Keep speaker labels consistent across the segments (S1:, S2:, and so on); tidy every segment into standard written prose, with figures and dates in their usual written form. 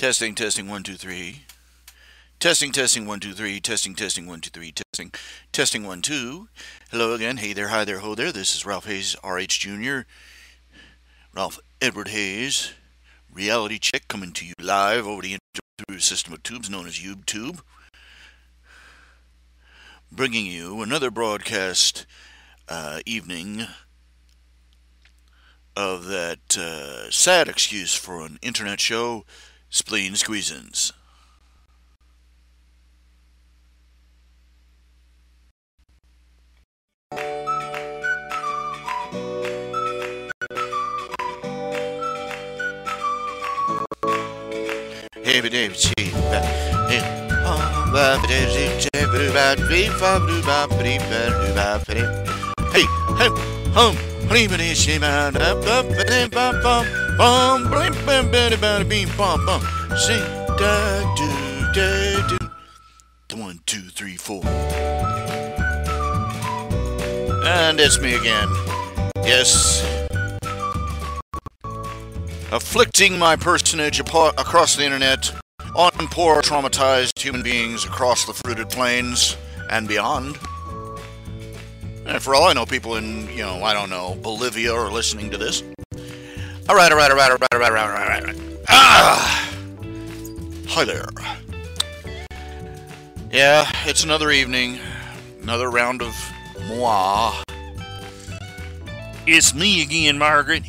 S1: Testing, testing, 1, 2, 3. Testing, testing, 1, 2, 3. Testing, testing, 1, 2, 3. Testing, testing, 1, 2. Hello again. Hey there, hi there, ho there. This is Ralph Hayes, RHJunior. Ralph Edward Hayes, reality check coming to you live over the internet through a system of tubes known as YouTube. Bringing you another broadcast evening of that sad excuse for an internet show, Spleen Squeezins. Hey, One, two, three, four. And it's me again. Yes. Afflicting my personage across the internet on poor traumatized human beings across the fruited plains and beyond. And for all I know, people in, I don't know, Bolivia are listening to this. Alright. Hi there. Yeah, it's another evening. Another round of moi. It's me again, Margaret.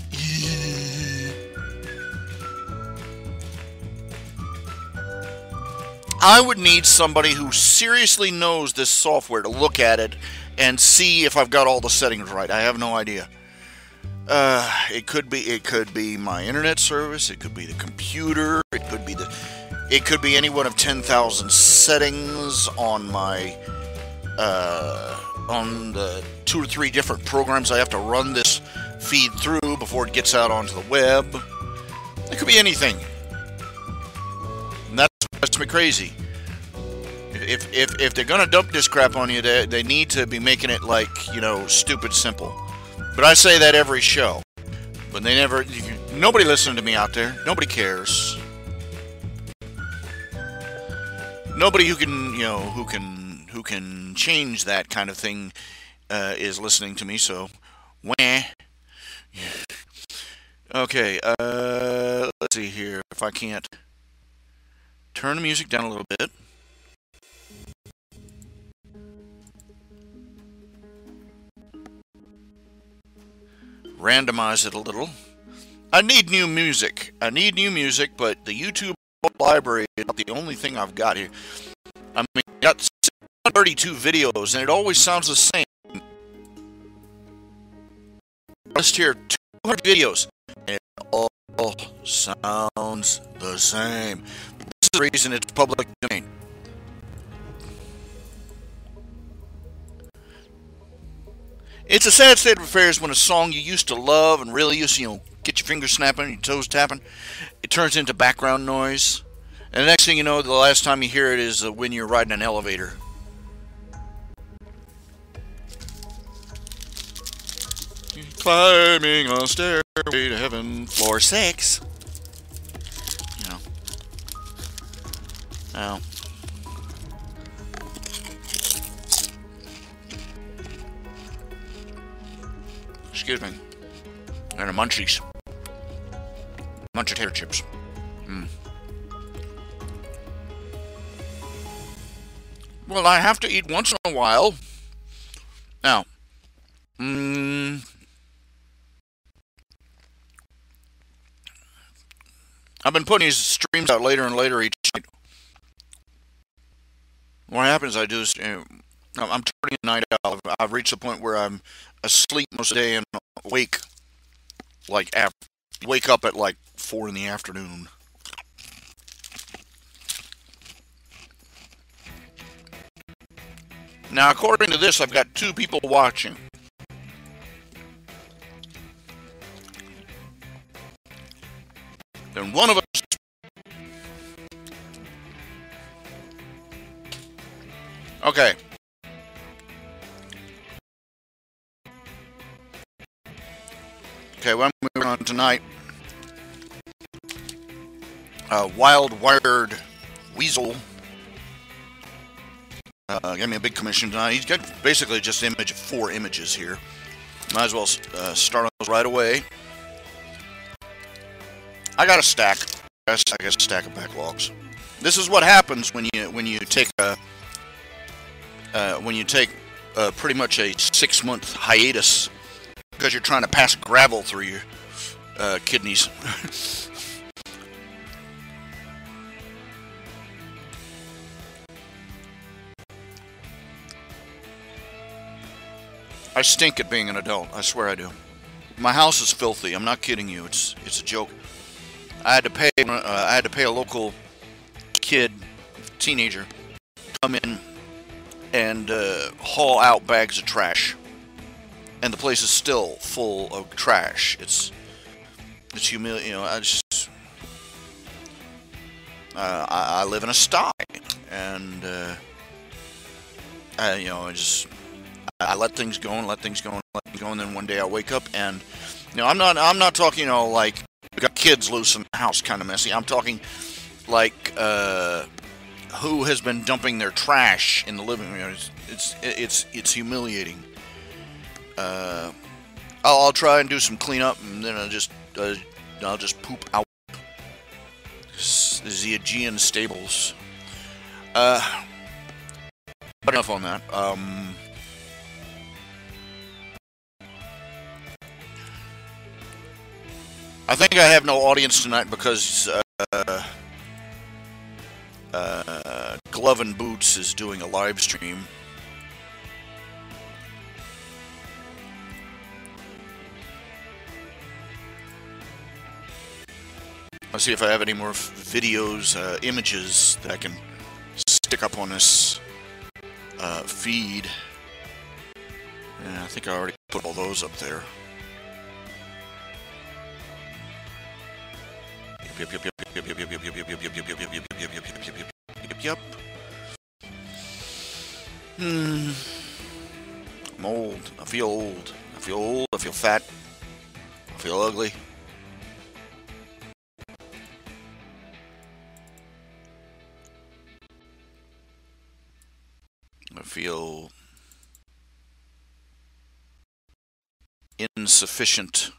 S1: I would need somebody who seriously knows this software to look at it and see if I've got all the settings right. I have no idea. It could be my internet service. It could be the computer. It could be any one of 10,000 settings on my on the 2 or 3 different programs I have to run this feed through before it gets out onto the web. It could be anything. And that's me crazy. If they're gonna dump this crap on you, they need to be making it like, stupid simple. But I say that every show. But they never. Nobody listening to me out there. Nobody cares. Nobody who can change that kind of thing is listening to me. So, wah. Okay. Let's see here. If I can't turn the music down a little bit. Randomize it a little. I need new music. But the YouTube library is not the only thing I've got here. I mean, I got 32 videos, and it always sounds the same. Just here, 200 videos, and it all sounds the same. This is the reason it's public domain. It's a sad state of affairs when a song you used to love and really used to, get your fingers snapping, your toes tapping, it turns into background noise. And the next thing you know, the last time you hear it is when you're riding an elevator. Climbing a stairway to heaven, floor 6. Now. Excuse me. And a munchies. Munch of tater chips. Well, I have to eat once in a while. Now. I've been putting these streams out later and later each night. What happens I do is, I'm turning a night out. I've reached the point where I'm asleep most of the day and wake up at like 4 in the afternoon. Now, according to this, I've got 2 people watching. And one of us. Okay. Okay, well, I'm moving on tonight. Wild Wired Weasel gave me a big commission tonight. He's got basically just 4 images here. Might as well start on those right away. I got a stack. I got a stack of backlogs. This is what happens when you take pretty much a 6-month hiatus because you're trying to pass gravel through your kidneys. I stink at being an adult. I swear I do. My house is filthy. I'm not kidding you. It's a joke. I had to pay a local kid, teenager, come in and haul out bags of trash, and the place is still full of trash. It's humiliating. You know, I live in a sty, and I let things go and let things go and let things go, and then one day I wake up and, you know, I'm not talking, you know, like we got kids loose in the house kind of messy. I'm talking like who has been dumping their trash in the living room. It's humiliating. I'll try and do some cleanup, and then I'll just poop out. This is the Aegean stables. But enough on that. I think I have no audience tonight because Glove and Boots is doing a live stream. Let's see if I have any more videos, images that I can stick up on this feed. Yeah, I think I already put all those up there. Yep. I'm old. I feel old. I feel old. I feel fat. I feel ugly. I feel insufficient.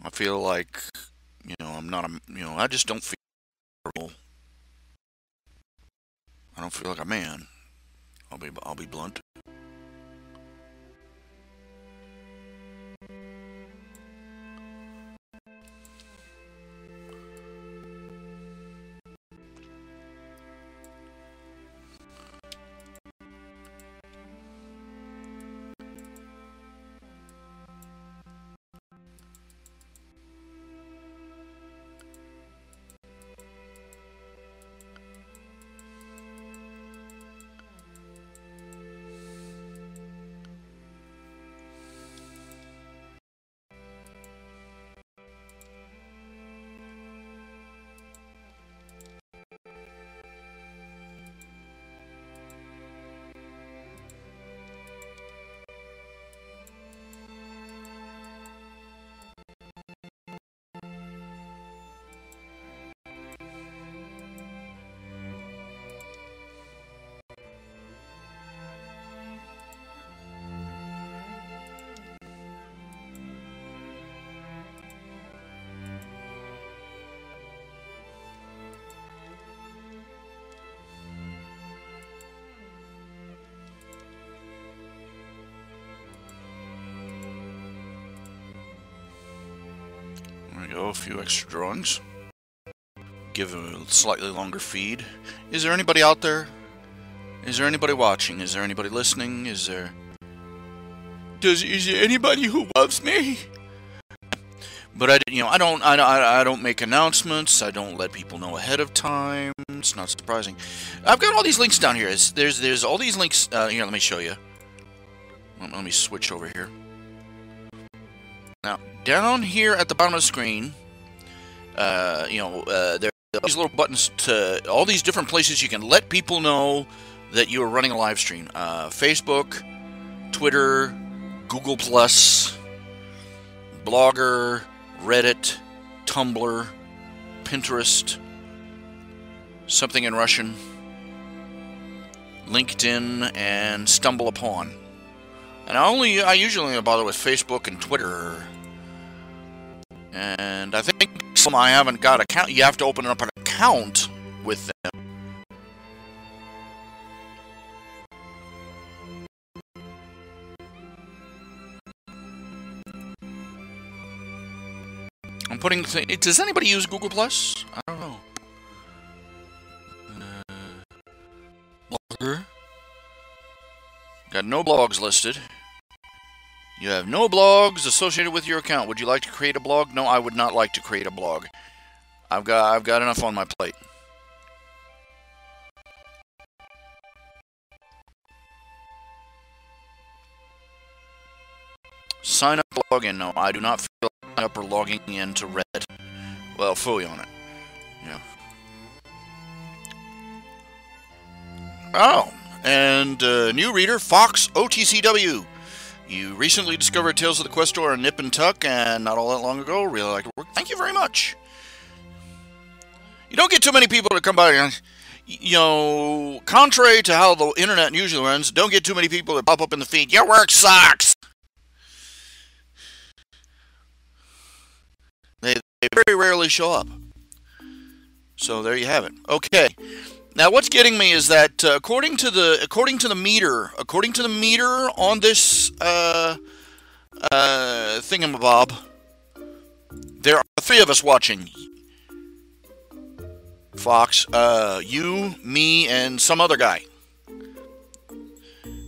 S1: I feel like, you know, I'm not a, you know, I just don't feel normal. I don't feel like a man. I'll be blunt. There we go, a few extra drawings. Give a slightly longer feed. Is there anybody out there? Is there anybody watching? Is there anybody listening? Is there anybody who loves me? But I don't make announcements. I don't let people know ahead of time. It's not surprising. I've got all these links down here. There's all these links. Here, let me show you. Let me switch over here. Now, down here at the bottom of the screen, there are these little buttons to all these different places you can let people know that you are running a live stream. Facebook, Twitter, Google+, Blogger, Reddit, Tumblr, Pinterest, something in Russian, LinkedIn, and Stumble Upon. And I usually bother with Facebook and Twitter. And I think some I haven't got account. You have to open up an account with them. I'm putting. Does anybody use Google Plus? I don't know. Blogger. Got no blogs listed. You have no blogs associated with your account. Would you like to create a blog? No, I would not like to create a blog. I've got enough on my plate. Sign up, log in. No, I do not feel like signing up or logging in to Reddit. Well, fully on it. Yeah. Oh, and new reader, Fox OTCW. You recently discovered Tales of the Questor and Nip and Tuck, and not all that long ago. Really like your work. Thank you very much. You don't get too many people to come by and, you know, contrary to how the internet usually runs, don't get too many people that pop up in the feed. Your work sucks. They very rarely show up. So there you have it. Okay. Now what's getting me is that according to the meter on this thingamabob, there are 3 of us watching. Fox, you, me, and some other guy.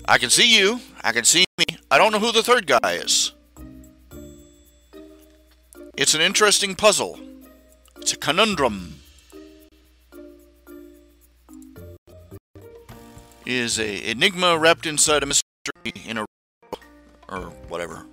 S1: I can see you. I can see me. I don't know who the 3rd guy is. It's an interesting puzzle. It's a conundrum. Is a enigma wrapped inside a mystery in a or whatever.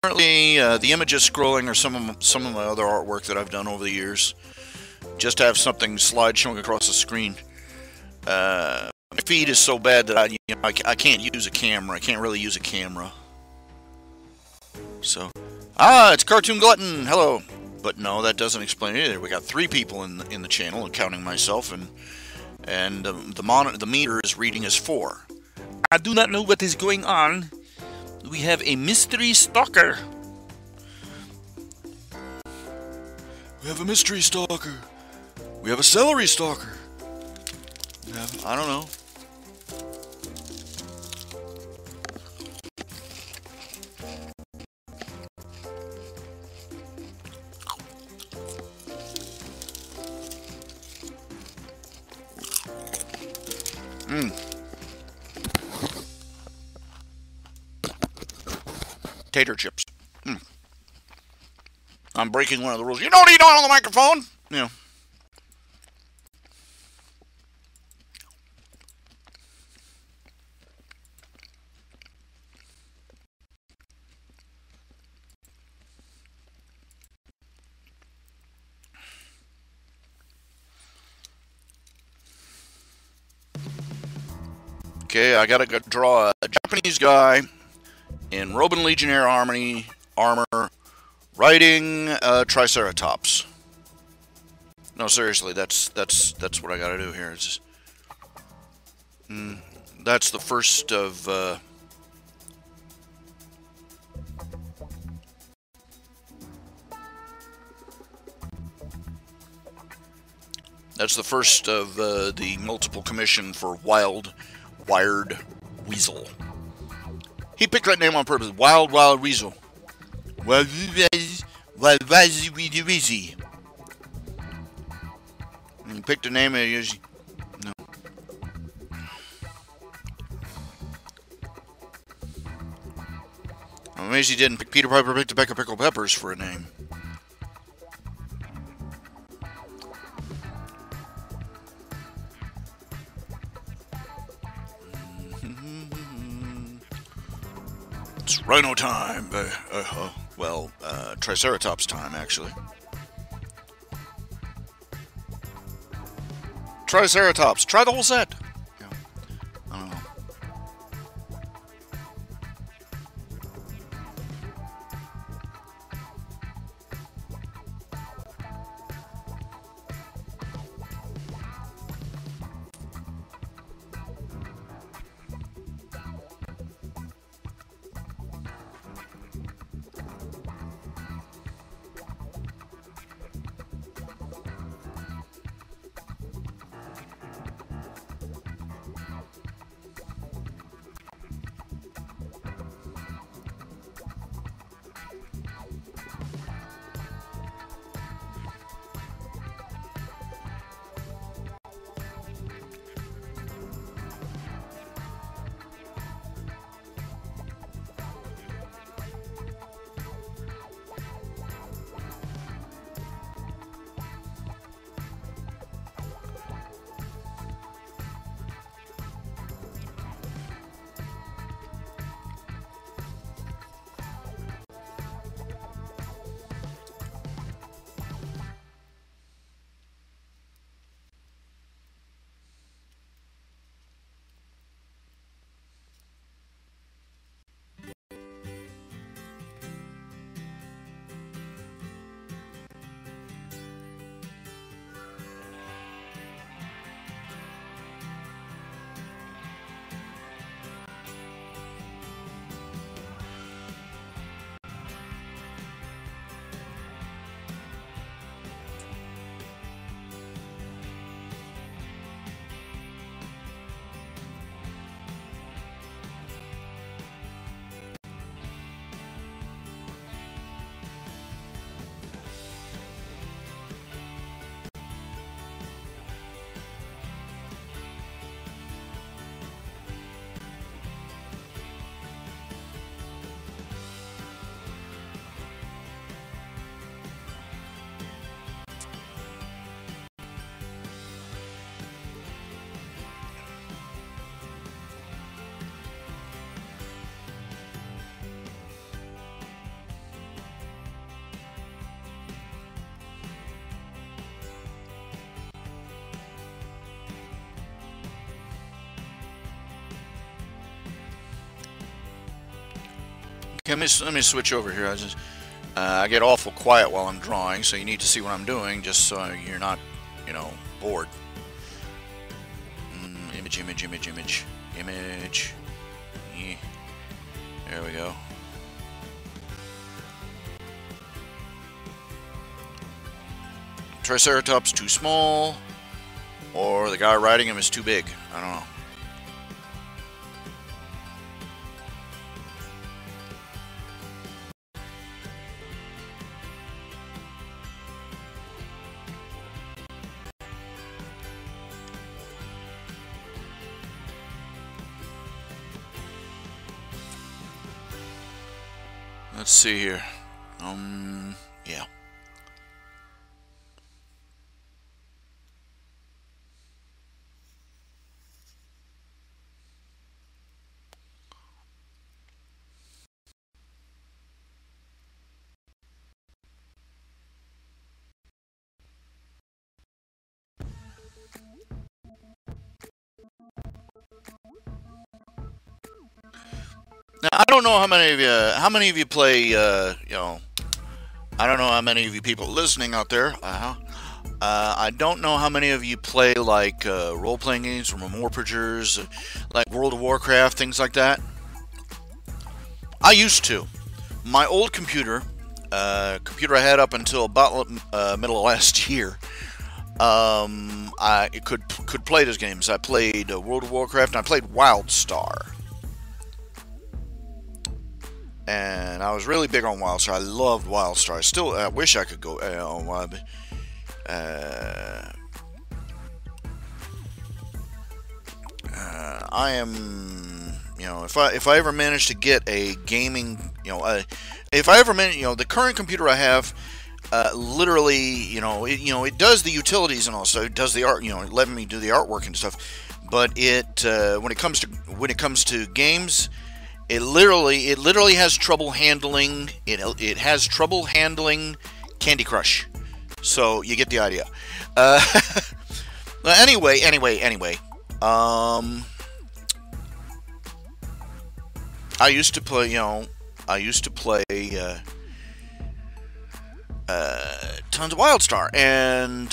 S1: Currently, the images scrolling are some of my other artwork that I've done over the years. Just to have something slide showing across the screen. My feed is so bad that I can't use a camera. I can't really use a camera. So, it's Cartoon Glutton. Hello. But no, that doesn't explain it either. We got 3 people in the channel, and counting myself, and the meter is reading as 4. I do not know what is going on. We have a mystery stalker. We have a mystery stalker. We have a celery stalker. I don't know. Tater chips. I'm breaking one of the rules. You don't eat on the microphone. Yeah. Okay, I gotta draw a Japanese guy in Roman Legionnaire armor, riding a Triceratops. No, seriously, that's what I gotta do here. It's just, that's the first of the multiple commission for Wired Weasel. He picked that name on purpose. Wild Weasel. Easy. You pick the name and usually no. I'm amazed he didn't pick Peter Piper picked a peck of pickled peppers for a name. It's rhino time. Triceratops time, actually. Triceratops. Try the whole set. Yeah. I don't know. Okay, let me switch over here. I get awful quiet while I'm drawing, so you need to see what I'm doing, just so you're not, bored. Image. Yeah. There we go. Triceratops too small, or the guy riding him is too big. I don't know. Let's see here. Yeah. Now, I don't know how many of you play, I don't know how many of you people listening out there, I don't know how many of you play, like, role-playing games from Morpagers, like World of Warcraft, things like that. I used to. My old computer I had up until about middle of last year, I could play those games. I played World of Warcraft, and I played WildStar. and I was really big on WildStar. I loved WildStar. I still wish I could go on Wild. I am, if I ever manage to get a gaming, if I ever manage, the current computer I have, literally, it does the utilities and also it does the art, letting me do the artwork and stuff. But it, when it comes to games, it literally has trouble handling. It has trouble handling Candy Crush. So you get the idea. Anyway. I used to play, tons of WildStar and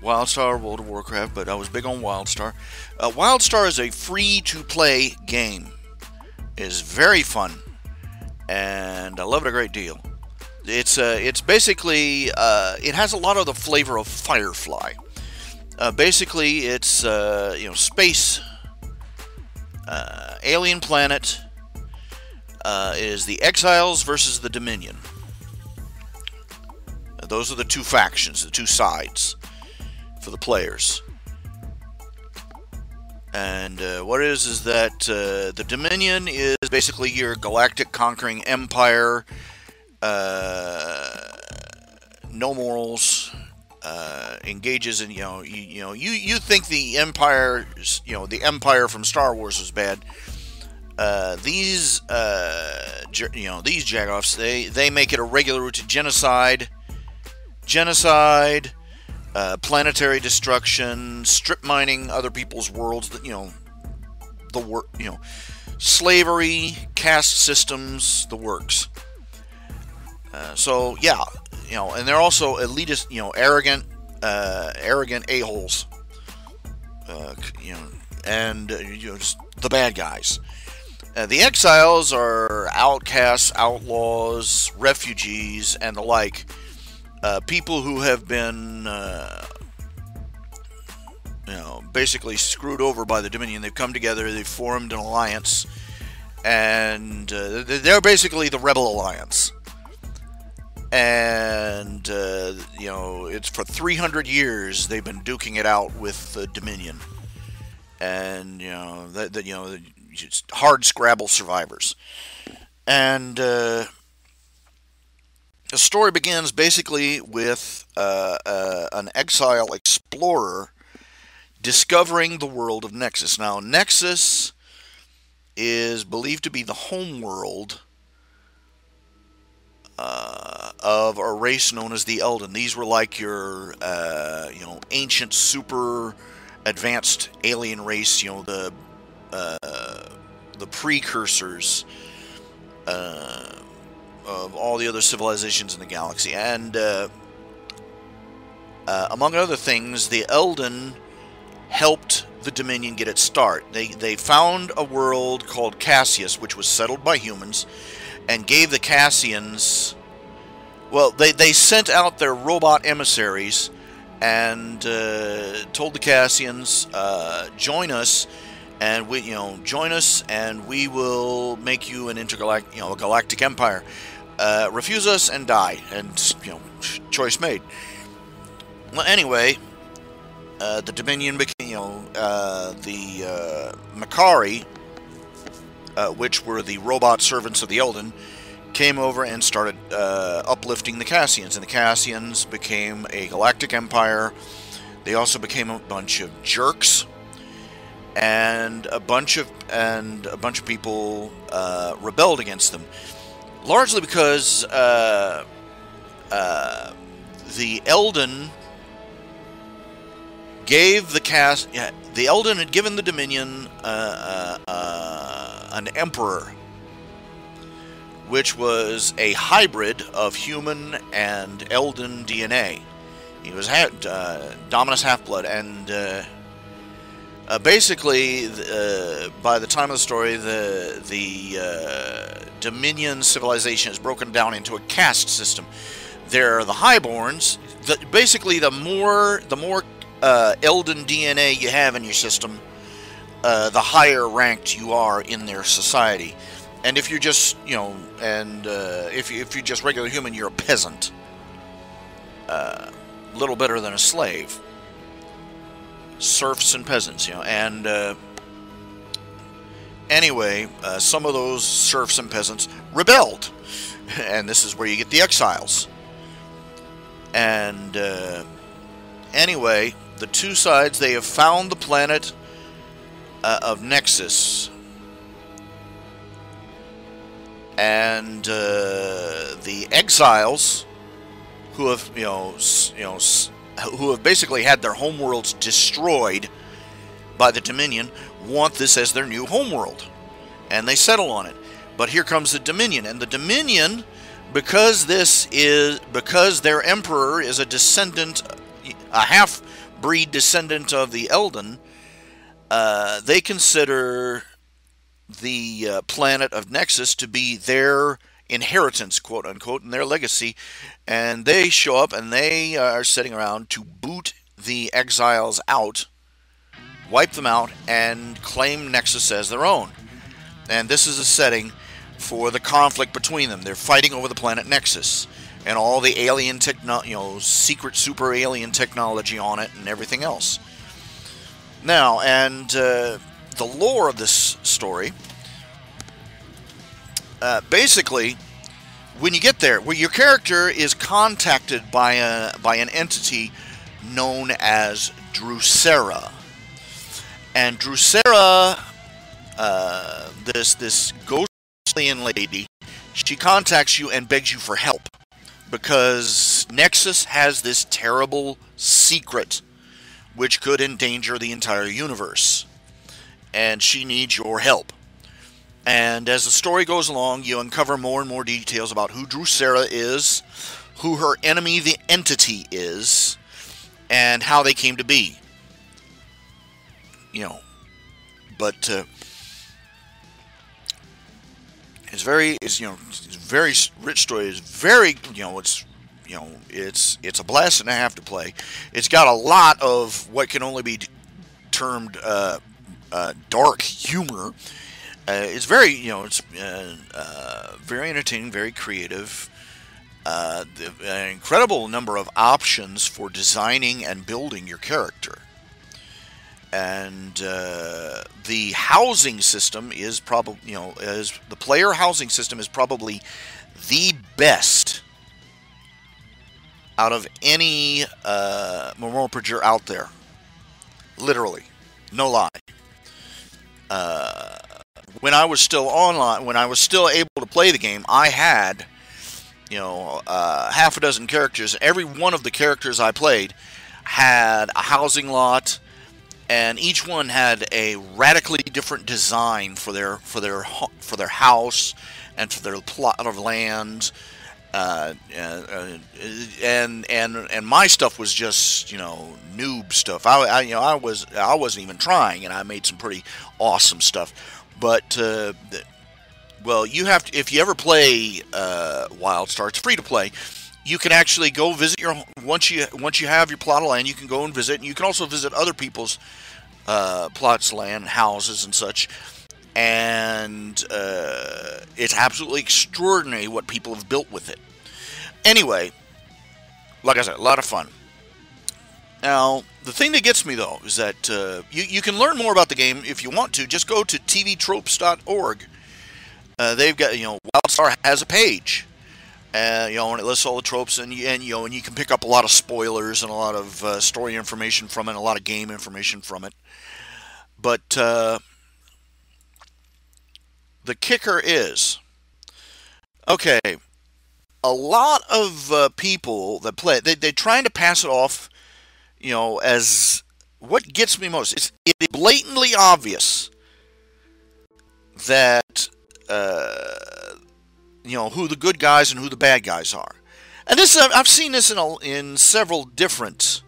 S1: WildStar, World of Warcraft, but I was big on WildStar. WildStar is a free-to-play game. It is very fun, and I love it a great deal. It's basically it has a lot of the flavor of Firefly. Basically, it's space, alien planet. Is the Exiles versus the Dominion. Those are the two factions, the two sides for the players. And what it is that the Dominion is basically your galactic conquering empire. No morals. Engages in you think the empire, the empire from Star Wars was bad. These jagoffs, they make it a regular route to genocide, planetary destruction, strip mining other people's worlds. Slavery, caste systems, the works. So yeah, and they're also elitist, arrogant a-holes. And just the bad guys. The Exiles are outcasts, outlaws, refugees, and the like. People who have been, basically screwed over by the Dominion. They've come together, they've formed an alliance, and they're basically the Rebel Alliance. And, it's for 300 years they've been duking it out with the Dominion. And, just hard Scrabble survivors. And the story begins basically with an exile explorer discovering the world of Nexus. Now, Nexus is believed to be the home world of a race known as the Elden. These were like your, ancient, super advanced alien race. The precursors of all the other civilizations in the galaxy. And among other things, the Elden helped the Dominion get its start. They found a world called Cassius, which was settled by humans, and gave the Cassians... Well, they sent out their robot emissaries and told the Cassians, join us, and we will make you an intergalactic, a galactic empire. Refuse us and die, and choice made. Well, anyway, the Dominion became, the Makari, which were the robot servants of the Elden, came over and started uplifting the Cassians, and the Cassians became a galactic empire. They also became a bunch of jerks, and a bunch of people rebelled against them, largely because the Elden gave the Elden had given the Dominion an emperor, which was a hybrid of human and Elden DNA. He was Dominus Half-Blood, and basically, by the time of the story, the Dominion civilization is broken down into a caste system. There are the Highborns. Basically, the more Elden DNA you have in your system, the higher ranked you are in their society. And if you're just, if you're just regular human, you're a peasant. Little better than a slave. Serfs and peasants, and anyway, some of those serfs and peasants rebelled. And this is where you get the exiles. And anyway, the two sides, they have found the planet of Nexus. And the exiles, who have who have basically had their homeworlds destroyed by the Dominion, want this as their new homeworld, and they settle on it. But here comes the Dominion, and the Dominion, because their emperor is a descendant, a half-breed descendant of the Elden, they consider the planet of Nexus to be their inheritance, quote unquote, and their legacy, and they show up and they are sitting around to boot the exiles out, wipe them out, and claim Nexus as their own. And this is a setting for the conflict between them. They're fighting over the planet Nexus and all the alien secret super alien technology on it and everything else. Now, and the lore of this story, basically, when you get there, your character is contacted by an entity known as Drusera. And Drusera, this ghost alien lady, she contacts you and begs you for help, because Nexus has this terrible secret which could endanger the entire universe, and she needs your help. And as the story goes along, you uncover more and more details about who Drusera is, who her enemy, the entity, is, and how they came to be. But it's very rich story. It's very, it's a blast and a half to play. It's got a lot of what can only be termed dark humor. It's very, very entertaining, very creative. An incredible number of options for designing and building your character. And the housing system is probably, the player housing system is probably the best out of any mortgager out there. Literally, no lie. When I was still online, when I was still able to play the game, I had, half a dozen characters. Every one of the characters I played had a housing lot, and each one had a radically different design for their house and for their plot of land. And my stuff was just noob stuff. I wasn't even trying, and I made some pretty awesome stuff. But well, you have to, if you ever play WildStar, it's free to play. You can actually go visit once you have your plot of land, you can go and visit, and you can also visit other people's plots of land, houses, and such. And it's absolutely extraordinary what people have built with it. Anyway, like I said, a lot of fun. Now, the thing that gets me, though, is that you can learn more about the game if you want to. Just go to tvtropes.org. They've got, WildStar has a page, and it lists all the tropes, and you can pick up a lot of spoilers and a lot of story information from it, and a lot of game information from it. But the kicker is, okay, a lot of people that play, they're trying to pass it off, as what gets me most. It is blatantly obvious that, who the good guys and who the bad guys are. And this, I've seen this in several different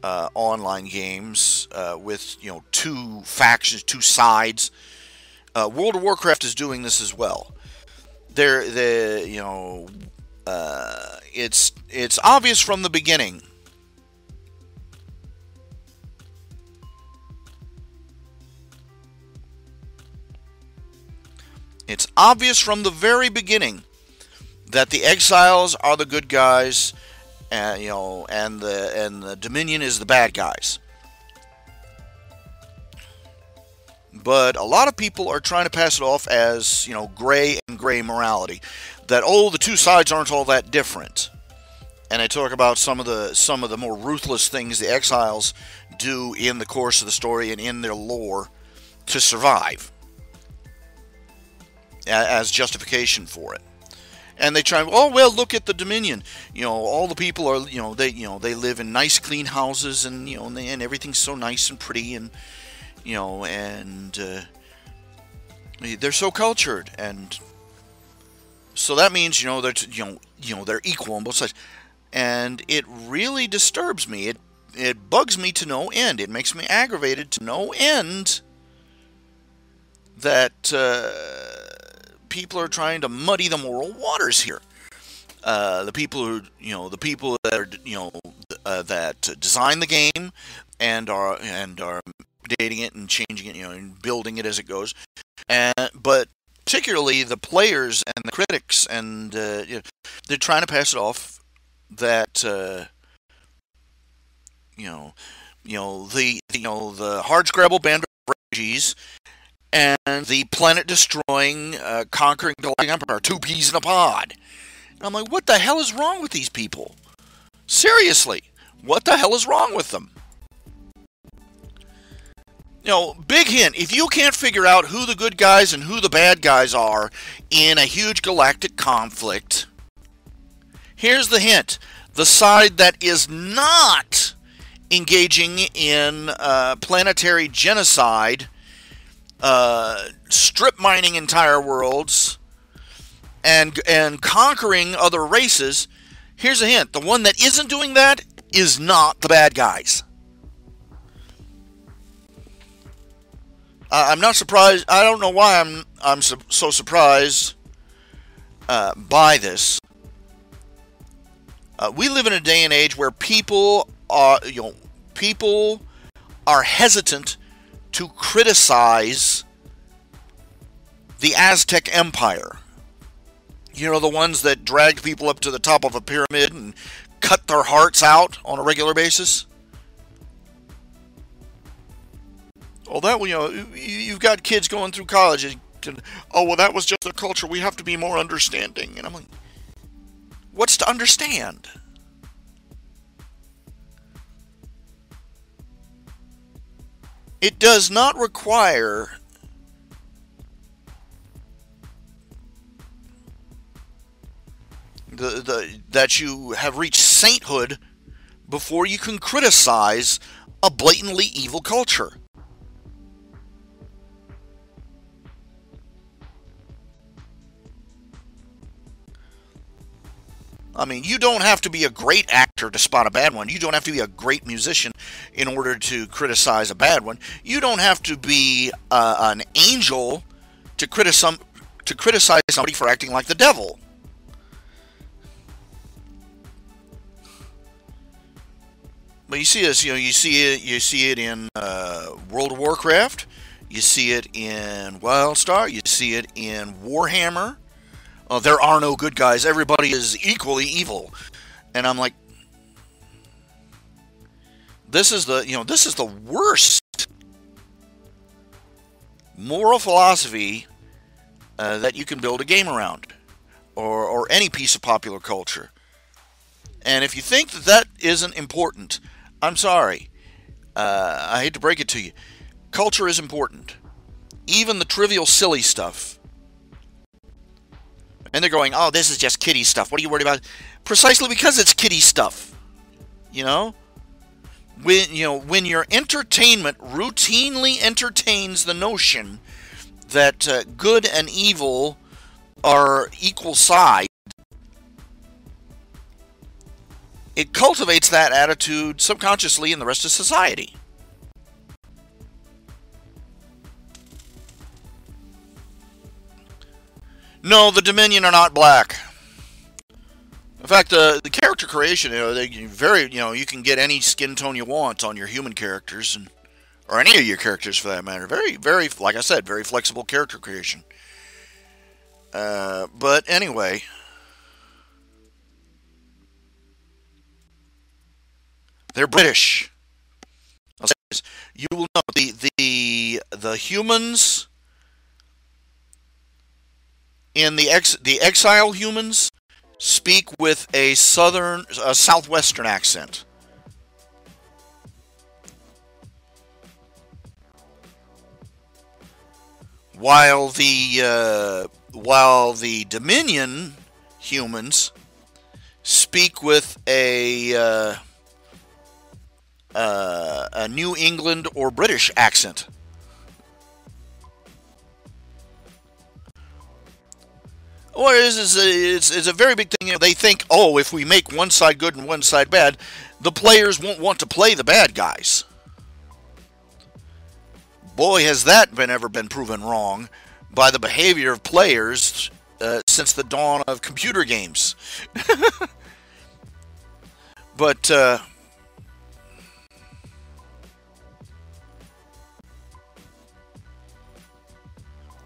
S1: online games with, two factions, two sides. World of Warcraft is doing this as well. It's obvious from the beginning It's obvious from the very beginning that the exiles are the good guys, and and the Dominion is the bad guys. But a lot of people are trying to pass it off as, gray and gray morality. That, the two sides aren't all that different. And they talk about some of the more ruthless things the exiles do in the course of the story and in their lore to survive as justification for it. And they try, look at the Dominion. All the people are, they live in nice, clean houses, and and everything's so nice and pretty, and they're so cultured, and so that means they're equal on both sides, and it really disturbs me. It bugs me to no end. It makes me aggravated to no end that people are trying to muddy the moral waters here. The people who that are that design the game and are updating it and changing it, and building it as it goes, but particularly the players and the critics, and they're trying to pass it off that the hardscrabble band of refugees and the planet-destroying, conquering galactic empire are two peas in a pod. And I'm like, what the hell is wrong with these people? Seriously, what the hell is wrong with them? Big hint, if you can't figure out who the good guys and who the bad guys are in a huge galactic conflict, here's the hint. The side that is not engaging in planetary genocide, strip mining entire worlds, and conquering other races, here's a hint. The one that isn't doing that is not the bad guys. I'm not surprised. I don't know why I'm so surprised by this. We live in a day and age where people are hesitant to criticize the Aztec Empire. The ones that dragged people up to the top of a pyramid and cut their hearts out on a regular basis. You've got kids going through college and, that was just their culture. We have to be more understanding. And I'm like, what's to understand? It does not require that you have reached sainthood before you can criticize a blatantly evil culture. I mean, you don't have to be a great actor to spot a bad one. You don't have to be a great musician in order to criticize a bad one. You don't have to be an angel to criticize somebody for acting like the devil. But you see this, you see it in World of Warcraft. You see it in WildStar. You see it in Warhammer. There are no good guys. Everybody is equally evil. And I'm like, this is the worst moral philosophy that you can build a game around, or any piece of popular culture. And if you think that isn't important, I'm sorry. I hate to break it to you. Culture is important. Even the trivial, silly stuff. And they're going, oh, this is just kiddie stuff. What are you worried about? Precisely because it's kiddie stuff. When your entertainment routinely entertains the notion that good and evil are equal sides, it cultivates that attitude subconsciously in the rest of society. No, the Dominion are not black. In fact, the character creation, you can get any skin tone you want on your human characters, or any of your characters for that matter. Very, very, like I said, very flexible character creation. But anyway, they're British. I'll say this. You will know the humans in the exile humans speak with a southwestern accent. While the Dominion humans speak with a New England or British accent. Or it's a very big thing. They think, oh, if we make one side good and one side bad, the players won't want to play the bad guys. Boy, has that ever been proven wrong by the behavior of players since the dawn of computer games. But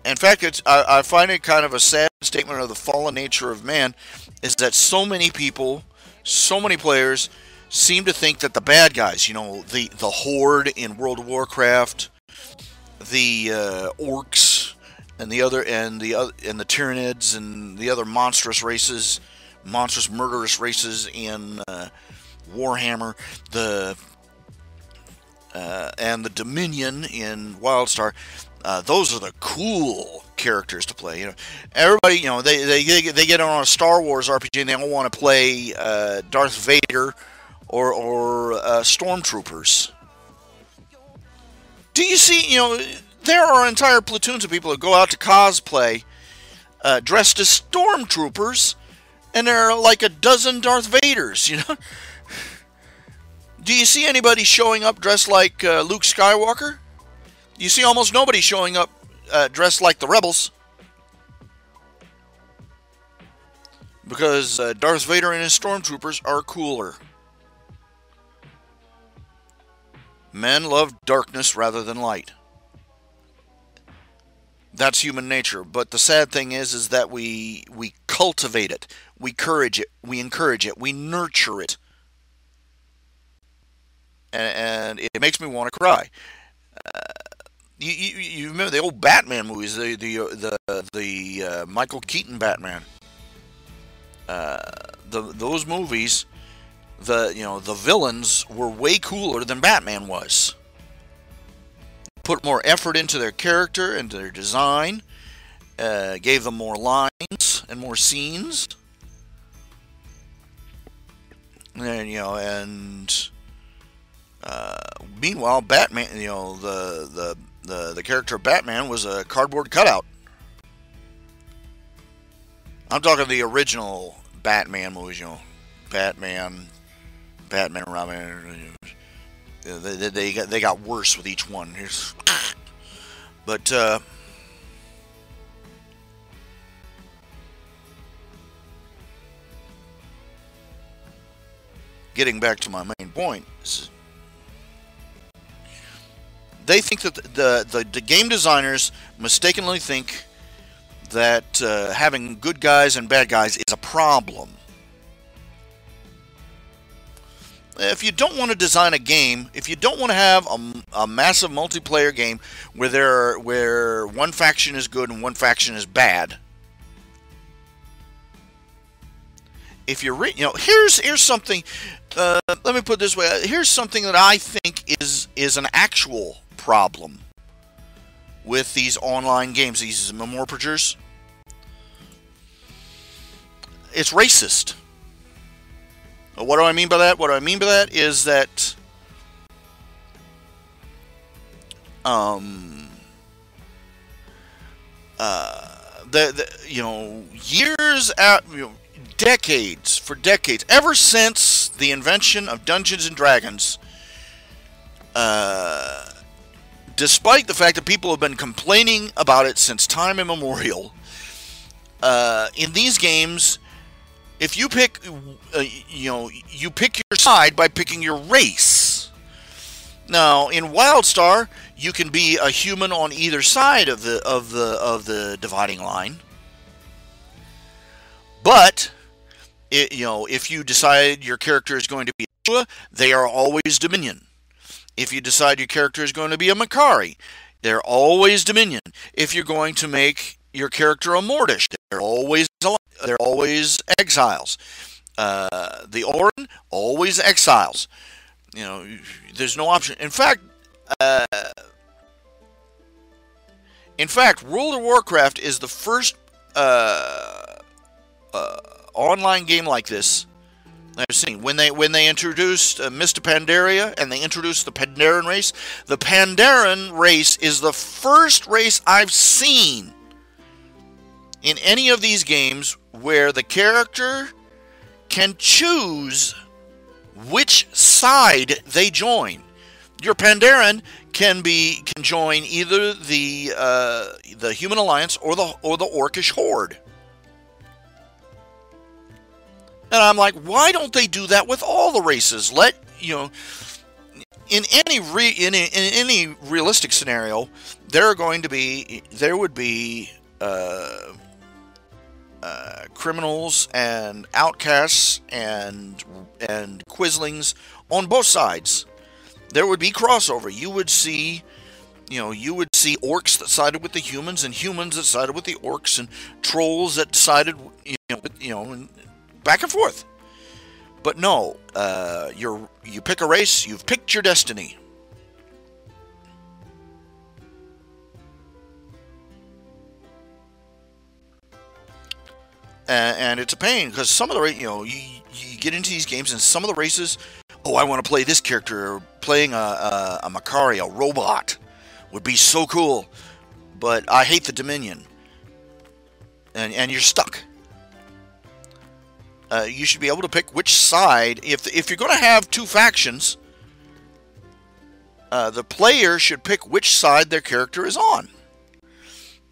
S1: in fact, I find it kind of a sad statement of the fallen nature of man is that so many people, so many players seem to think that the bad guys, the Horde in World of Warcraft, the orcs and the Tyranids and the other monstrous murderous races in Warhammer, and the Dominion in WildStar. Those are the cool characters to play. Everybody, they get on a Star Wars RPG and they all want to play Darth Vader or Stormtroopers. Do you see? There are entire platoons of people that go out to cosplay dressed as Stormtroopers, and there are like a dozen Darth Vaders. Do you see anybody showing up dressed like Luke Skywalker? You see almost nobody showing up dressed like the Rebels. Because Darth Vader and his Stormtroopers are cooler. Men love darkness rather than light. That's human nature. But the sad thing is that we cultivate it. We encourage it. We nurture it. And it makes me want to cry. You remember the old Batman movies, the Michael Keaton Batman. Those movies, the villains were way cooler than Batman was. Put more effort into their character and their design, gave them more lines and more scenes, and meanwhile, Batman, the character of Batman was a cardboard cutout. I'm talking the original Batman movies, Batman, Robin. They got worse with each one. But getting back to my main point, they think that the game designers mistakenly think that having good guys and bad guys is a problem. If you don't want to design a game, if you don't want to have a massive multiplayer game where one faction is good and one faction is bad, if you're here's something. Let me put it this way. Here's something that I think is an actual problem with these online games, these memoirpagers. It's racist. What do I mean by that? What I mean by that is that years out, for decades, ever since the invention of Dungeons and Dragons, despite the fact that people have been complaining about it since time immemorial, in these games, if you pick, you pick your side by picking your race. Now, in WildStar, you can be a human on either side of the dividing line. But if you decide your character is going to be a Shua, they are always Dominion. If you decide your character is going to be a Makari, they're always Dominion. If you're going to make your character a Mordish, they're always exiles. The Orin, always exiles. There's no option. In fact, World of Warcraft is the first online game like this I've seen. When they introduced Mr. Pandaria and they introduced the Pandaren race, the Pandaren race is the first race I've seen in any of these games where the character can choose which side they join. Your Pandaren can join either the Human Alliance or the Orcish Horde. And I'm like, why don't they do that with all the races? In any realistic scenario, there would be criminals and outcasts and quislings on both sides. There would be crossover. You would see orcs that sided with the humans and humans that sided with the orcs and trolls that sided and back and forth. But no, you pick a race, you've picked your destiny. And it's a pain because some of the you get into these games and some of the races, I want to play this character. Playing a Makari, a robot, would be so cool, but I hate the Dominion, and you're stuck. You should be able to pick which side. If you're going to have two factions, the player should pick which side their character is on.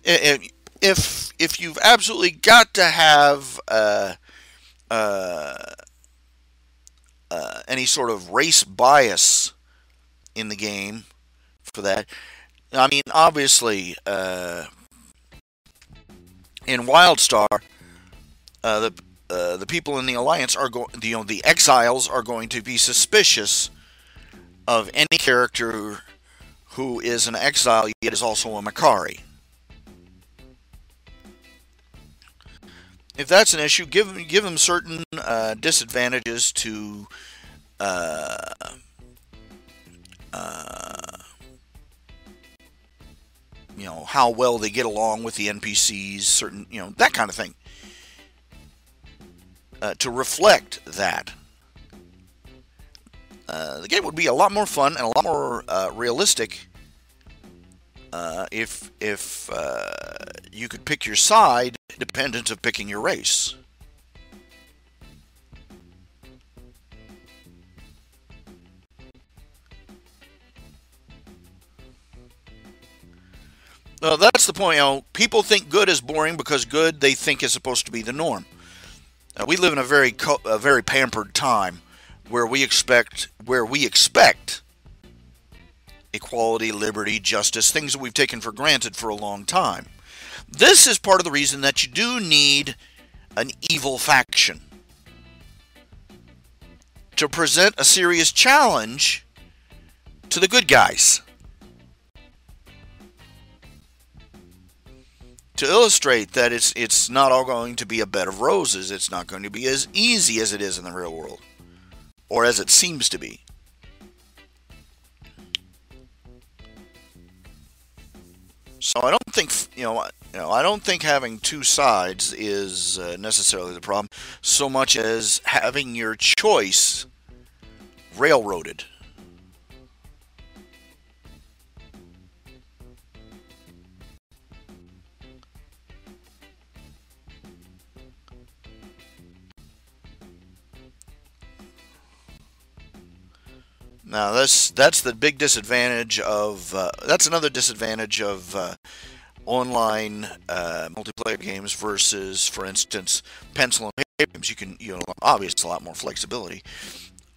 S1: If you've absolutely got to have any sort of race bias in the game for that, I mean, obviously, in WildStar, the people in the Alliance are the exiles are going to be suspicious of any character who is an exile yet is also a Makari. If that's an issue, give them certain disadvantages to how well they get along with the NPCs, certain that kind of thing, to reflect that. The game would be a lot more fun and a lot more realistic if you could pick your side independent of picking your race. That's the point. People think good is boring because good they think is supposed to be the norm. We live in a very pampered time where we expect equality, liberty, justice, things that we've taken for granted for a long time. This is part of the reason that you do need an evil faction to present a serious challenge to the good guys. To illustrate that it's not all going to be a bed of roses. It's not going to be as easy as it is in the real world, or as it seems to be. So I don't think I don't think having two sides is necessarily the problem, so much as having your choice railroaded. Now that's the big disadvantage of that's another disadvantage of online multiplayer games versus, for instance, pencil and paper games. You can obviously a lot more flexibility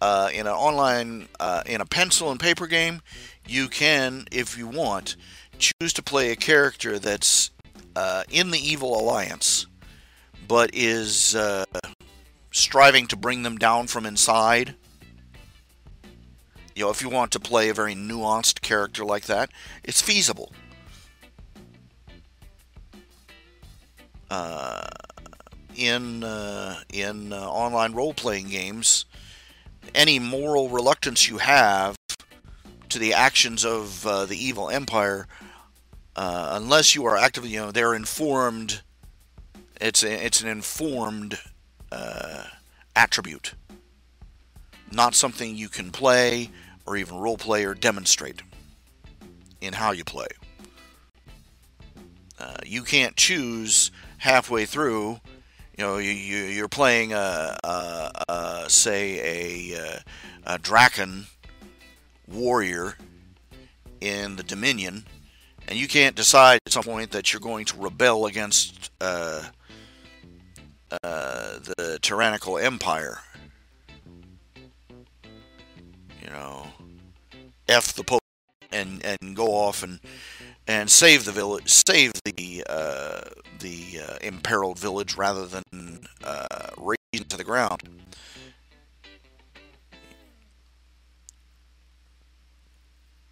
S1: in an online in a pencil and paper game. You can, if you want, choose to play a character that's in the evil alliance, but is striving to bring them down from inside. You know, if you want to play a very nuanced character like that, it's feasible. In online role-playing games, any moral reluctance you have to the actions of the evil empire, unless you are actively, you know, they're informed. It's an informed attribute, not something you can play or even role play or demonstrate in how you play. You can't choose halfway through. You know, you're playing say a Draken warrior in the Dominion, and you can't decide at some point that you're going to rebel against the tyrannical empire. You know, F the Pope and go off and save the village, save the imperiled village rather than raze it to the ground.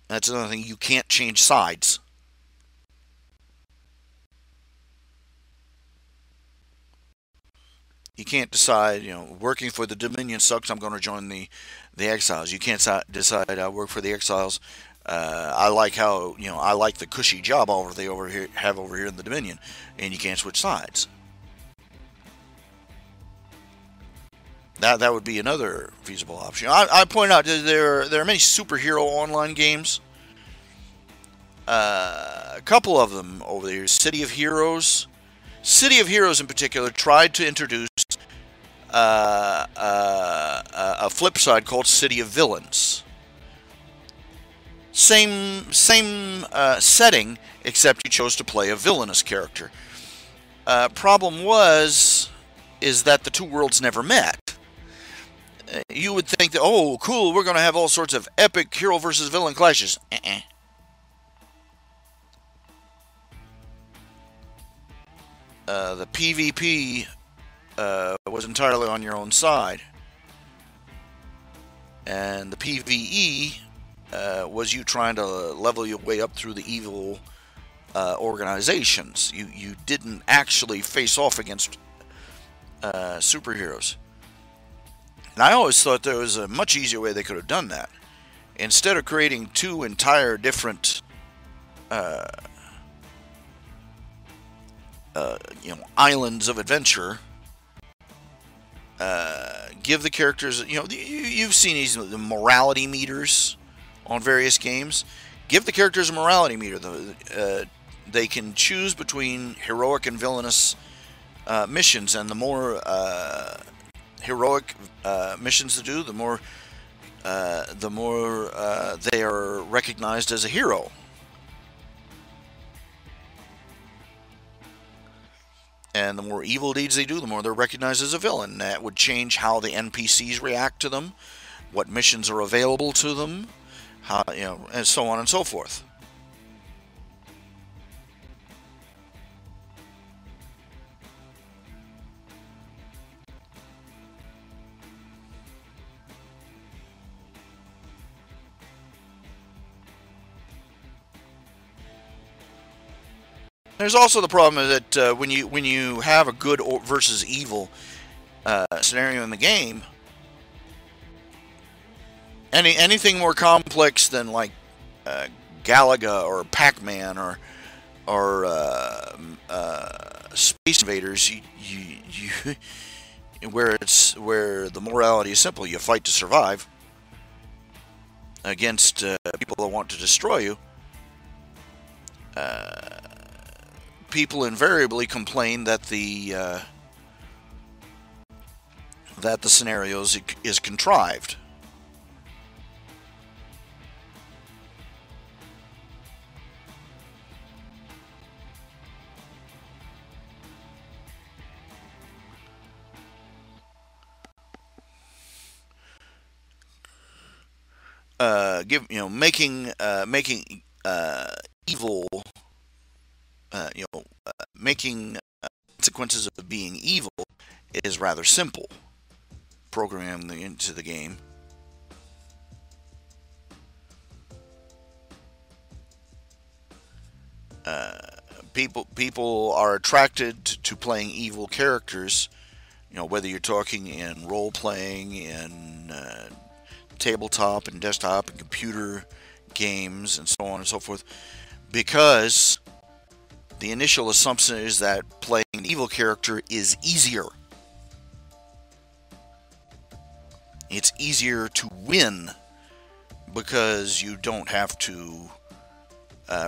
S1: That's another thing. You can't change sides. You can't decide, you know, working for the Dominion sucks, I'm going to join the Exiles. You can't decide I work for the Exiles. I like how, you know, I like the cushy job over here in the Dominion, and you can't switch sides. That would be another feasible option. I point out that there are many superhero online games. A couple of them over there. City of Heroes. City of Heroes in particular tried to introduce a flip side called City of Villains. Same setting, except you chose to play a villainous character. Problem is that the two worlds never met. You would think that, oh, cool, we're going to have all sorts of epic hero versus villain clashes. The PvP was entirely on your own side. And the PvE was you trying to level your way up through the evil organizations. You didn't actually face off against superheroes. And I always thought there was a much easier way they could have done that. Instead of creating two entire different you know, islands of adventure, give the characters, you know, you've seen the morality meters on various games. Give the characters a morality meter. They can choose between heroic and villainous missions, and the more heroic missions to do, the more they are recognized as a hero. And the more evil deeds they do, the more they're recognized as a villain. That would change how the NPCs react to them, what missions are available to them, how, you know, and so on and so forth. There's also the problem that when you have a good versus evil scenario in the game, anything more complex than like Galaga or Pac-Man or Space Invaders, where the morality is simple, you fight to survive against people that want to destroy you. People invariably complain that the scenario is contrived. Making evil, making consequences consequences of being evil is rather simple. Program them into the game. People are attracted to playing evil characters. You know, whether you're talking in role playing, in tabletop and desktop and computer games, and so on and so forth, because the initial assumption is that playing an evil character is easier. It's easier to win because you don't have to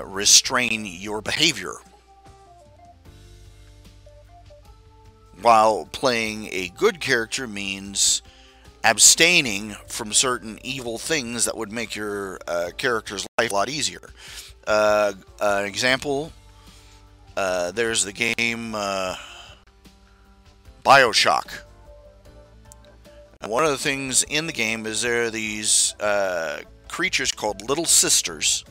S1: restrain your behavior. While playing a good character means abstaining from certain evil things that would make your character's life a lot easier. An example, there's the game BioShock. One of the things in the game is there are these creatures called Little Sisters.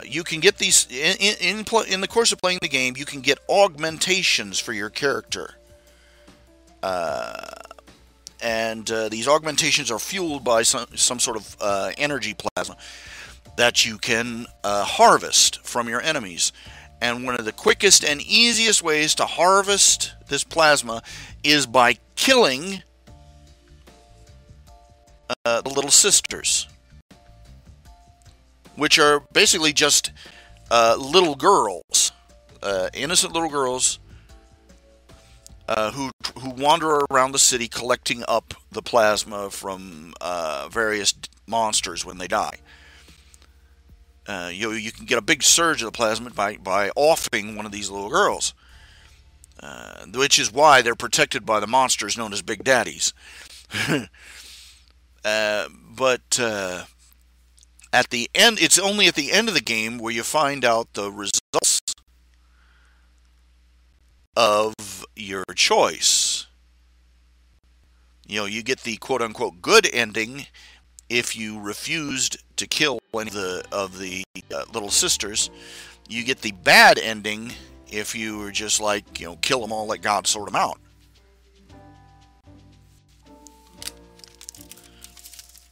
S1: You can get these in the course of playing the game. You can get augmentations for your character, and these augmentations are fueled by some sort of energy plasma that you can harvest from your enemies. And one of the quickest and easiest ways to harvest this plasma is by killing the Little Sisters, which are basically just little girls, innocent little girls who wander around the city collecting up the plasma from various monsters when they die. You can get a big surge of the plasma by offing one of these little girls, which is why they're protected by the monsters known as Big Daddies. But at the end, it's only at the end of the game where you find out the results of your choice. You know, you get the quote-unquote good ending if you refused to kill one of the Little Sisters. You get the bad ending if you were just like, you know, kill them all, let God sort them out.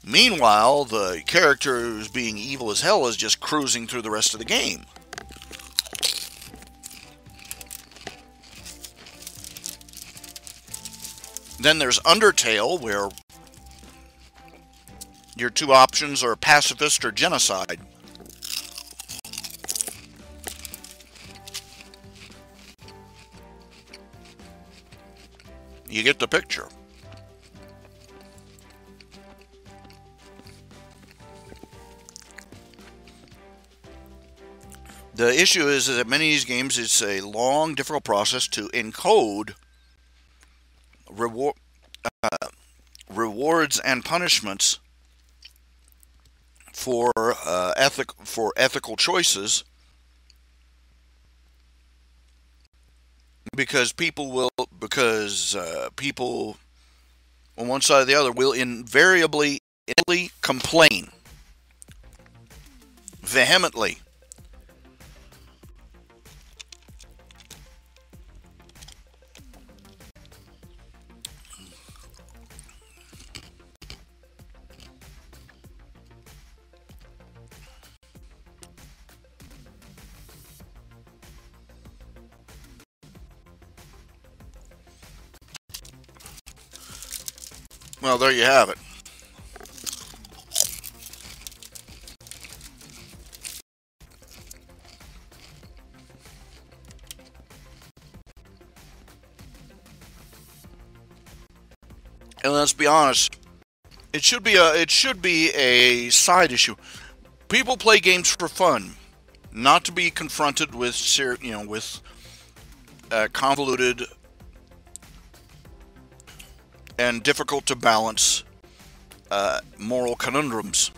S1: Meanwhile, the character who's being evil as hell is just cruising through the rest of the game. Then there's Undertale, where your two options are pacifist or genocide. You get the picture. The issue is that many of these games, it's a long, difficult process to encode rewards and punishments for ethical choices, because people on one side or the other will invariably complain vehemently Well, there you have it. And let's be honest, it should be a side issue. People play games for fun, not to be confronted with convoluted and difficult to balance moral conundrums.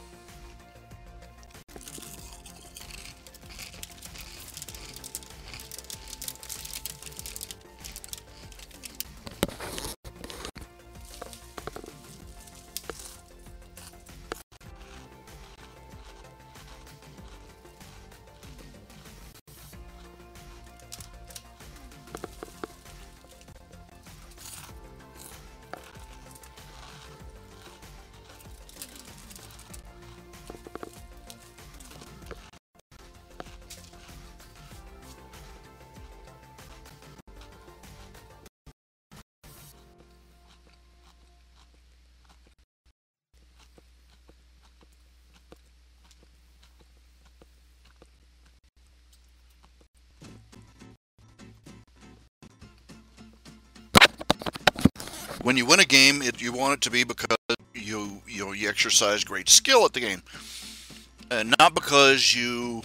S1: When you win a game, you want it to be because you exercise great skill at the game, and not because you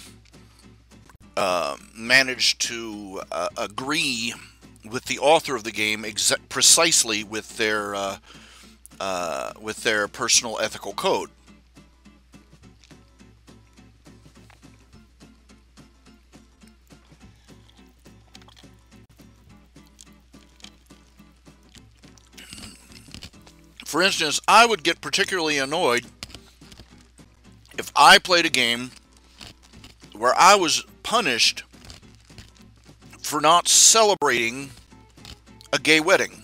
S1: managed to agree with the author of the game precisely with their personal ethical code. For instance, I would get particularly annoyed if I played a game where I was punished for not celebrating a gay wedding.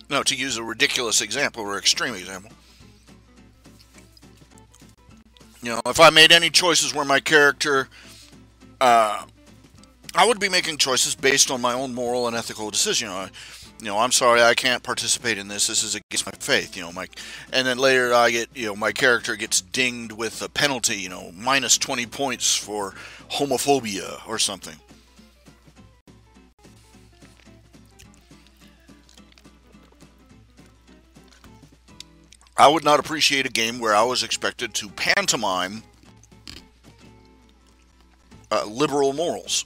S1: No, to use a ridiculous example or extreme example. If I made any choices where my character, I would be making choices based on my own moral and ethical decision. I'm sorry, I can't participate in this. This is against my faith. And then later I get, my character gets dinged with a penalty. Minus 20 points for homophobia or something. I would not appreciate a game where I was expected to pantomime liberal morals.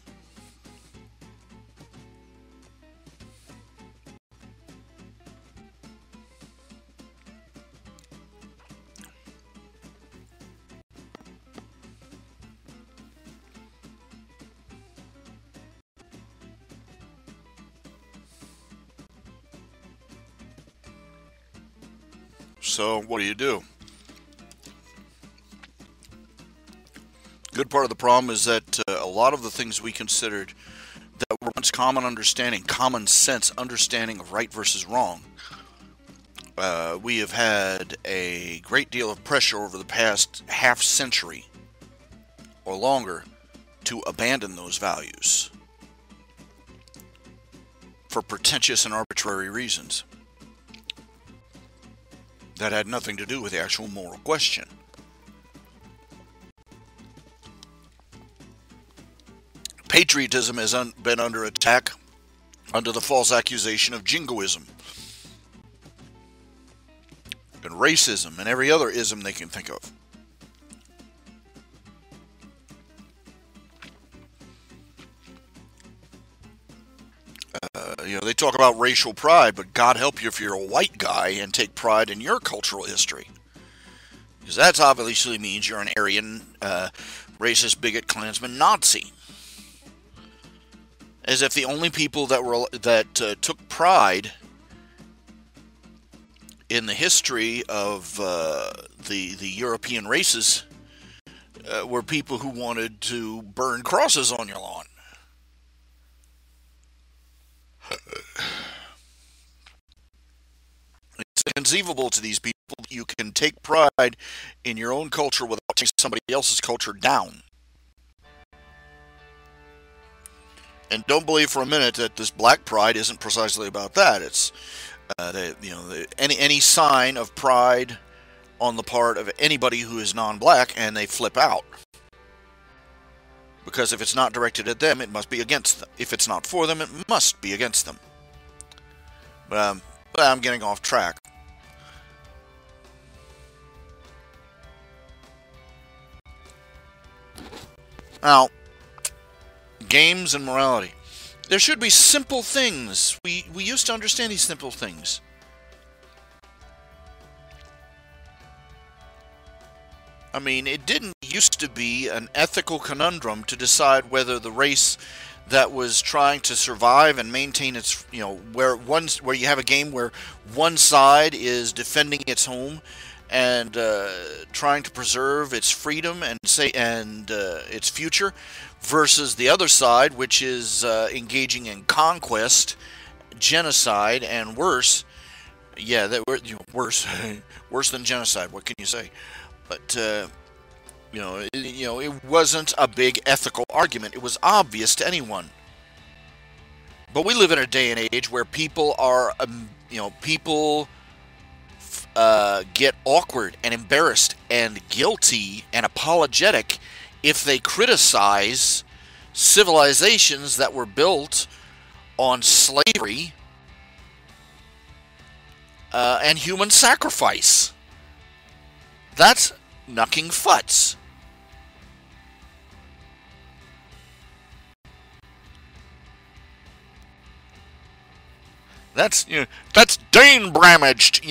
S1: So what do? Good part of the problem is that a lot of the things we considered that were once common sense understanding of right versus wrong, we have had a great deal of pressure over the past half century or longer to abandon those values for pretentious and arbitrary reasons that had nothing to do with the actual moral question. Patriotism has been under attack under the false accusation of jingoism and racism and every other ism they can think of. They talk about racial pride, but God help you if you're a white guy and take pride in your cultural history. Because that obviously means you're an Aryan, racist, bigot, Klansman, Nazi. As if the only people that took pride in the history of the European races were people who wanted to burn crosses on your lawn. It's inconceivable to these people that you can take pride in your own culture without taking somebody else's culture down. And don't believe for a minute that this black pride isn't precisely about that. It's any sign of pride on the part of anybody who is non-black, and they flip out. Because if it's not directed at them, it must be against them. If it's not for them, it must be against them. But I'm getting off track. Now, games and morality. There should be simple things. We used to understand these simple things. I mean, it didn't used to be an ethical conundrum to decide whether the race that was trying to survive and maintain its, where you have a game where one side is defending its home and trying to preserve its freedom and its future, versus the other side, which is engaging in conquest, genocide, and worse. Yeah, worse than genocide. What can you say? But it wasn't a big ethical argument. It was obvious to anyone. But we live in a day and age where people are, get awkward and embarrassed and guilty and apologetic if they criticize civilizations that were built on slavery and human sacrifice. That's knucking futs. That's, that's Dane Bramaged,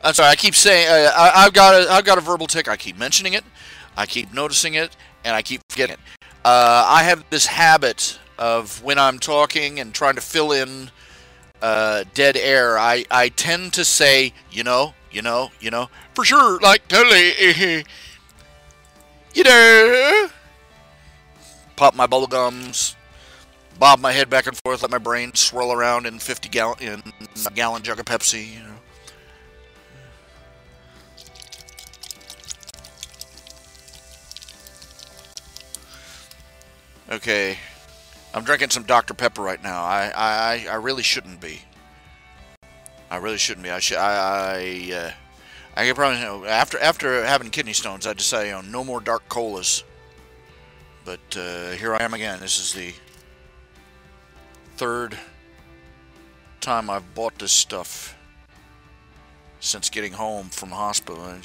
S1: I'm sorry, I keep saying, I've got a verbal tick. I keep mentioning it, I keep noticing it, and I keep forgetting it. I have this habit of when I'm talking and trying to fill in dead air, I tend to say, for sure, like totally, pop my bubble gums, bob my head back and forth, let my brain swirl around in a gallon jug of Pepsi, Okay, I'm drinking some Dr. Pepper right now. I really shouldn't be. I really shouldn't be. I could probably, after having kidney stones, I decided, no more dark colas. But here I am again. This is the third time I've bought this stuff since getting home from the hospital. And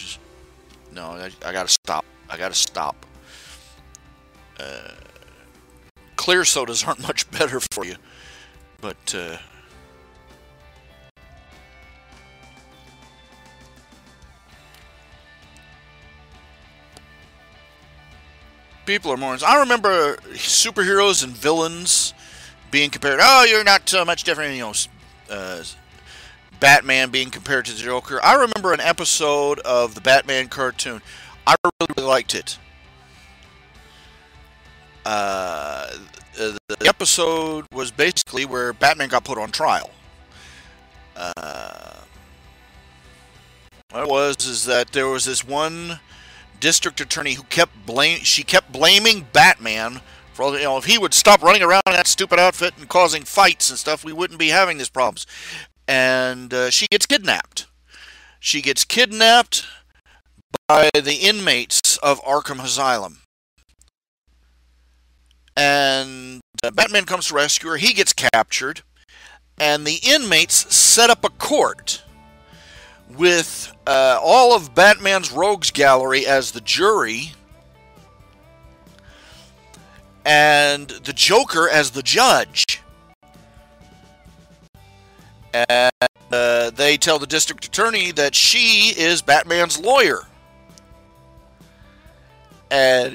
S1: I gotta stop. I gotta stop. Clear sodas aren't much better for you, but people are morons. I remember superheroes and villains being compared. Oh, you're not so much different, Batman being compared to the Joker. I remember an episode of the Batman cartoon. I really liked it. The episode was basically where Batman got put on trial. What it was is that there was this one district attorney who kept blaming Batman for all the, if he would stop running around in that stupid outfit and causing fights and stuff, we wouldn't be having these problems. And she gets kidnapped. She gets kidnapped by the inmates of Arkham Asylum. And Batman comes to rescue her. He gets captured. And the inmates set up a court with all of Batman's rogues gallery as the jury. And the Joker as the judge. And they tell the district attorney that she is Batman's lawyer. And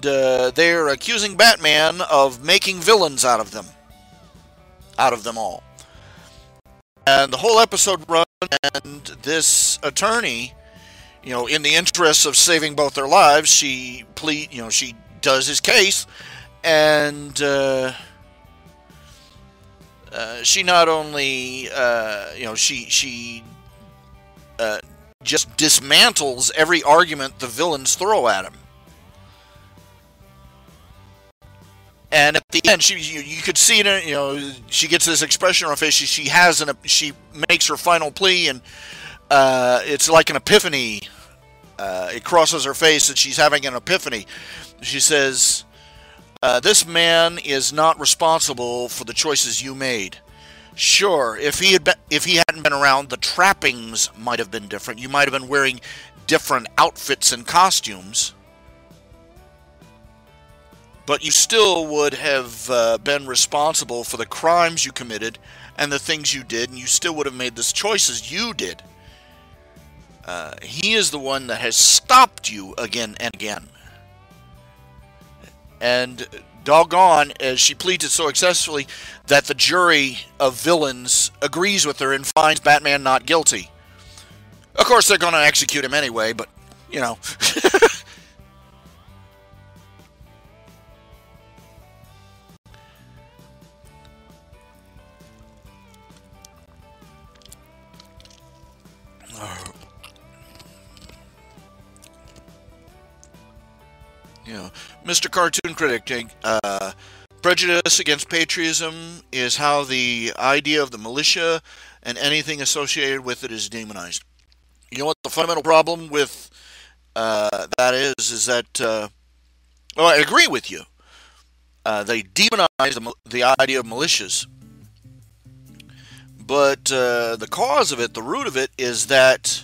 S1: they're accusing Batman of making villains out of them all. And the whole episode runs, and this attorney, in the interests of saving both their lives, she does his case, and she not only she just dismantles every argument the villains throw at him. And at the end, you could see it. She gets this expression on her face. She makes her final plea, and it's like an epiphany. It crosses her face, and she's having an epiphany. She says, "This man is not responsible for the choices you made. Sure, if he hadn't been around, the trappings might have been different. You might have been wearing different outfits and costumes. But you still would have been responsible for the crimes you committed and the things you did, and you still would have made the choices you did. He is the one that has stopped you again and again." And doggone, as she pleads it so successfully, that the jury of villains agrees with her and finds Batman not guilty. Of course, they're going to execute him anyway, but, Mr. Cartoon Critic, prejudice against patriotism is how the idea of the militia and anything associated with it is demonized. You know what the fundamental problem with that is that, well, I agree with you. They demonize the idea of militias. But the cause of it, the root of it, is that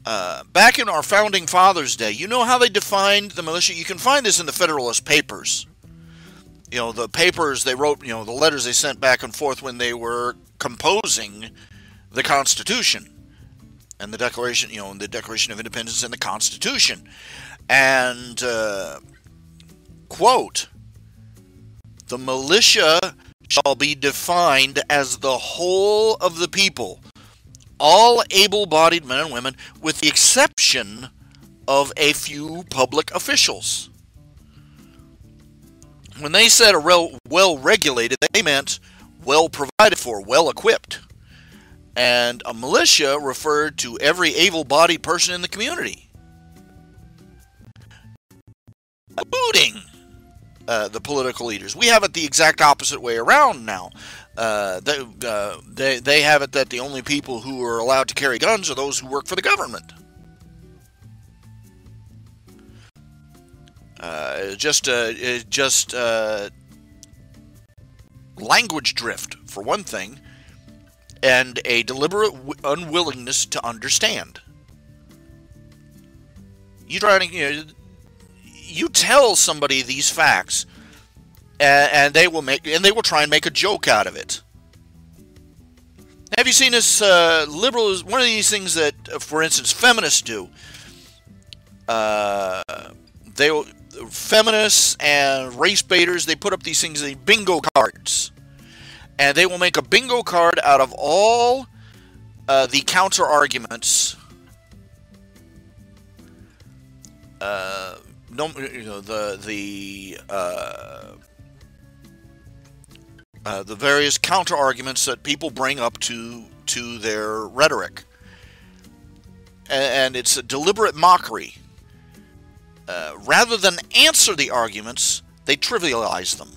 S1: back in our founding fathers' day, you know how they defined the militia? You can find this in the Federalist Papers. You know, the papers they wrote, you know, the letters they sent back and forth when they were composing the Constitution and the Declaration, you know, the Declaration of Independence and the Constitution. And, quote, the militia shall be defined as the whole of the people, all able-bodied men and women, with the exception of a few public officials. When they said well-regulated, they meant well-provided for, well-equipped. And a militia referred to every able-bodied person in the community, including the political leaders. We have it the exact opposite way around now. They have it that the only people who are allowed to carry guns are those who work for the government. Language drift, for one thing, and a deliberate unwillingness to understand. You tell somebody these facts, and they will try and make a joke out of it. Have you seen this liberal? One of these things that, for instance, feminists do. Feminists and race baiters, they put up these things, these bingo cards, and they will make a bingo card out of all the counter arguments. The various counter arguments that people bring up to their rhetoric, and it's a deliberate mockery. Rather than answer the arguments, they trivialize them.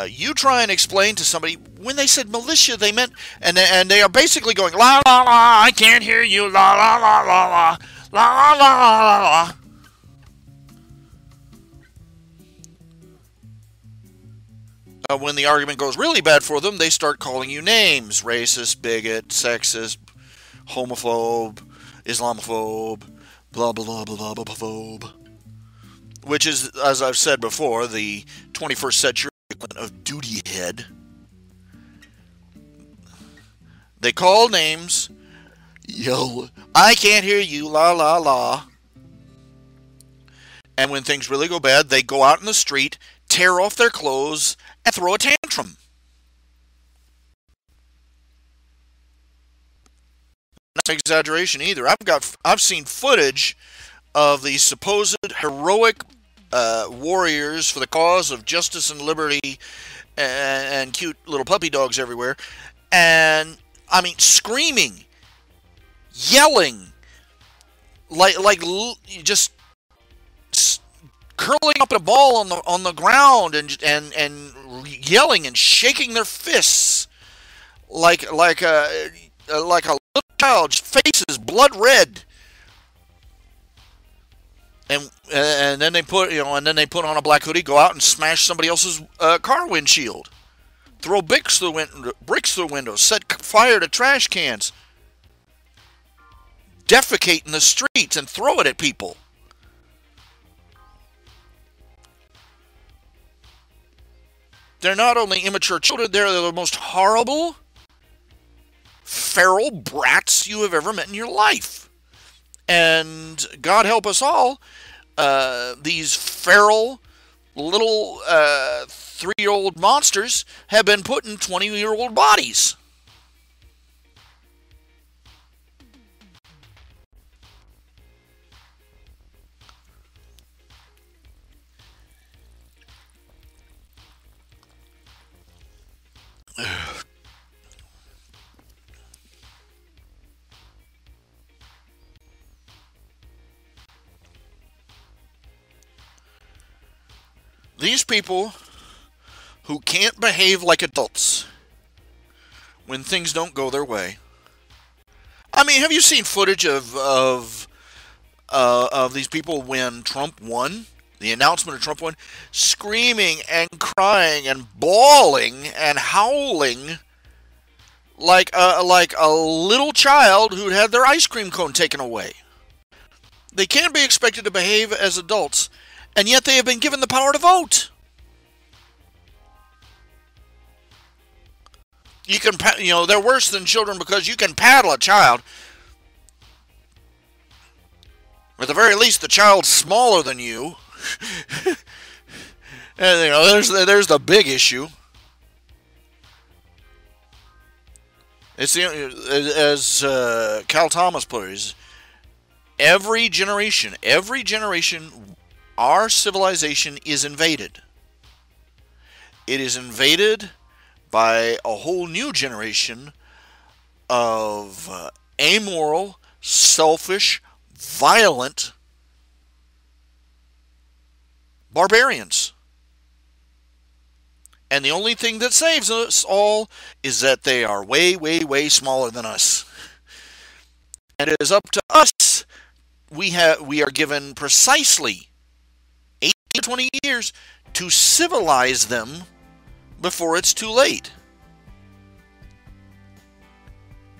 S1: You try and explain to somebody, when they said militia, they meant, and they are basically going, la la la, I can't hear you, la la la la la, la la la la la. When the argument goes really bad for them, they start calling you names: racist, bigot, sexist, homophobe, Islamophobe, blah blah blah blah blah phobe, which is, as I've said before, the 21st century equivalent of duty head. They call names, yell, I can't hear you, la la la. And when things really go bad, they go out in the street, tear off their clothes, and throw a tantrum. Not an exaggeration either. I've seen footage of these supposed heroic warriors for the cause of justice and liberty, and cute little puppy dogs everywhere, and I mean screaming, yelling, like just curling up in a ball on the ground and yelling and shaking their fists like a little child, faces blood red. And then they put on a black hoodie, go out and smash somebody else's car windshield, throw bricks through the windows, set fire to trash cans, defecate in the streets and throw it at people. They're not only immature children, they're the most horrible, feral brats you have ever met in your life. And God help us all, these feral little 3-year-old monsters have been put in 20-year-old bodies. These people who can't behave like adults when things don't go their way. I mean, have you seen footage of these people when Trump won? The announcement of Trump won, screaming and crying and bawling and howling like a little child who had their ice cream cone taken away. They can't be expected to behave as adults, and yet they have been given the power to vote. You can, they're worse than children because you can paddle a child. At the very least, the child's smaller than you. And, there's the big issue. It's as Cal Thomas put it, every generation, our civilization is invaded. It is invaded by a whole new generation of amoral, selfish, violent barbarians. And the only thing that saves us all is that they are way, way, way smaller than us. And it is up to us. We are given precisely 18 to 20 years to civilize them before it's too late.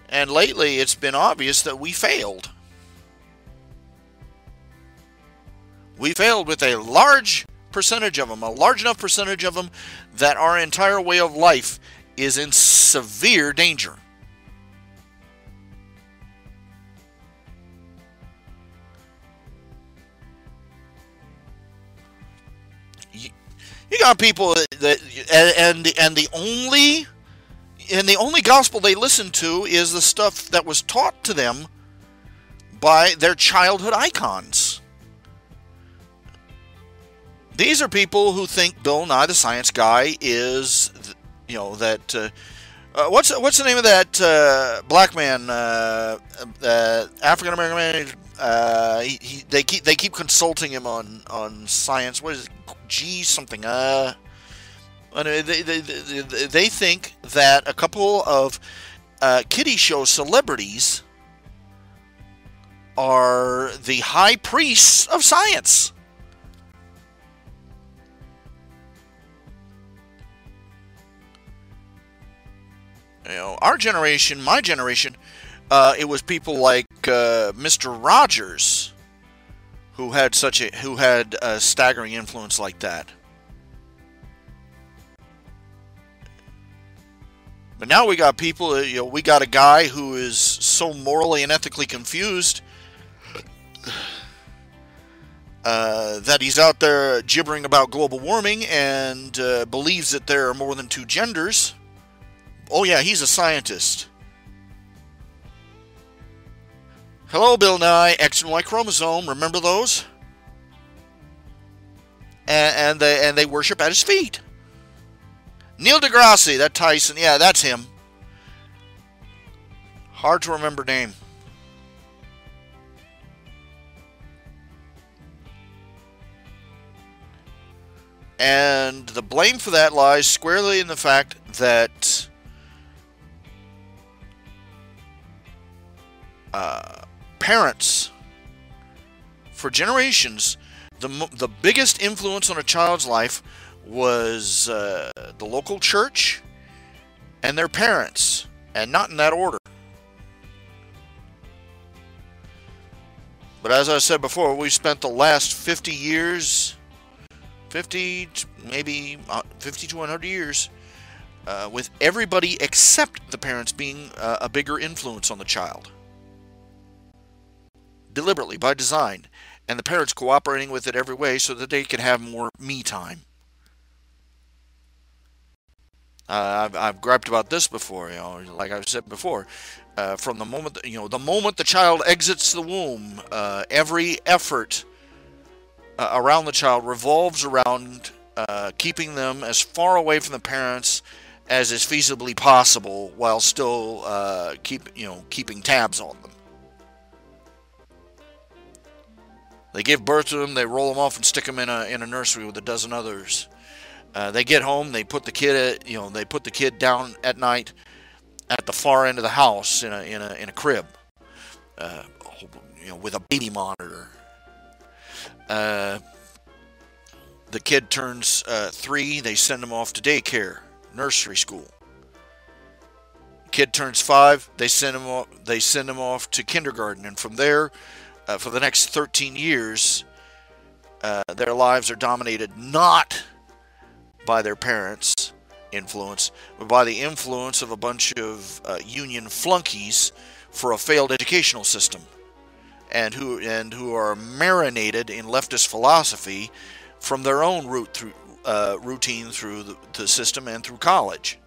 S1: And lately it's been obvious that we failed. We failed with a large percentage of them, a large enough percentage of them that our entire way of life is in severe danger. You got people that the only gospel they listen to is the stuff that was taught to them by their childhood icons. These are people who think Bill Nye the Science Guy is, that. What's the name of that black man, African American man? They keep consulting him on science. What is it? G something? They think that a couple of kiddie show celebrities are the high priests of science. Our generation, my generation, it was people like Mr. Rogers who had a staggering influence like that. But now we got people, we got a guy who is so morally and ethically confused that he's out there gibbering about global warming and believes that there are more than two genders. Oh yeah, he's a scientist. Hello, Bill Nye, X and Y chromosome. Remember those? And they worship at his feet. Neil deGrasse, that Tyson, yeah, that's him. Hard to remember name. And the blame for that lies squarely in the fact that parents, for generations, the biggest influence on a child's life was the local church and their parents, and not in that order. But as I said before, we spent the last 50 years, maybe 50 to 100 years, with everybody except the parents being a bigger influence on the child. Deliberately, by design, and the parents cooperating with it every way so that they can have more me time. I've griped about this before, like I've said before. From the moment, the moment the child exits the womb, every effort around the child revolves around keeping them as far away from the parents as is feasibly possible, while still keeping tabs on them. They give birth to them, they roll them off and stick them in a nursery with a dozen others. They get home, they put the kid down at night at the far end of the house in a crib, with a baby monitor. The kid turns 3, they send him off to daycare, nursery school. Kid turns 5, they send him off. They send him off to kindergarten, and from there, for the next 13 years, their lives are dominated not by their parents' influence, but by the influence of a bunch of union flunkies for a failed educational system, and who are marinated in leftist philosophy from their own routine through the system and through college.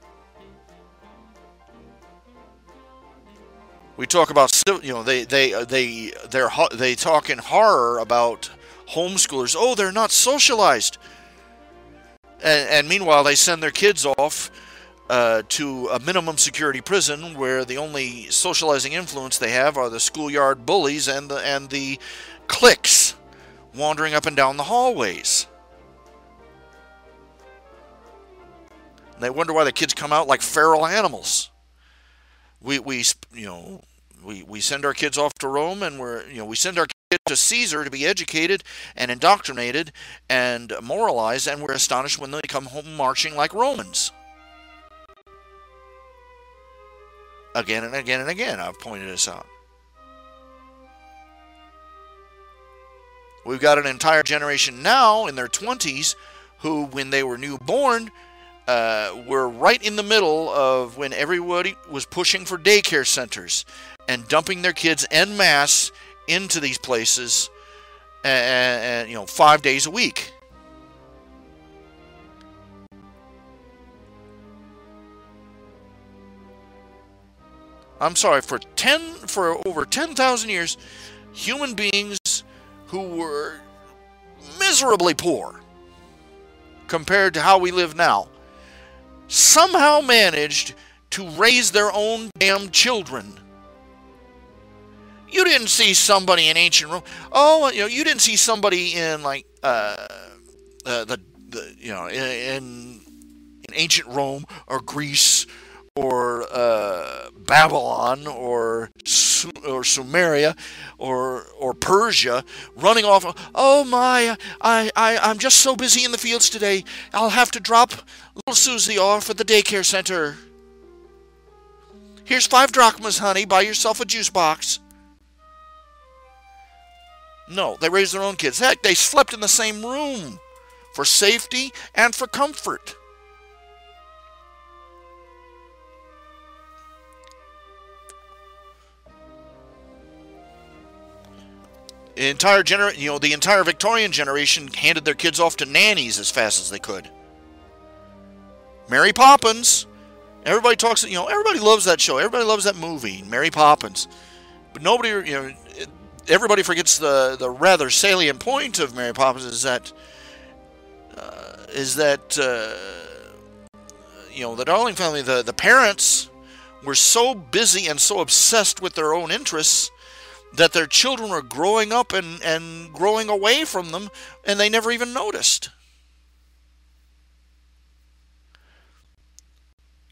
S1: We talk about, they talk in horror about homeschoolers. Oh, they're not socialized. And meanwhile, they send their kids off to a minimum security prison where the only socializing influence they have are the schoolyard bullies and the cliques wandering up and down the hallways. And they wonder why the kids come out like feral animals. We send our kids off to Rome, and we send our kids to Caesar to be educated and indoctrinated and moralized, and we're astonished when they come home marching like Romans. Again and again and again, I've pointed this out. We've got an entire generation now in their 20s who, when they were newborn, were right in the middle of when everybody was pushing for daycare centers and dumping their kids en masse into these places, and 5 days a week. I'm sorry, for over 10,000 years, human beings who were miserably poor compared to how we live now somehow managed to raise their own damn children. You didn't see somebody in ancient Rome. Oh, you didn't see somebody in in ancient Rome or Greece or Babylon or Sumeria or Persia running off. Oh my! I'm just so busy in the fields today. I'll have to drop little Susie off at the daycare center. Here's 5 drachmas, honey. Buy yourself a juice box. No, they raised their own kids. Heck, they slept in the same room for safety and for comfort. The entire Victorian generation handed their kids off to nannies as fast as they could. Mary Poppins. Everybody talks, everybody loves that show. Everybody loves that movie, Mary Poppins. But nobody, everybody forgets the rather salient point of Mary Poppins is that the Darling family, the parents were so busy and so obsessed with their own interests that their children were growing up and growing away from them, and they never even noticed.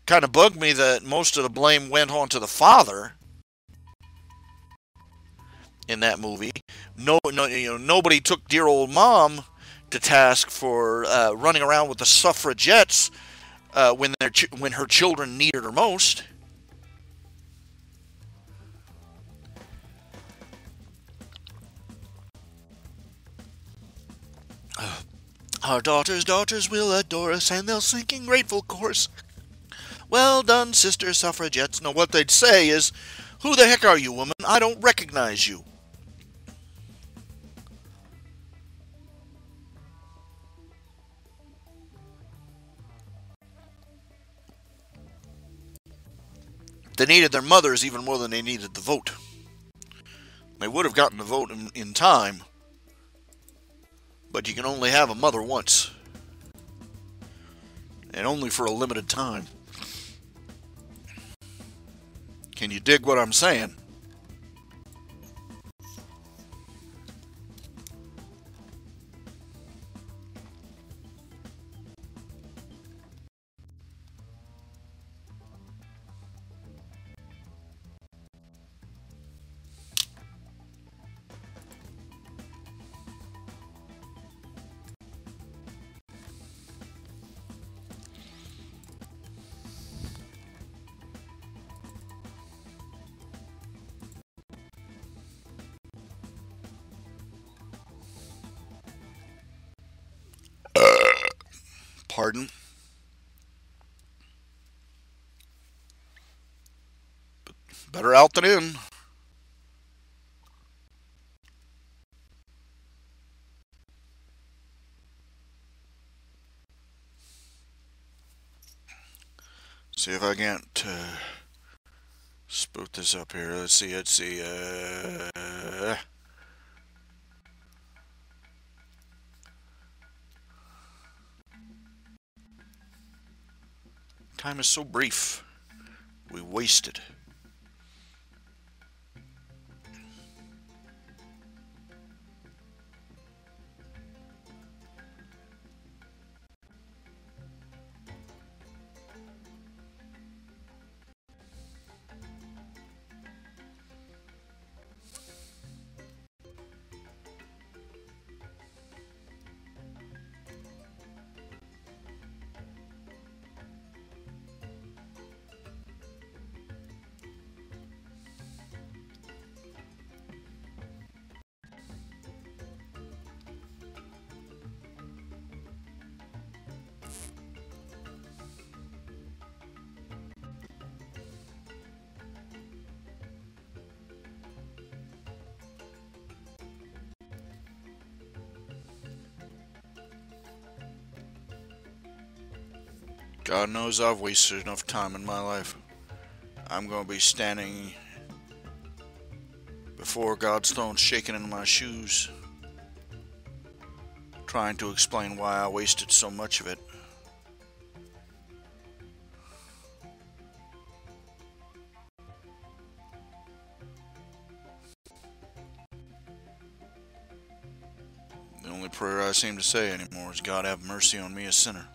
S1: Kind of bugged me that most of the blame went on to the father in that movie. Nobody took dear old mom to task for running around with the suffragettes when her children needed her most. Our daughters will adore us, and they'll sing in grateful chorus. Well done, sister suffragettes. No, what they'd say is, who the heck are you, woman? I don't recognize you. They needed their mothers even more than they needed the vote. They would have gotten the vote in time. But you can only have a mother once. And only for a limited time. Can you dig what I'm saying? pardon. Better out than in. See if I can't spoot this up here. Let's see. Time is so brief. We wasted. God knows I've wasted enough time in my life. I'm going to be standing before God's throne shaking in my shoes, trying to explain why I wasted so much of it. The only prayer I seem to say anymore is, God have mercy on me, a sinner.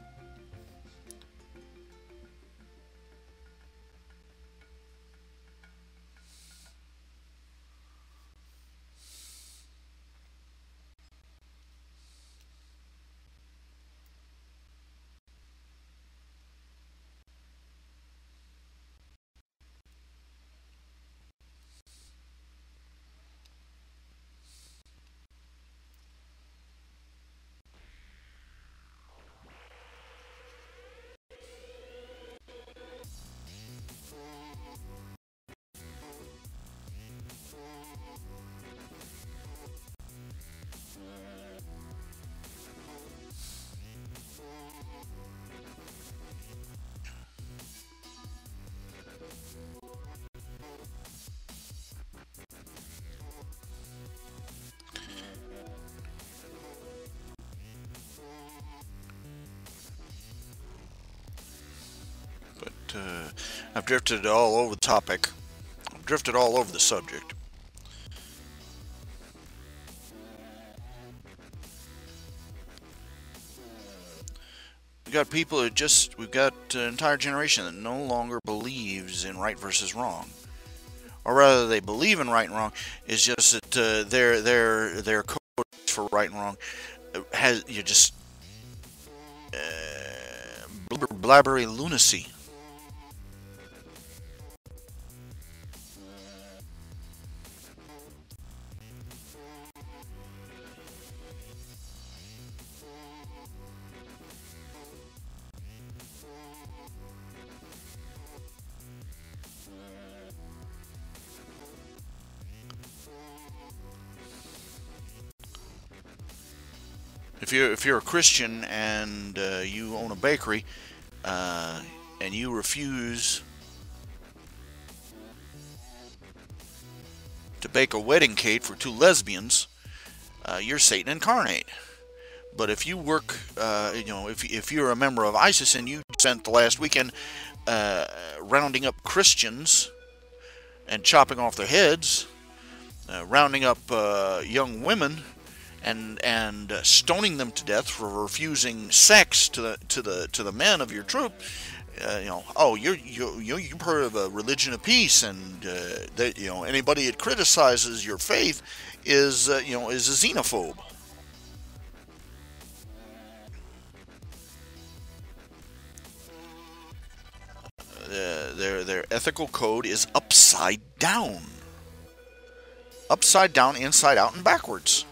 S1: I've drifted all over the topic. I've drifted all over the subject. We've got people that we've got an entire generation that no longer believes in right versus wrong. Or rather, they believe in right and wrong. It's just that their code for right and wrong has blabbery lunacy. If you're a Christian and you own a bakery and you refuse to bake a wedding cake for two lesbians, you're Satan incarnate. But if you work, if you're a member of ISIS and you spent the last weekend rounding up Christians and chopping off their heads, rounding up young women and stoning them to death for refusing sex to the men of your troop, you're part of a religion of peace, and anybody that criticizes your faith is a xenophobe. Their ethical code is upside down, inside out, and backwards.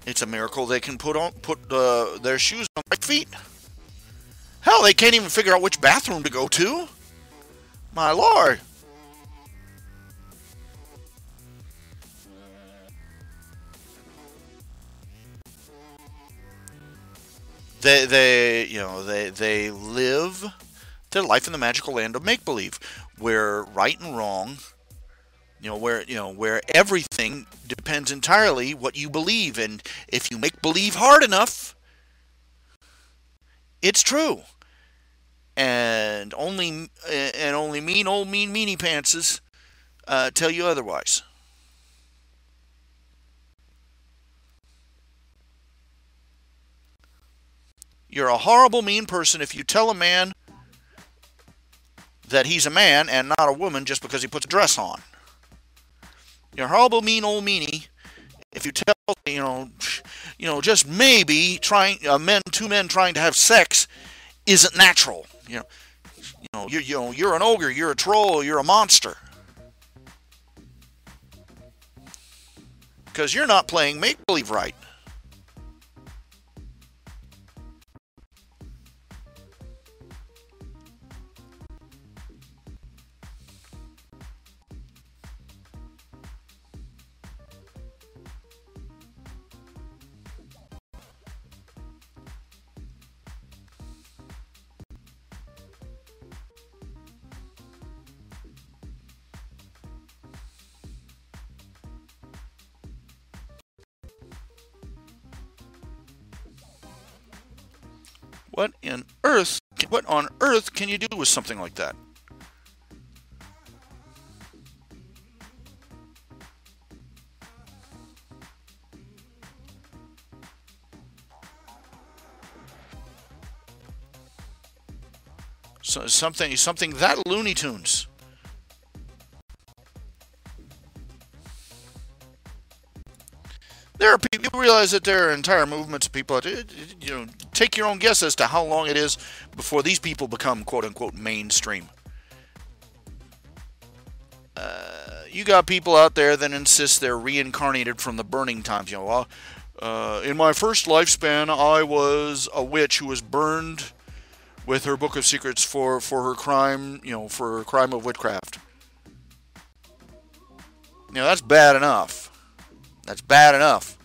S1: It's a miracle they can put their shoes on their feet. Hell, they can't even figure out which bathroom to go to. My Lord. They live their life in the magical land of make believe, where right and wrong, where everything depends entirely what you believe, and if you make believe hard enough, it's true. And only mean old meanie pantses tell you otherwise. You're a horrible mean person if you tell a man that he's a man and not a woman just because he puts a dress on. You're a horrible mean old meanie if you tell just maybe two men trying to have sex isn't natural. You're an ogre, you're a troll, you're a monster. Because you're not playing make believe right. What on earth can you do with something like that? So something that Looney Tunes. There are people. You realize that there are entire movements of people. Take your own guess as to how long it is before these people become "quote unquote" mainstream. You got people out there that insist they're reincarnated from the burning times. In my first lifespan, I was a witch who was burned with her book of secrets for her crime. For her crime of witchcraft. That's bad enough. That's bad enough.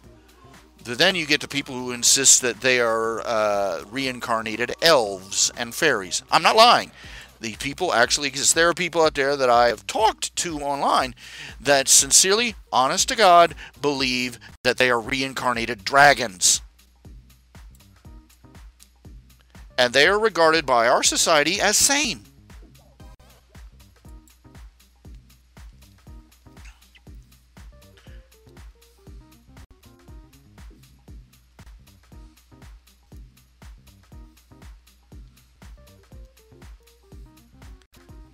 S1: Then you get to people who insist that they are reincarnated elves and fairies. I'm not lying. These people actually exist. There are people out there that I have talked to online that sincerely, honest to God, believe that they are reincarnated dragons. And they are regarded by our society as sane.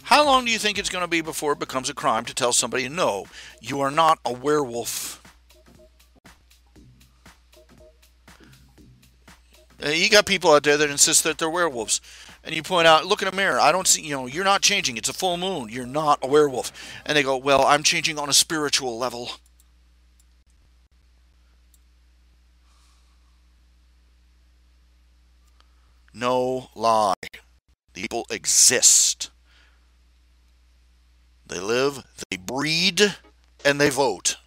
S1: How long do you think it's going to be before it becomes a crime to tell somebody, no, you are not a werewolf? You got people out there that insist that they're werewolves. And you point out, look in a mirror, I don't see, you're not changing. It's a full moon. You're not a werewolf. And they go, well, I'm changing on a spiritual level. No lie. The people exist. They live, they breed, and they vote.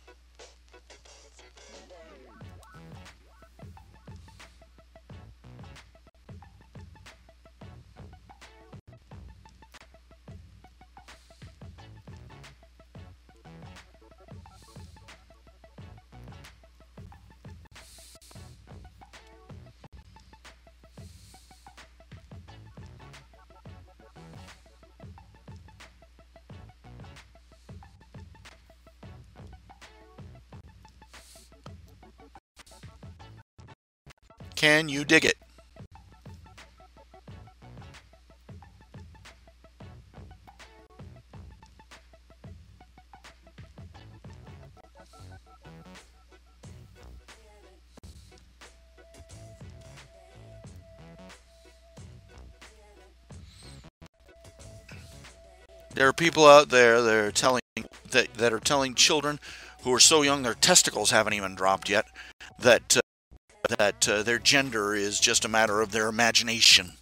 S1: Can you dig it? There are people out there that are telling children who are so young their testicles haven't even dropped yet that their gender is just a matter of their imagination.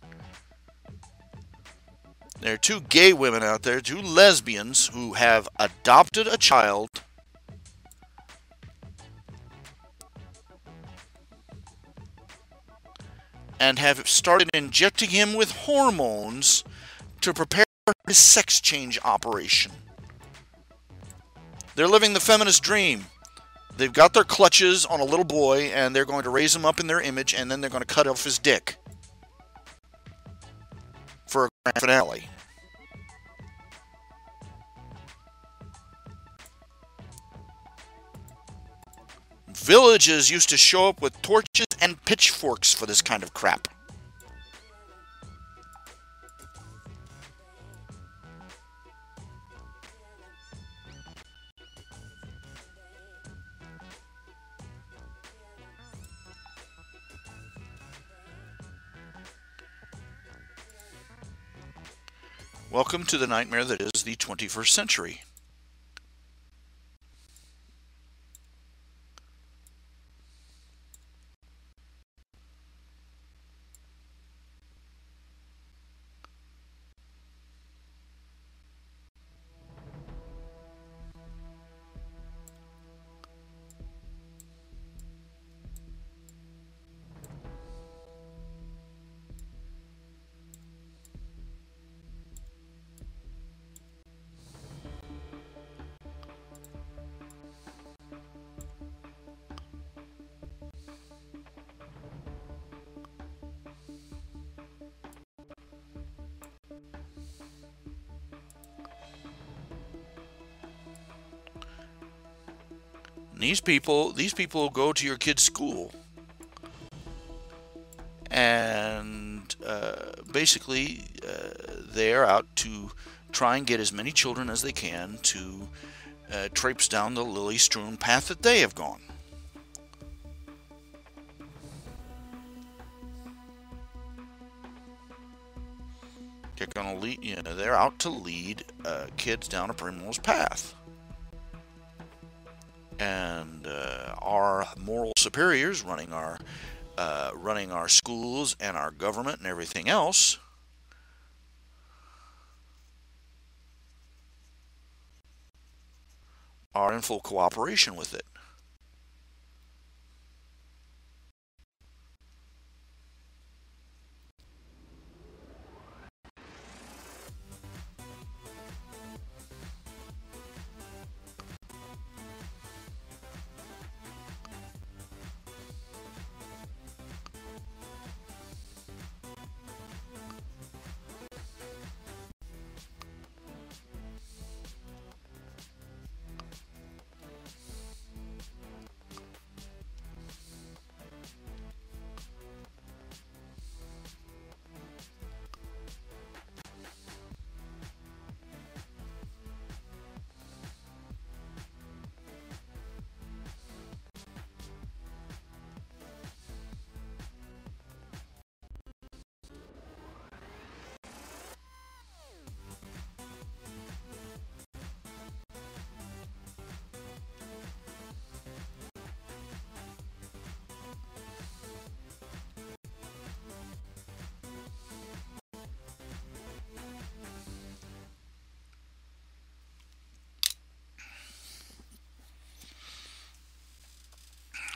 S1: There are two gay women out there, two lesbians, who have adopted a child and have started injecting him with hormones to prepare for his sex change operation. They're living the feminist dream. They've got their clutches on a little boy, and they're going to raise him up in their image, and then they're going to cut off his dick for a grand finale. Villages used to show up with torches and pitchforks for this kind of crap. Welcome to the nightmare that is the 21st century. These people go to your kid's school, and basically they're out to try and get as many children as they can to traipse down the lily-strewn path that they have gone. They're going to lead, they're out to lead kids down a primrose path. And our moral superiors running our schools and our government and everything else are in full cooperation with it.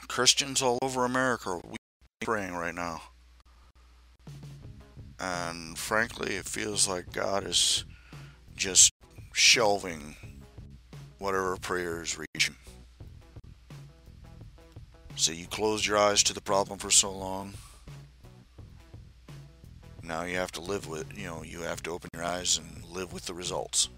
S1: Christians all over America are praying right now. And frankly, it feels like God is just shelving whatever prayers reach him. So you closed your eyes to the problem for so long. Now you have to live with, you have to open your eyes and live with the results.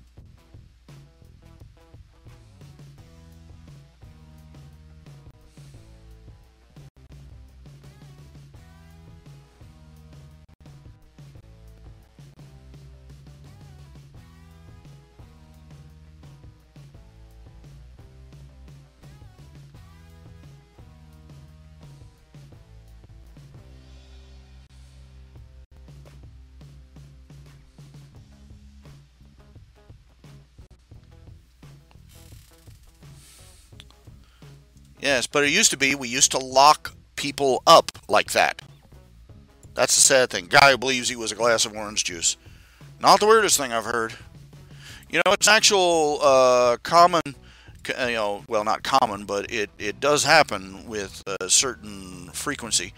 S1: Yes, but it used to be we used to lock people up like that. That's the sad thing. Guy who believes he was a glass of orange juice. Not the weirdest thing I've heard. You know, it's actual common, well, not common, but it does happen with a certain frequency.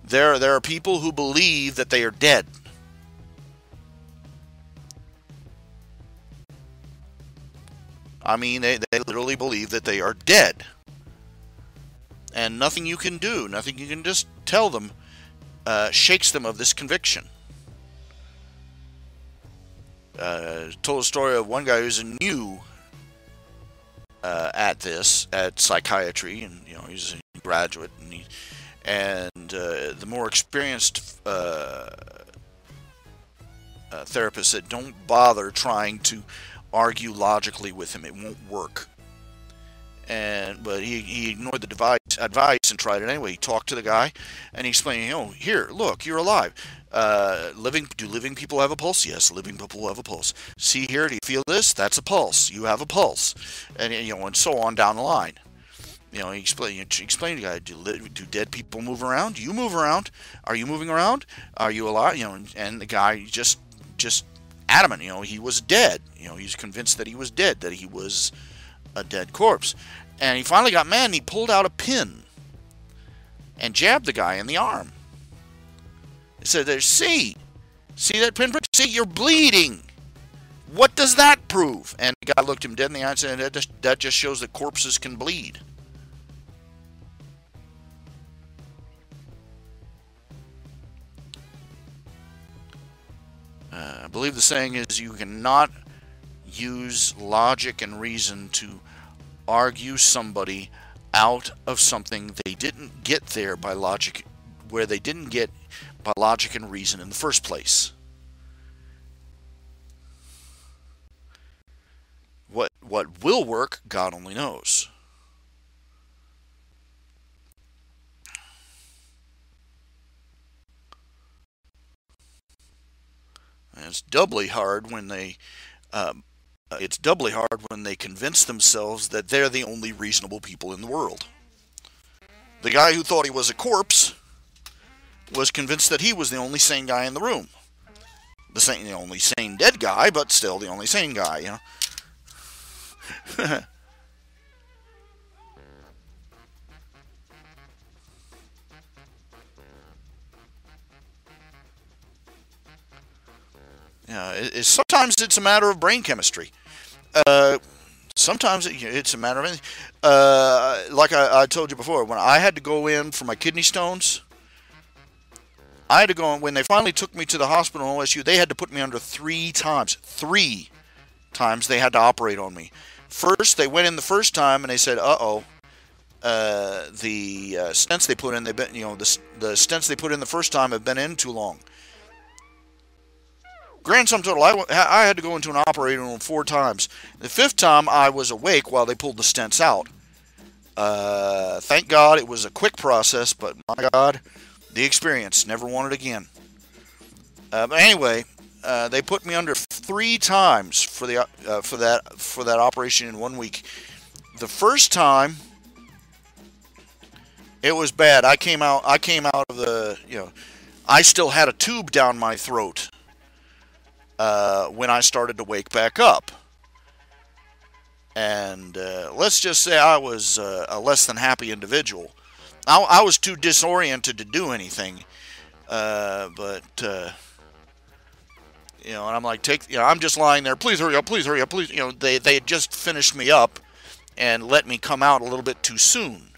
S1: There are people who believe that they are dead. I mean, they literally believe that they are dead. And nothing you can do, nothing you can just tell them, shakes them of this conviction. Told a story of one guy who's new at psychiatry, and he's a graduate, and the more experienced therapist said, "Don't bother trying to argue logically with him; it won't work." But he ignored the advice and tried it anyway. He talked to the guy, and he explained, here, look, you're alive. Do living people have a pulse? Yes, living people have a pulse. See here, do you feel this? That's a pulse. You have a pulse, and and so on down the line. He explained to the guy, do dead people move around? Do you move around? Are you moving around? Are you alive? And the guy just adamant. He was dead. He's convinced that he was dead, that he was a dead corpse. And he finally got mad and he pulled out a pin and jabbed the guy in the arm. He said, see that pinprick? See, you're bleeding. What does that prove? And the guy looked him dead in the eye and said, that just shows that corpses can bleed. I believe the saying is you cannot use logic and reason to argue somebody out of something they didn't get there by logic, where they didn't get by logic and reason in the first place. What will work, God only knows. And it's doubly hard when they convince themselves that they're the only reasonable people in the world. The guy who thought he was a corpse was convinced that he was the only sane guy in the room. The only sane dead guy, but still the only sane guy, Sometimes it's a matter of brain chemistry. Sometimes it's a matter of like I told you before, when I had to go in for my kidney stones, I had to go in. When they finally took me to the hospital in OSU, they had to put me under 3 times. 3 times they had to operate on me. First, they went in the first time and they said, "Uh-oh, the stents they put in, the stents they put in the first time have been in too long." Grand sum total, I had to go into an operating room 4 times. The 5th time, I was awake while they pulled the stents out. Thank God it was a quick process, but my God, the experience. Never want it again. But anyway, they put me under 3 times for that operation in 1 week. The first time, it was bad. I came out of the, I still had a tube down my throat when I started to wake back up. And let's just say I was a less than happy individual. I was too disoriented to do anything. And I'm like, I'm just lying there. Please hurry up, please hurry up, please. They had just finished me up and let me come out a little bit too soon.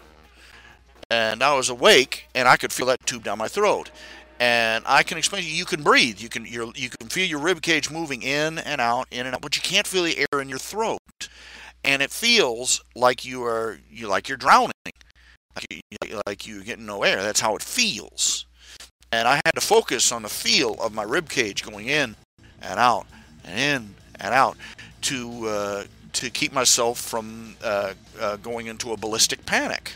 S1: And I was awake, and I could feel that tube down my throat. And I can explain to you, you can breathe. You can feel your rib cage moving in and out, but you can't feel the air in your throat. And it feels like you're drowning, like you're getting no air. That's how it feels. And I had to focus on the feel of my rib cage going in and out and in and out to keep myself from going into a ballistic panic.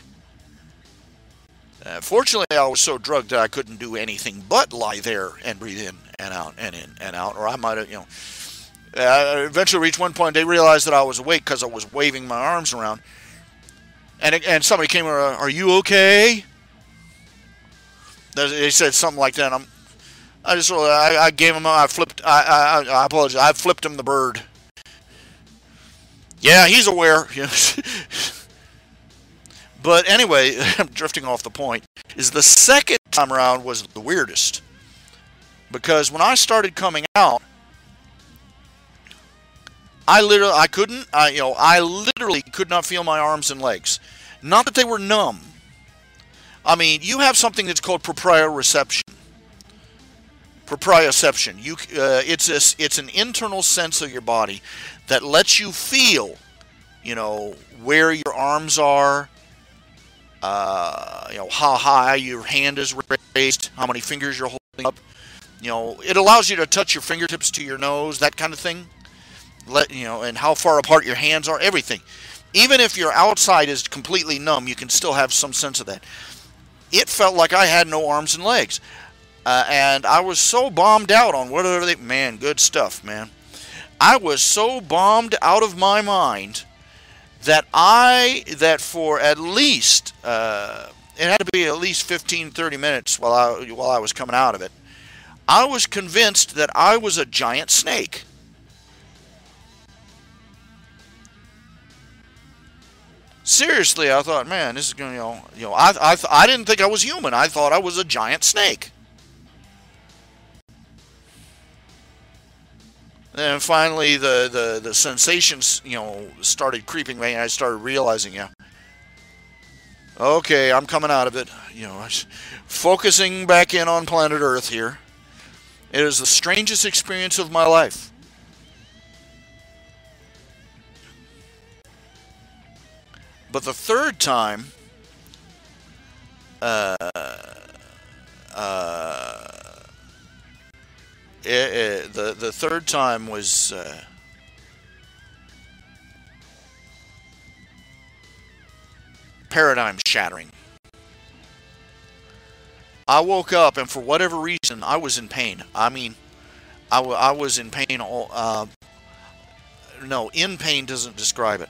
S1: Fortunately, I was so drugged that I couldn't do anything but lie there and breathe in and out and in and out. Or I might have, I eventually reached one point. They realized that I was awake because I was waving my arms around. And somebody came around, "Are you okay?" They said something like that. I gave him. I apologize. I flipped him the bird. Yeah, he's aware. But anyway, I'm drifting off the point. Is the second time around was the weirdest, because when I started coming out, I literally could not feel my arms and legs. Not that they were numb. I mean, you have something that's called proprioception. Proprioception. It's an internal sense of your body that lets you feel, where your arms are, how high your hand is raised, how many fingers you're holding up. It allows you to touch your fingertips to your nose, that kind of thing. And how far apart your hands are, everything. Even if your outside is completely numb, you can still have some sense of that. It felt like I had no arms and legs. And I was so bombed out on whatever man, good stuff, man. I was so bombed out of my mind that for at least, it had to be at least 15, 30 minutes while I was coming out of it, I was convinced that I was a giant snake. Seriously, I thought, man, this is going to, I didn't think I was human. I thought I was a giant snake. And finally, the sensations, started creeping me, and I started realizing, okay, I'm coming out of it. Focusing back in on planet Earth here. It is the strangest experience of my life. But the third time, the third time was paradigm shattering. I woke up, and for whatever reason, I was in pain. I mean, I was in pain. No, in pain doesn't describe it.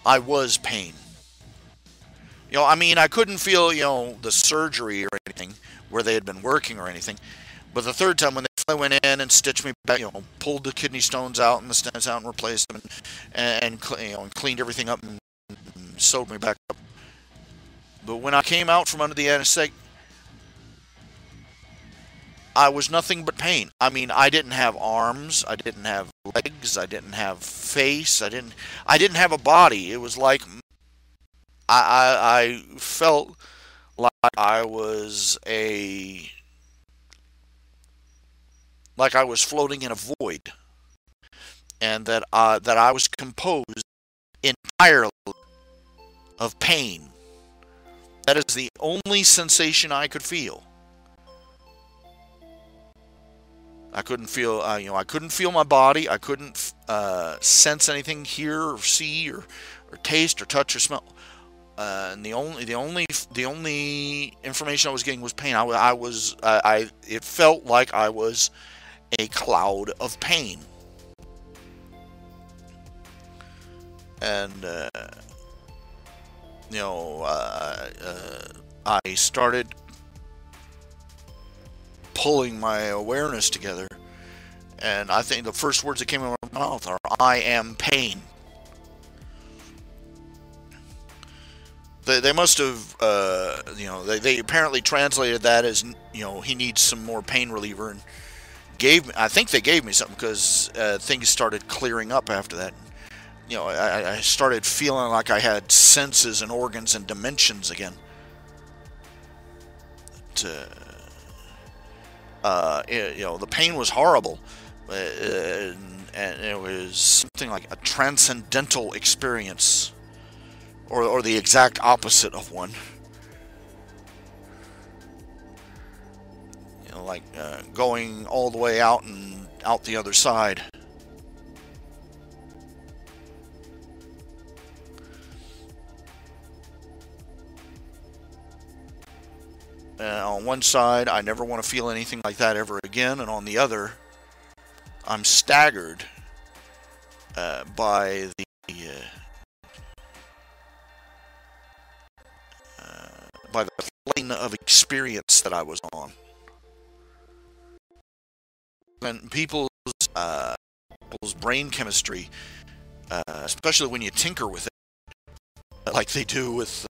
S1: I was pain. I couldn't feel, the surgery or anything where they had been working or anything. But the third time when they went in and stitched me back, pulled the kidney stones out and the stents out and replaced them and cleaned everything up and sewed me back up. But when I came out from under the anesthetic, I was nothing but pain. I didn't have arms, I didn't have legs, I didn't have face, I didn't have a body. It was like I felt like I was floating in a void, and that I was composed entirely of pain. That is the only sensation I could feel. I couldn't feel, I couldn't feel my body. I couldn't sense anything, hear or see or taste or touch or smell. And the only information I was getting was pain. It felt like I was a cloud of pain. And I started pulling my awareness together, and I think the first words that came out of my mouth are, "I am pain." They must have, they apparently translated that as, he needs some more pain reliever, and I think they gave me something, because things started clearing up after that. I started feeling like I had senses and organs and dimensions again. The pain was horrible, and it was something like a transcendental experience, or the exact opposite of one. Like going all the way out and out the other side. On one side, I never want to feel anything like that ever again, and on the other, I'm staggered by of experience that I was on. And people's brain chemistry, especially when you tinker with it, like they do with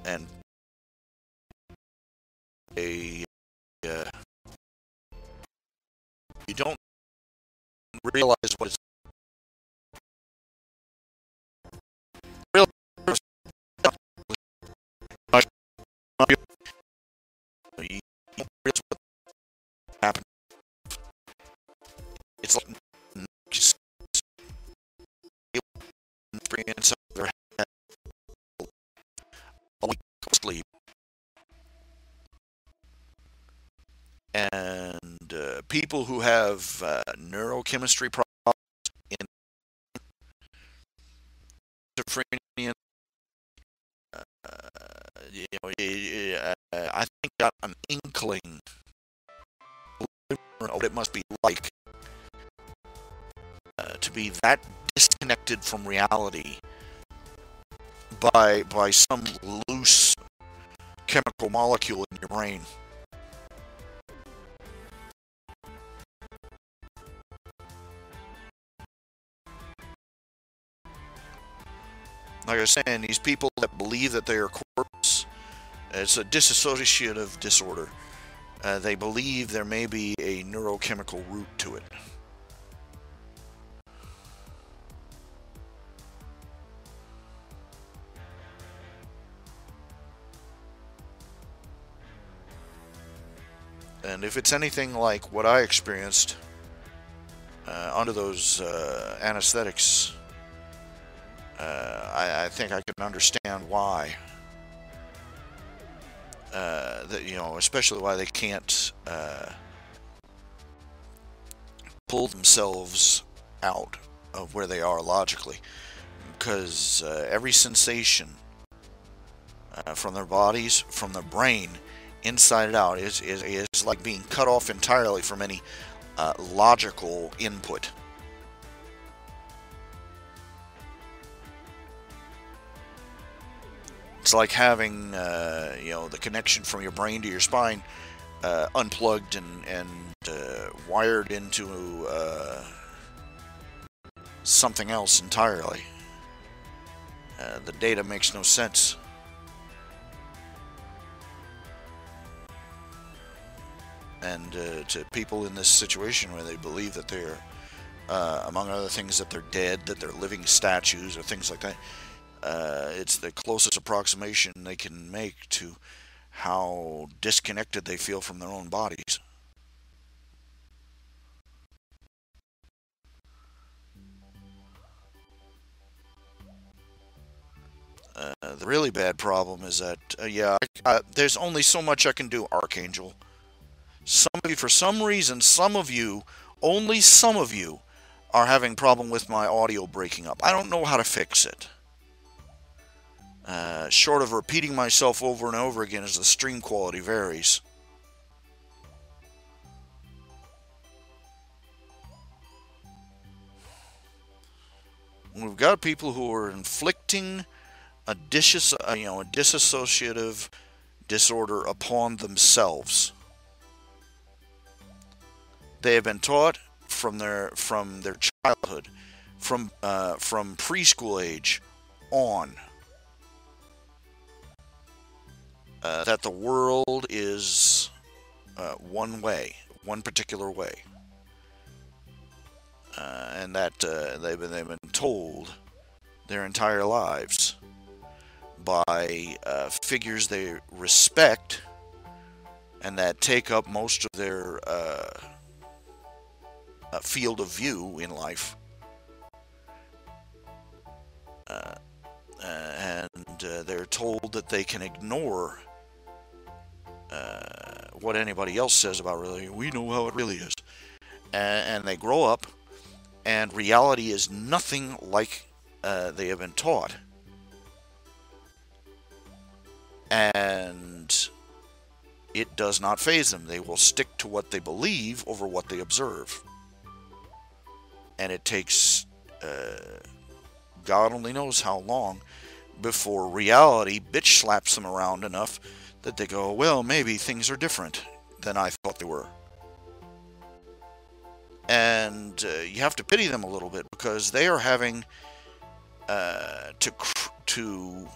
S1: and you don't realize what is real. You don't realize what happened. It's like just experience of their head a week of sleep, and people who have neurochemistry problems in schizophrenia, I think got an inkling of what it must be like to be that disconnected from reality by some loose chemical molecule in your brain. Like I was saying, these people that believe that they are corpse, it's a dissociative disorder. They believe there may be a neurochemical root to it. And if it's anything like what I experienced under those anesthetics, I think I can understand why. Especially why they can't pull themselves out of where they are logically, because every sensation from their bodies, from their brain, inside out, is like being cut off entirely from any logical input. It's like having the connection from your brain to your spine unplugged and wired into something else entirely. The data makes no sense. And to people in this situation where they believe that they're, among other things, that they're dead, that they're living statues or things like that, it's the closest approximation they can make to how disconnected they feel from their own bodies. The really bad problem is that, there's only so much I can do, Archangel. Some of you, for some reason, only some of you, are having problem with my audio breaking up. I don't know how to fix it. Short of repeating myself over and over again as the stream quality varies. We've got people who are inflicting a dissociative disorder upon themselves. They have been taught from their childhood, from preschool age on, that the world is one way, one particular way, and that they've been told their entire lives by figures they respect and that take up most of their field of view in life, and they're told that they can ignore what anybody else says about reality. We know how it really is, and they grow up, and reality is nothing like they have been taught, and it does not faze them. They will stick to what they believe over what they observe. And it takes, God only knows how long, before reality bitch slaps them around enough that they go, well, maybe things are different than I thought they were. And you have to pity them a little bit, because they are having to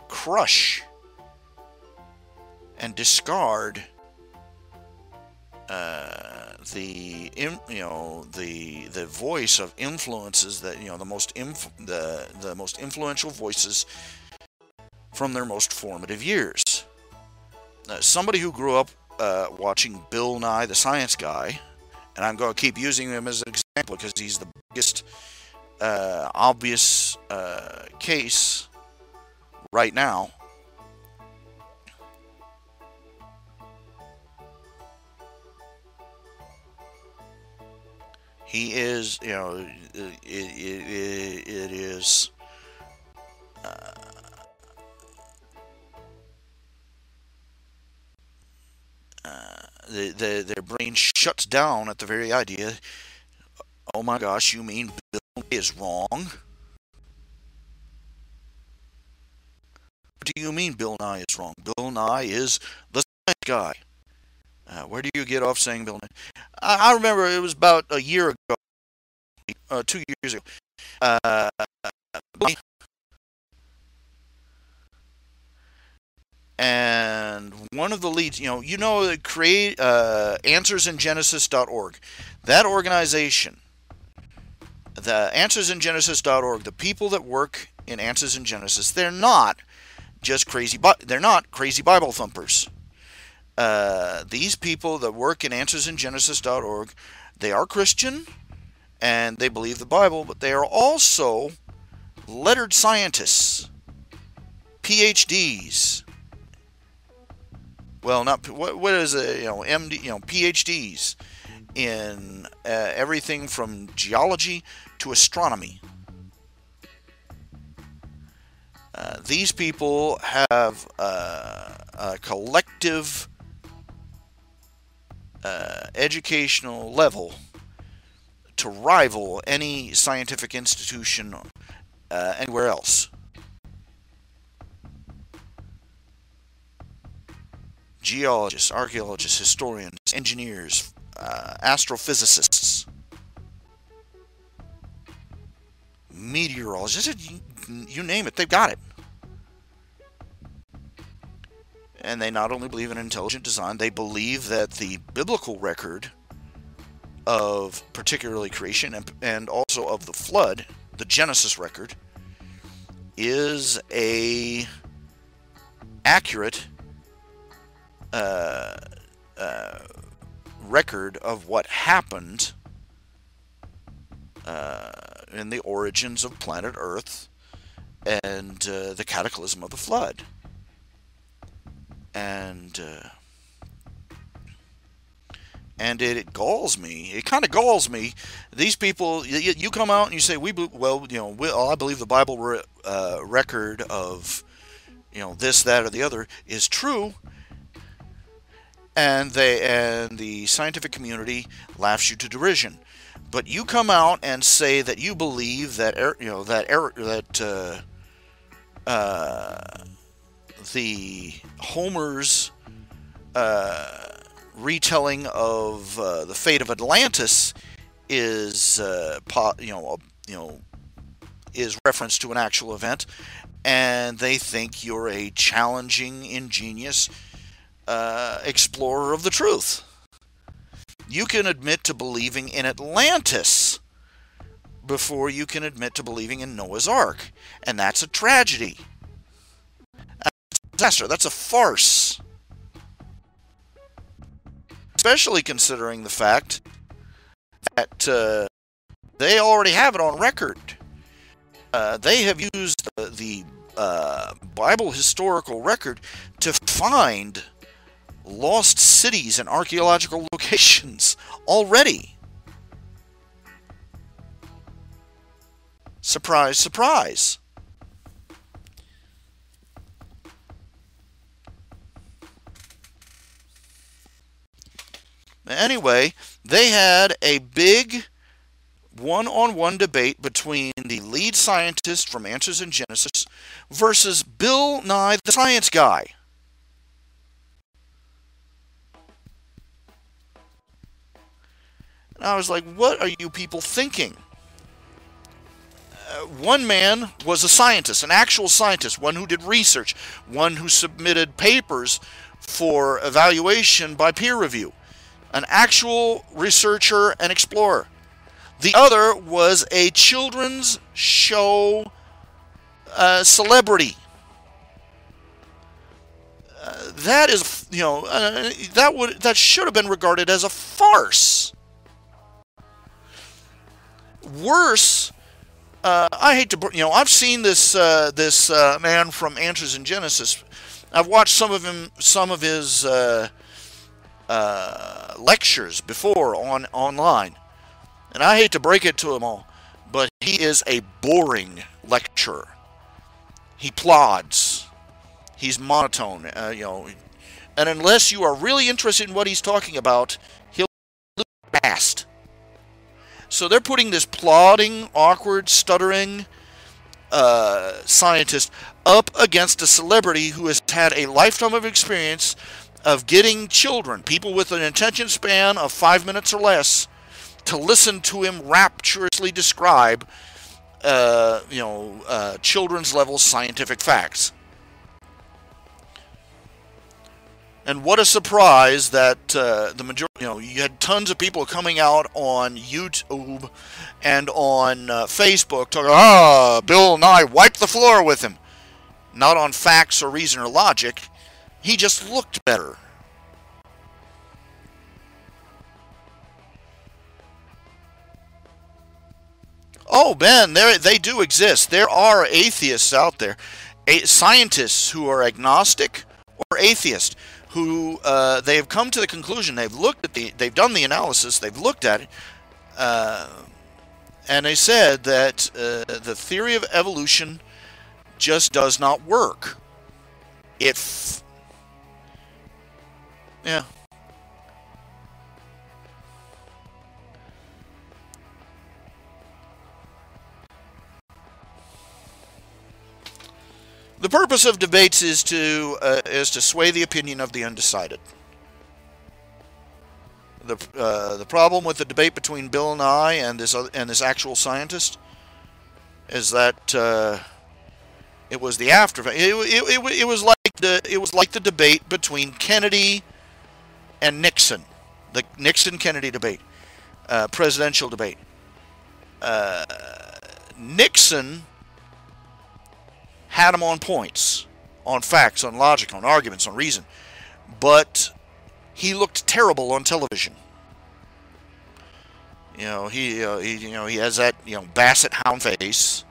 S1: crush and discard the voice of influences that, the most influential voices from their most formative years. Somebody who grew up watching Bill Nye the Science Guy, and I'm going to keep using him as an example because he's the biggest obvious case right now. He is, it is their brain shuts down at the very idea. Oh my gosh, you mean Bill Nye is wrong? What do you mean Bill Nye is wrong? Bill Nye is the science guy. Where do you get off saying Bill Nye? I remember it was about a year ago, 2 years ago. And one of the leads, create answersingenesis.org. That organization, the answersingenesis.org, the people that work in Answers in Genesis, they're not just crazy. They're not crazy Bible thumpers. These people that work in answersingenesis.org, they are Christian and they believe the Bible, but they are also lettered scientists, PhDs. Well, not what is it? MD, PhDs in everything from geology to astronomy. These people have a collective educational level to rival any scientific institution anywhere else. Geologists, archaeologists, historians, engineers, astrophysicists, meteorologists, you name it, they've got it. And they not only believe in intelligent design, they believe that the biblical record of particularly creation and also of the flood, the Genesis record, is a accurate record of what happened in the origins of planet Earth and the cataclysm of the flood. And it galls me. It kind of galls me. These people, you come out and you say, I believe the Bible record of, this, that, or the other is true, and the scientific community laughs you to derision. But you come out and say that you believe that the Homer's retelling of the fate of Atlantis is is reference to an actual event, and they think you're a challenging, ingenious explorer of the truth. You can admit to believing in Atlantis before you can admit to believing in Noah's Ark, and that's a tragedy. That's a disaster. That's a farce. Especially considering the fact that they already have it on record. They have used the Bible historical record to find lost cities and archaeological locations already. Surprise, surprise. Anyway, they had a big one-on-one debate between the lead scientist from Answers in Genesis versus Bill Nye the Science Guy. And I was like, what are you people thinking? One man was a scientist, an actual scientist, one who did research, one who submitted papers for evaluation by peer review, an actual researcher and explorer. The other was a children's show celebrity. That is, that should have been regarded as a farce. Worse. I hate to, I've seen this man from Answers in Genesis. I've watched some of his lectures before online, and I hate to break it to them all, but he is a boring lecturer. He plods. He's monotone, and unless you are really interested in what he's talking about, he'll look fast. So they're putting this plodding, awkward, stuttering scientist up against a celebrity who has had a lifetime of experience of getting children, people with an attention span of 5 minutes or less, to listen to him rapturously describe, children's level scientific facts. And what a surprise that the majority, you had tons of people coming out on YouTube and on Facebook talking, Bill Nye wiped the floor with him. Not on facts or reason or logic. He just looked better. Oh, Ben, they do exist. There are atheists out there. Scientists who are agnostic or atheist, who they have come to the conclusion, they've done the analysis, they've looked at it, and they said that the theory of evolution just does not work. Yeah. The purpose of debates is to sway the opinion of the undecided. The problem with the debate between Bill Nye and this actual scientist is that it was the aftermath. It was like the debate between Kennedy and Nixon, the Nixon-Kennedy debate, presidential debate. Nixon had him on points, on facts, on logic, on arguments, on reason, but he looked terrible on television. He has that Basset hound face.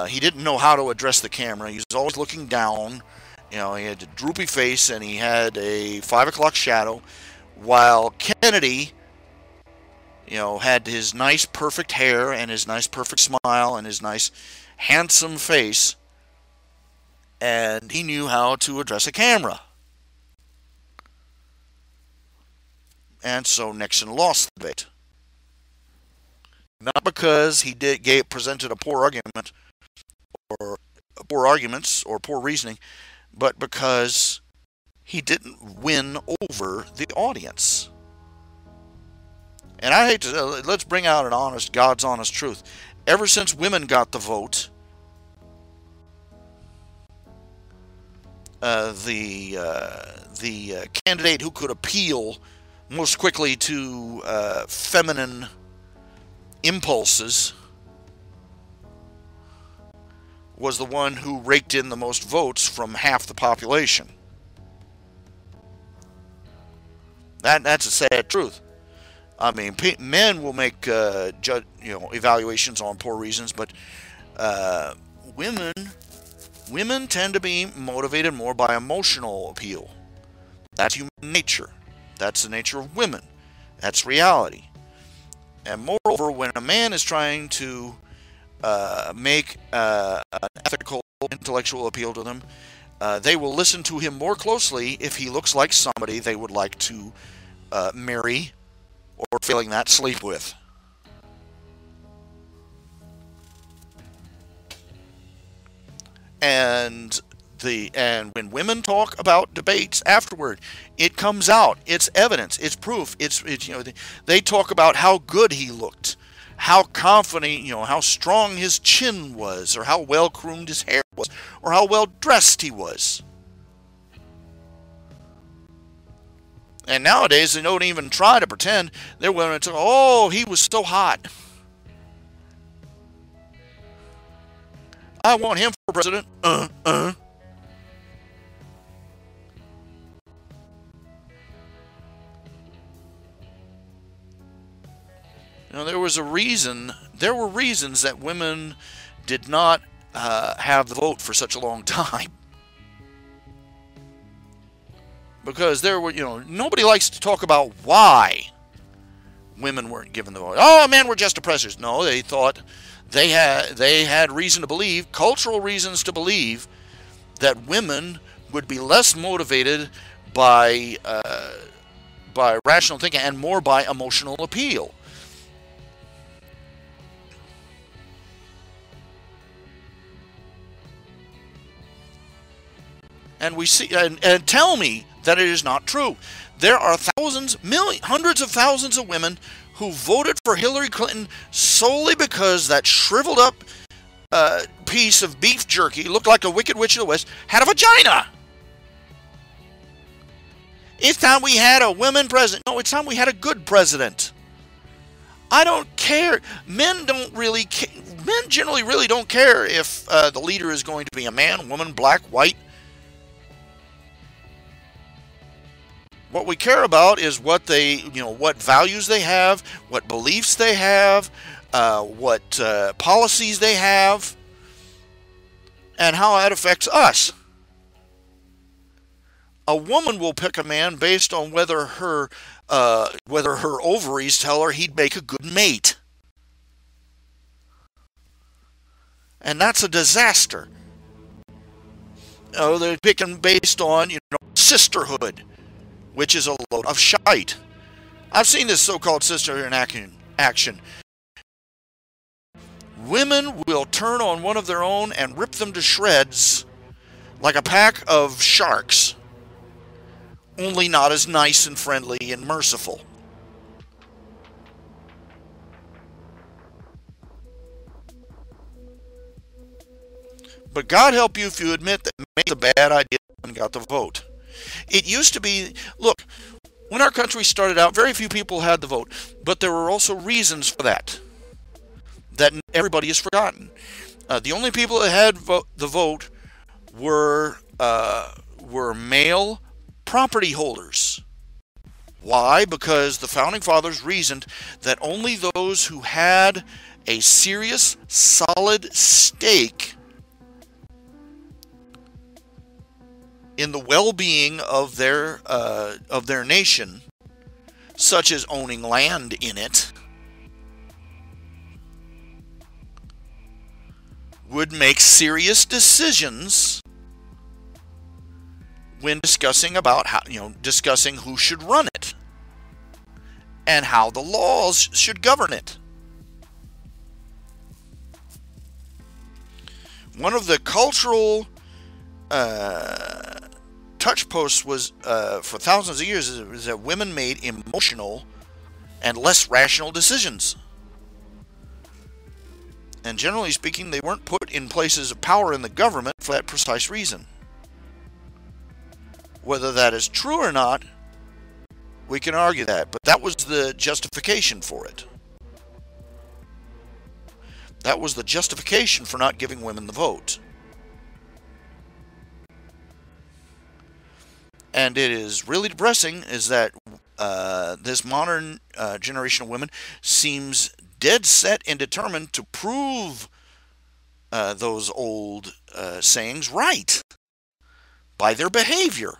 S1: He didn't know how to address the camera. He was always looking down. He had a droopy face and he had a 5 o'clock shadow, while Kennedy, had his nice perfect hair and his nice perfect smile and his nice handsome face, and he knew how to address a camera. And so Nixon lost the debate. Not because he presented a poor argument or poor arguments or poor reasoning, but because he didn't win over the audience. And I hate to, let's bring out God's honest truth. Ever since women got the vote, the candidate who could appeal most quickly to feminine impulses was the one who raked in the most votes from half the population. That's a sad truth. I mean, men will make evaluations on poor reasons, but women tend to be motivated more by emotional appeal. That's human nature. That's the nature of women. That's reality. And moreover, when a man is trying to make an ethical, intellectual appeal to them, they will listen to him more closely if he looks like somebody they would like to marry, or failing that, sleep with. And when women talk about debates afterward, it comes out. It's evidence. It's proof. It's they talk about how good he looked, how confident, how strong his chin was, or how well groomed his hair was, or how well dressed he was. And nowadays they don't even try to pretend. They're willing to, oh, he was so hot. I want him for president. There was a reason. There were reasons that women did not have the vote for such a long time. Because there were, nobody likes to talk about why women weren't given the vote. Oh, men were just oppressors. No, they thought they had reason to believe, cultural reasons to believe, that women would be less motivated by rational thinking and more by emotional appeal. And we see, and tell me that it is not true. There are thousands, millions, hundreds of thousands of women who voted for Hillary Clinton solely because that shriveled up piece of beef jerky, looked like a Wicked Witch of the West, had a vagina. It's time we had a women president. No, it's time we had a good president. I don't care. Men generally really don't care if the leader is going to be a man, woman, black, white. What we care about is what what values they have, what beliefs they have, what policies they have, and how that affects us. A woman will pick a man based on whether her ovaries tell her he'd make a good mate, and that's a disaster. They're picking based on sisterhood, which is a load of shite. I've seen this so-called sisterhood in action. Women will turn on one of their own and rip them to shreds like a pack of sharks, only not as nice and friendly and merciful. But God help you if you admit that it's a bad idea and got the vote. It used to be, look, when our country started out, very few people had the vote, but there were also reasons for that everybody has forgotten. The only people that had the vote were male property holders. Why? Because the Founding Fathers reasoned that only those who had a serious, solid stake in the well-being of their nation, such as owning land in it, would make serious decisions when discussing about discussing who should run it and how the laws should govern it. One of the cultural touch posts was for thousands of years is that women made emotional and less rational decisions. And generally speaking, they weren't put in places of power in the government for that precise reason. Whether that is true or not, we can argue that, but that was the justification for it. That was the justification for not giving women the vote. And it is really depressing is that this modern generation of women seems dead set and determined to prove those old sayings right by their behavior.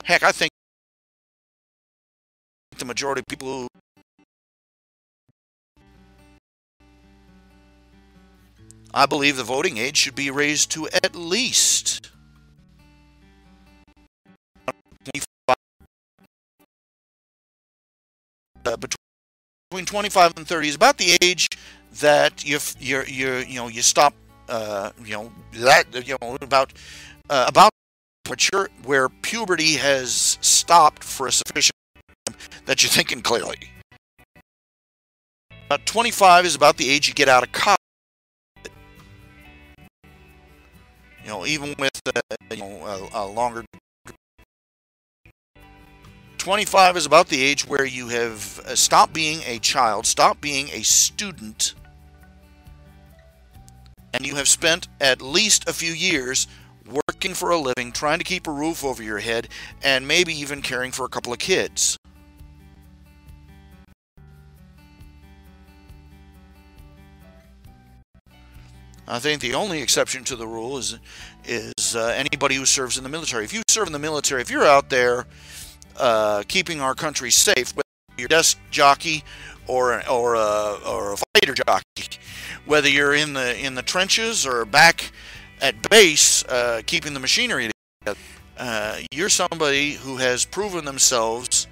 S1: Heck, I think the majority of people who I believe the voting age should be raised to at least between 25 and 30 is about the age that you stop about mature, where puberty has stopped for a sufficient time that you're thinking clearly. 25 is about the age you get out of college. Even with a longer. 25 is about the age where you have stopped being a child, stopped being a student, and you have spent at least a few years working for a living, trying to keep a roof over your head, and maybe even caring for a couple of kids. I think the only exception to the rule is anybody who serves in the military. If you serve in the military, if you're out there keeping our country safe, whether you're a desk jockey or a fighter jockey, whether you're in the trenches or back at base keeping the machinery together, you're somebody who has proven themselves,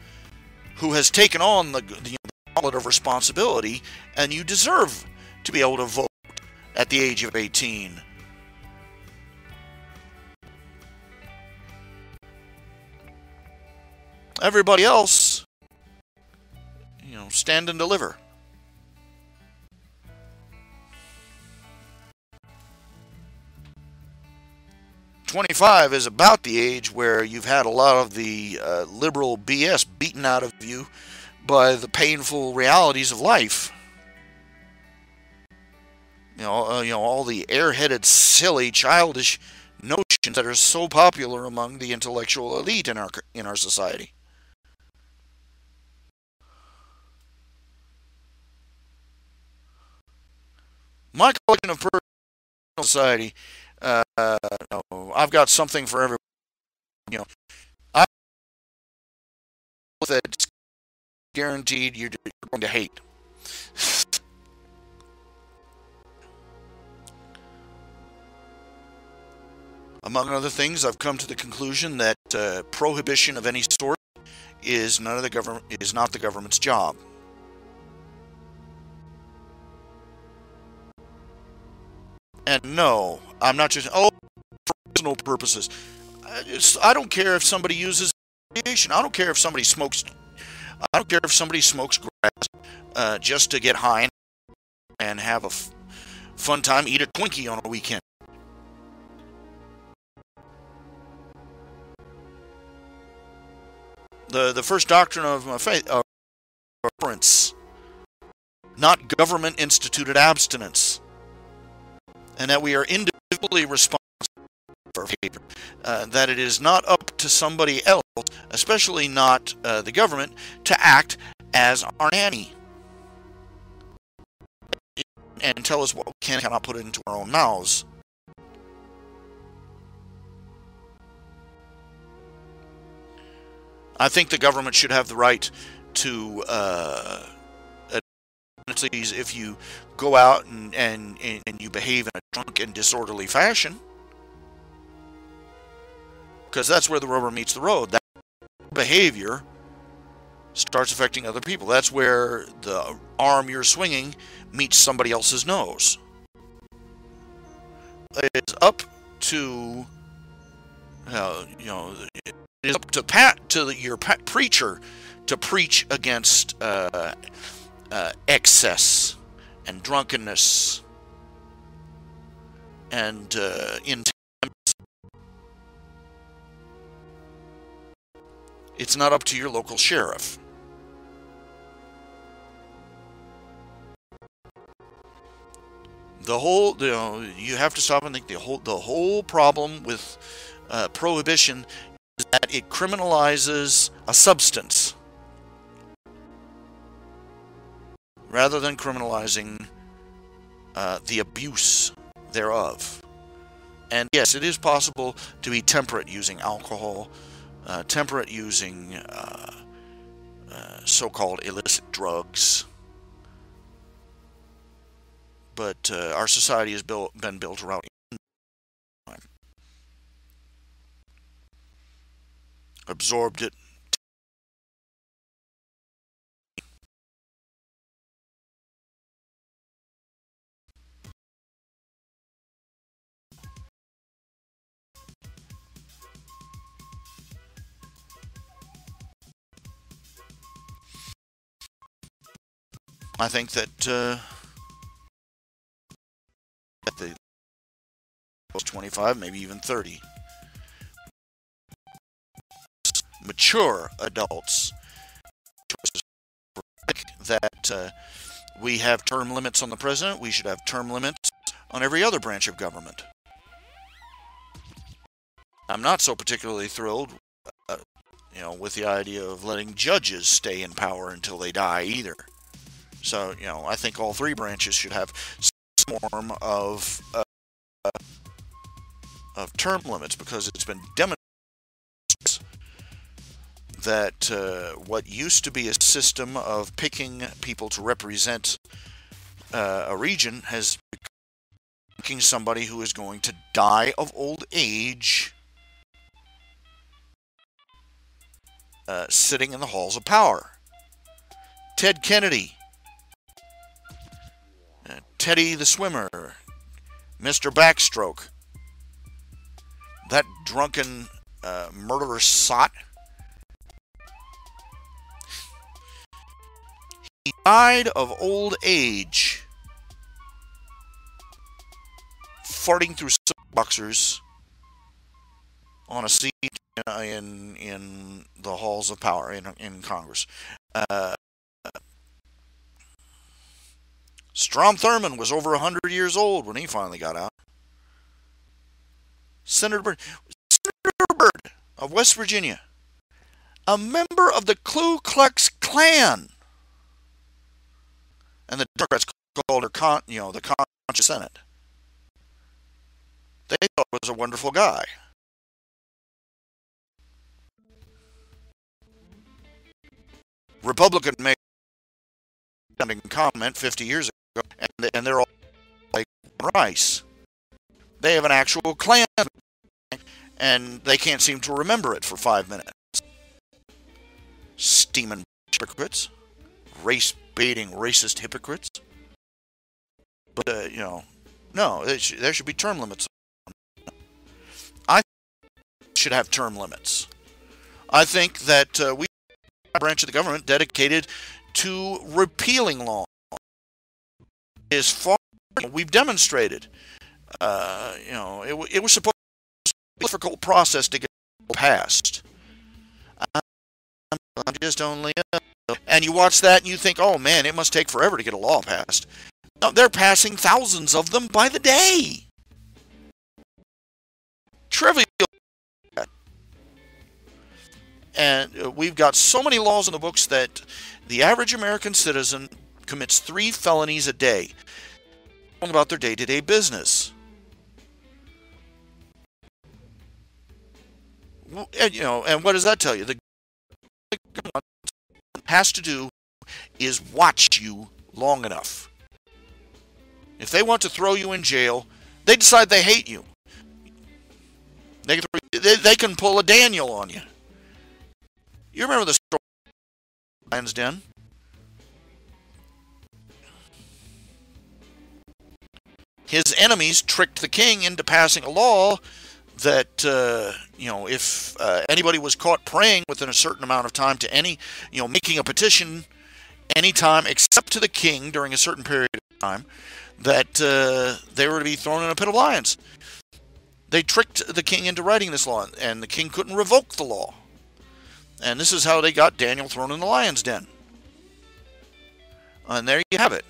S1: who has taken on the gauntlet of responsibility, and you deserve to be able to vote at the age of 18. Everybody else, stand and deliver. "25 is about the age where you've had a lot of the liberal BS beaten out of you by the painful realities of life. All the airheaded, silly, childish notions that are so popular among the intellectual elite in our society. My collection of personal society, I've got something for everyone. I that's guaranteed you're going to hate. Among other things, I've come to the conclusion that prohibition of any sort is not the government's job. And no, I'm not just for personal purposes. I don't care if somebody uses radiation. I don't care if somebody smokes. I don't care if somebody smokes grass just to get high and have a fun time, eat a Twinkie on a weekend. The first doctrine of my faith, abstinence, not government-instituted abstinence, and that we are individually responsible for our behavior. That it is not up to somebody else, especially not the government, to act as our nanny and tell us what we can and cannot put into our own mouths. I think the government should have the right to if you go out and you behave in a drunk and disorderly fashion, because that's where the rubber meets the road. That behavior starts affecting other people. That's where the arm you're swinging meets somebody else's nose. It's up to it is up to your preacher to preach against excess and drunkenness and intemperance. It's not up to your local sheriff. You have to stop and think. The whole problem with prohibition is that it criminalizes a substance rather than criminalizing the abuse thereof. And yes, it is possible to be temperate using alcohol, temperate using so-called illicit drugs. But our society has been built around time. Absorbed it, I think that at the 25, maybe even 30, mature adults that we have term limits on the president. We should have term limits on every other branch of government. I'm not so particularly thrilled, with the idea of letting judges stay in power until they die either. So, I think all three branches should have some form of term limits, because it's been demonstrated that what used to be a system of picking people to represent a region has become picking somebody who is going to die of old age sitting in the halls of power. Ted Kennedy, Teddy the swimmer, Mr. Backstroke, that drunken murderous sot. He died of old age, farting through boxers on a seat in the halls of power in Congress. Strom Thurmond was over 100 years old when he finally got out. Senator Byrd of West Virginia, a member of the Ku Klux Klan, and the Democrats called her, the conscious Senate. They thought he was a wonderful guy. Republican made a comment 50 years ago, and they're all like Rice. They have an actual Klan, and they can't seem to remember it for 5 minutes. Steaming hypocrites, race-baiting racist hypocrites. But no, there should be term limits. I should have term limits. I think that we have a branch of the government dedicated to repealing law. As far as we've demonstrated, it was supposed to be a difficult process to get passed. I'm just only, and you watch that and you think, oh man, it must take forever to get a law passed. No, they're passing thousands of them by the day. Trivial. And we've got so many laws in the books that the average American citizen commits 3 felonies a day about their day-to-day business. And what does that tell you? The government has to do is watch you long enough. If they want to throw you in jail, they decide they hate you. They can pull a Daniel on you. You remember the story of the Lion's Den? His enemies tricked the king into passing a law that, if anybody was caught praying within a certain amount of time to making a petition anytime except to the king during a certain period of time, that they were to be thrown in a pit of lions. They tricked the king into writing this law, and the king couldn't revoke the law. And this is how they got Daniel thrown in the lion's den. And there you have it.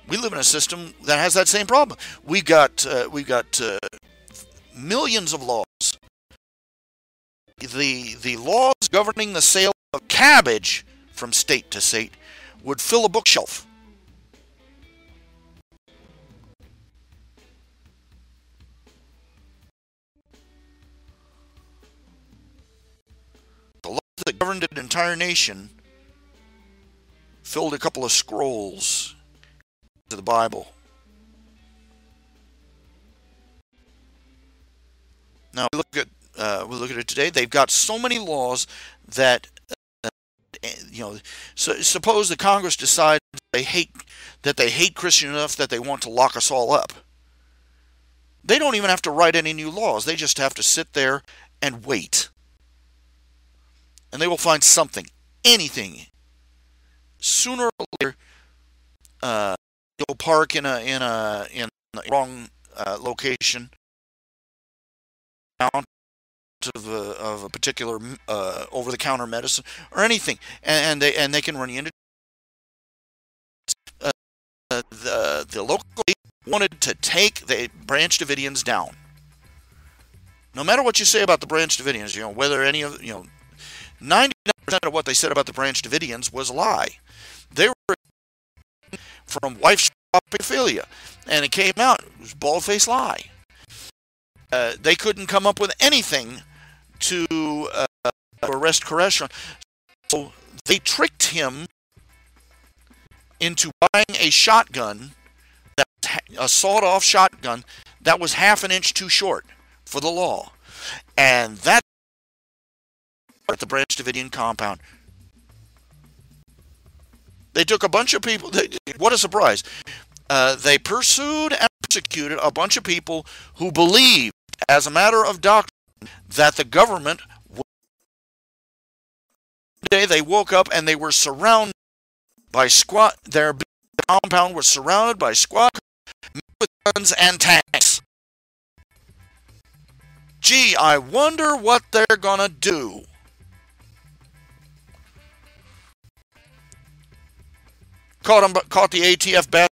S1: We live in a system that has that same problem. We've got millions of laws. The laws governing the sale of cabbage from state to state would fill a bookshelf. The laws that governed an entire nation filled a couple of scrolls to the Bible. Now we look at it today. They've got so many laws that So suppose the Congress decides they hate Christian enough that they want to lock us all up. They don't even have to write any new laws. They just have to sit there and wait. And they will find something, anything, sooner or later, you'll park in the wrong location of a particular over-the-counter medicine or anything, and they can run you into the local wanted to take the Branch Davidians down. No matter what you say about the Branch Davidians, whether any of 99% of what they said about the Branch Davidians was a lie. They were from wife pedophilia, and it came out. It was a bald-faced lie. They couldn't come up with anything to arrest Koresh on. So they tricked him into buying a shotgun, a sawed-off shotgun that was half an inch too short for the law. And that's at the Branch Davidian compound. They took a bunch of people. What a surprise. They pursued and persecuted a bunch of people who believed, as a matter of doctrine, that the government. One day they woke up and they were surrounded by squad. Their compound was surrounded by squad with guns and tanks. Gee, I wonder what they're gonna do. Caught the ATF bat,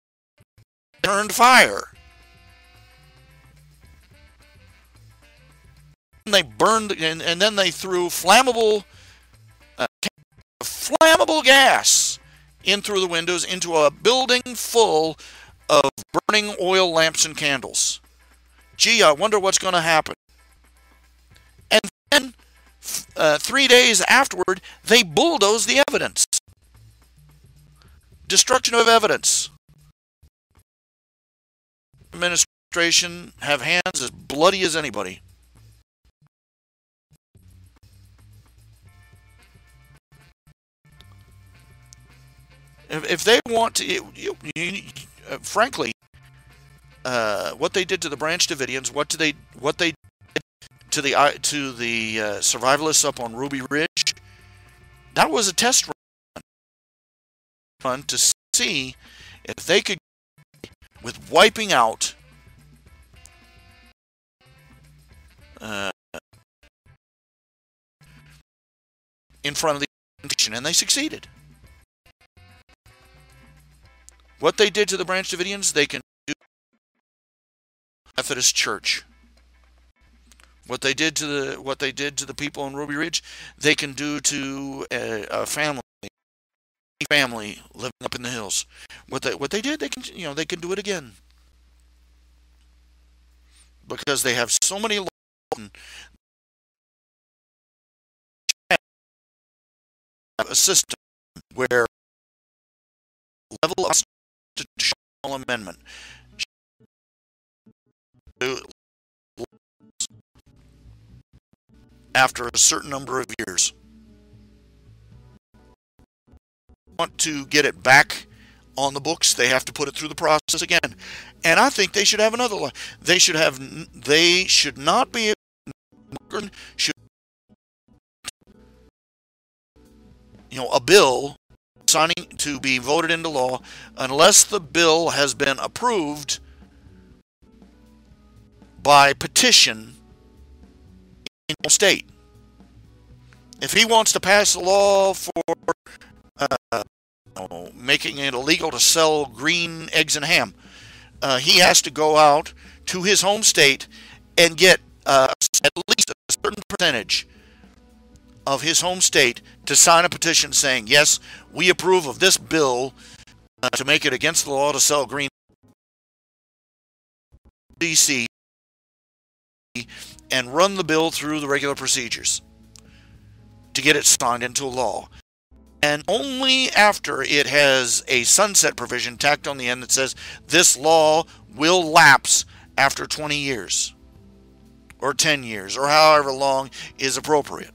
S1: turned fire. And they burned, and then they threw flammable gas in through the windows into a building full of burning oil lamps and candles. Gee, I wonder what's going to happen. And then 3 days afterward, they bulldozed the evidence. Destruction of evidence. Administration have hands as bloody as anybody. If they want to, frankly, what they did to the Branch Davidians, what they did to the survivalists up on Ruby Ridge, that was a test run to see if they could, with wiping out in front of the nation, and they succeeded. What they did to the Branch Davidians, they can do to the Methodist Church. What they did to the people in Ruby Ridge, they can do to a family living up in the hills. What they did, they can they can do it again, because they have so many laws. A system where level of constitutional amendment after a certain number of years. Want to get it back on the books, they have to put it through the process again. And I think they should have another law. They should not be a bill signing to be voted into law unless the bill has been approved by petition in the state. If he wants to pass a law for making it illegal to sell green eggs and ham, he has to go out to his home state and get at least a certain percentage of his home state to sign a petition saying, yes, we approve of this bill to make it against the law to sell green DC, and run the bill through the regular procedures to get it signed into law. And only after it has a sunset provision tacked on the end that says this law will lapse after 20 years or 10 years or however long is appropriate.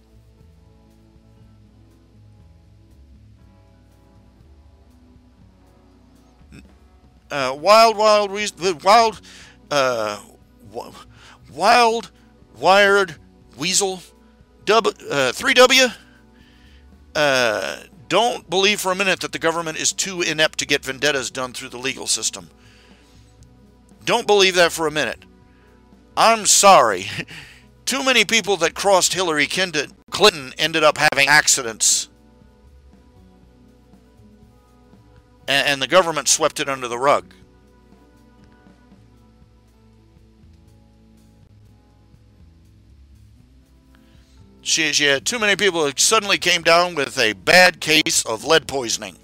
S1: Wild wired weasel 3W Don't believe for a minute that the government is too inept to get vendettas done through the legal system. Don't believe that for a minute. I'm sorry. Too many people that crossed Hillary Clinton ended up having accidents. And the government swept it under the rug. She had too many people who suddenly came down with a bad case of lead poisoning.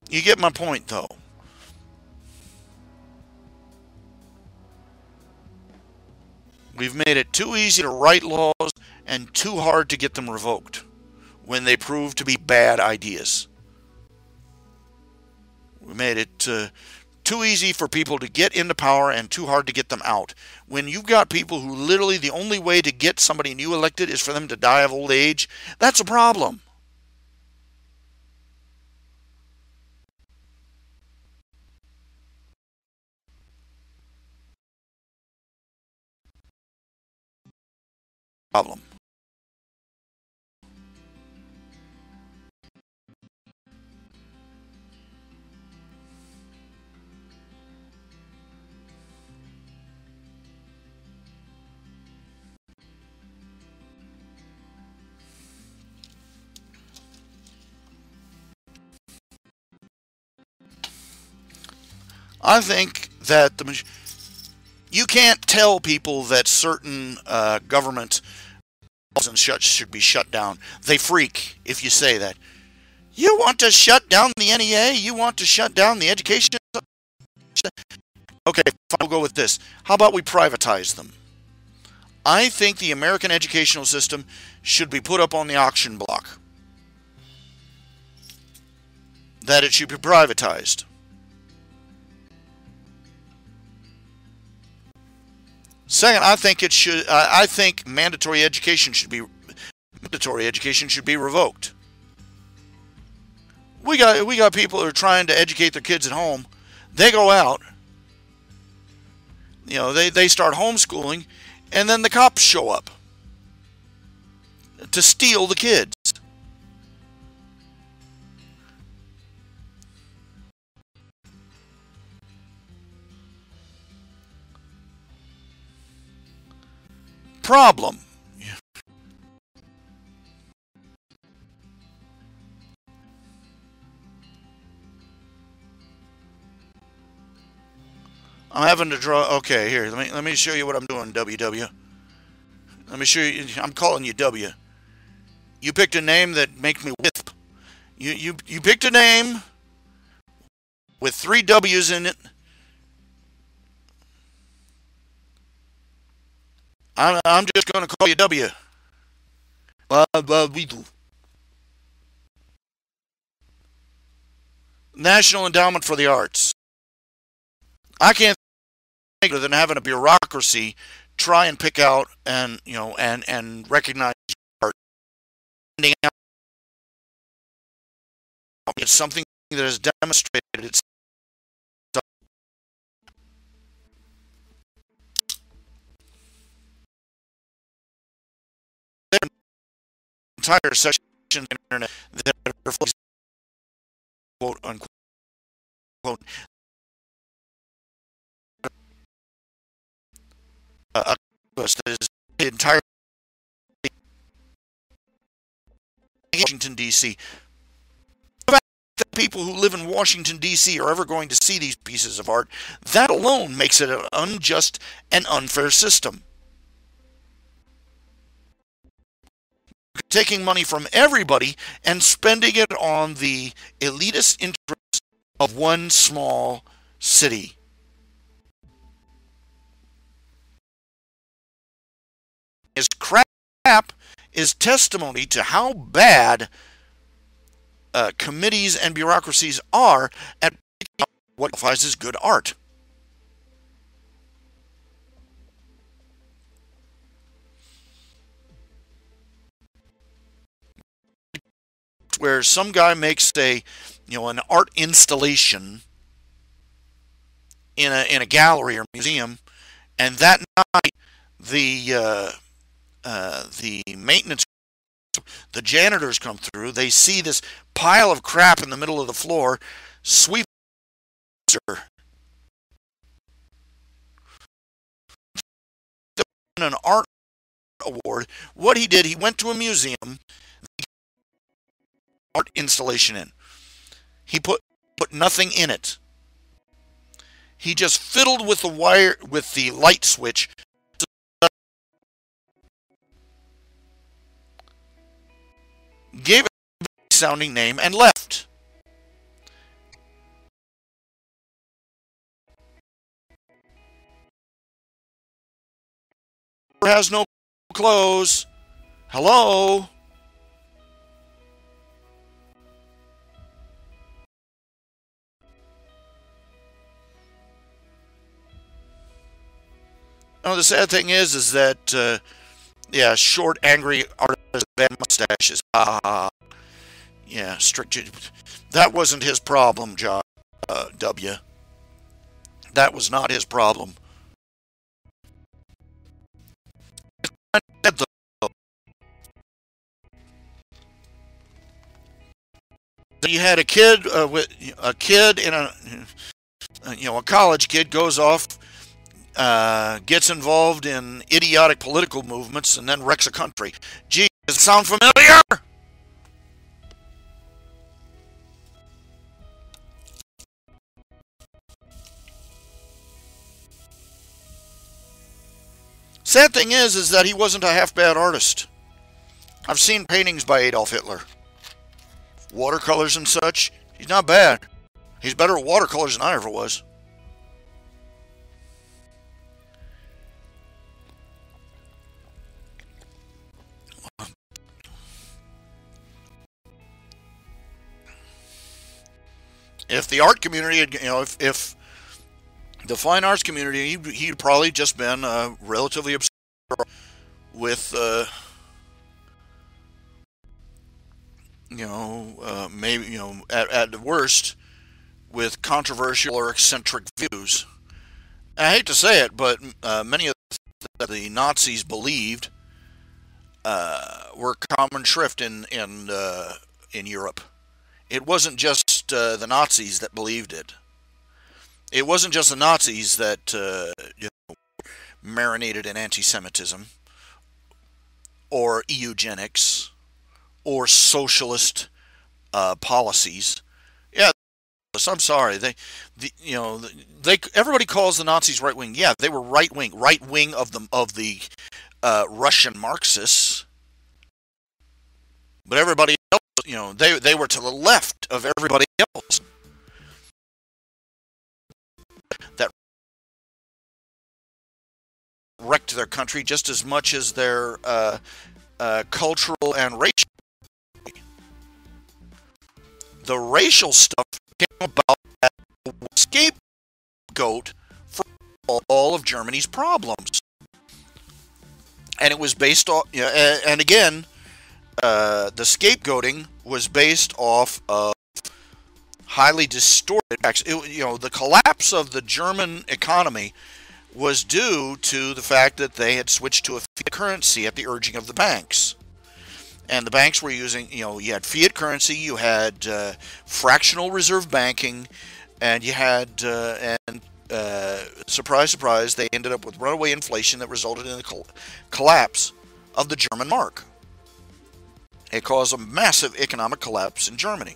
S1: You get my point, though. We've made it too easy to write laws and too hard to get them revoked when they prove to be bad ideas. We made it too easy for people to get into power and too hard to get them out. When you've got people who literally the only way to get somebody new elected is for them to die of old age, that's a problem. I think that you can't tell people that certain government should be shut down. They freak if you say that. You want to shut down the NEA? You want to shut down the education? Okay, fine, we'll go with this. How about we privatize them? I think the American educational system should be put up on the auction block. That it should be privatized. Second, I think it should. I think mandatory education should be revoked. We got people who are trying to educate their kids at home. They go out. You know, they start homeschooling, and then the cops show up to steal the kids. Problem. I'm having to draw. Okay, here. Let me show you what I'm doing. WW. Let me show you. I'm calling you W. You picked a name that makes me wisp. You picked a name with 3 W's in it. I'm just going to call you W. National Endowment for the Arts. I can't think other than having a bureaucracy try and pick out and and recognize art. It's something that has demonstrated its entire section of the internet that reflects quote unquote that is entirely Washington D.C. The fact that people who live in Washington D.C. are ever going to see these pieces of art, that alone makes it an unjust and unfair system. Taking money from everybody and spending it on the elitist interests of one small city. Is crap is testimony to how bad committees and bureaucracies are at what qualifies as good art. where some guy makes an art installation in a gallery or museum, and that night the maintenance, the janitors come through. They see this pile of crap in the middle of the floor, sweep an art award. What he did, he went to a museum, art installation in. He put nothing in it. He just fiddled with the wire, with the light switch. Gave it a sounding name and left. Has no clothes. Hello? Oh, the sad thing is that, yeah, short, angry artist with bad mustaches. Yeah, strict. That wasn't his problem, John W. That was not his problem. You had a kid in a college kid goes off, gets involved in idiotic political movements, and then wrecks a country. Gee, does it sound familiar? Sad thing is that he wasn't a half bad artist. I've seen paintings by Adolf Hitler, watercolors and such. He's not bad. He's better at watercolors than I ever was. If the art community had, if the fine arts community, he'd probably just been relatively obsessed with, maybe, at the worst, with controversial or eccentric views. I hate to say it, but many of the Nazis believed were common shrift in Europe. It wasn't just the Nazis that believed it. It wasn't just the Nazis that marinated in anti-Semitism or eugenics or socialist policies. Yeah, I'm sorry. Everybody calls the Nazis right wing. Yeah, they were right wing of the Russian Marxists. But everybody else, they were to the left of everybody else. That wrecked their country just as much as their cultural and racial. The racial stuff came about as a scapegoat for all of Germany's problems, and it was based on, and again, the scapegoating was based off of highly distorted facts. The collapse of the German economy was due to the fact that they had switched to a fiat currency at the urging of the banks. And the banks were using, you had fiat currency, you had fractional reserve banking, and you had, surprise, surprise, they ended up with runaway inflation that resulted in the collapse of the German mark. It caused a massive economic collapse in Germany.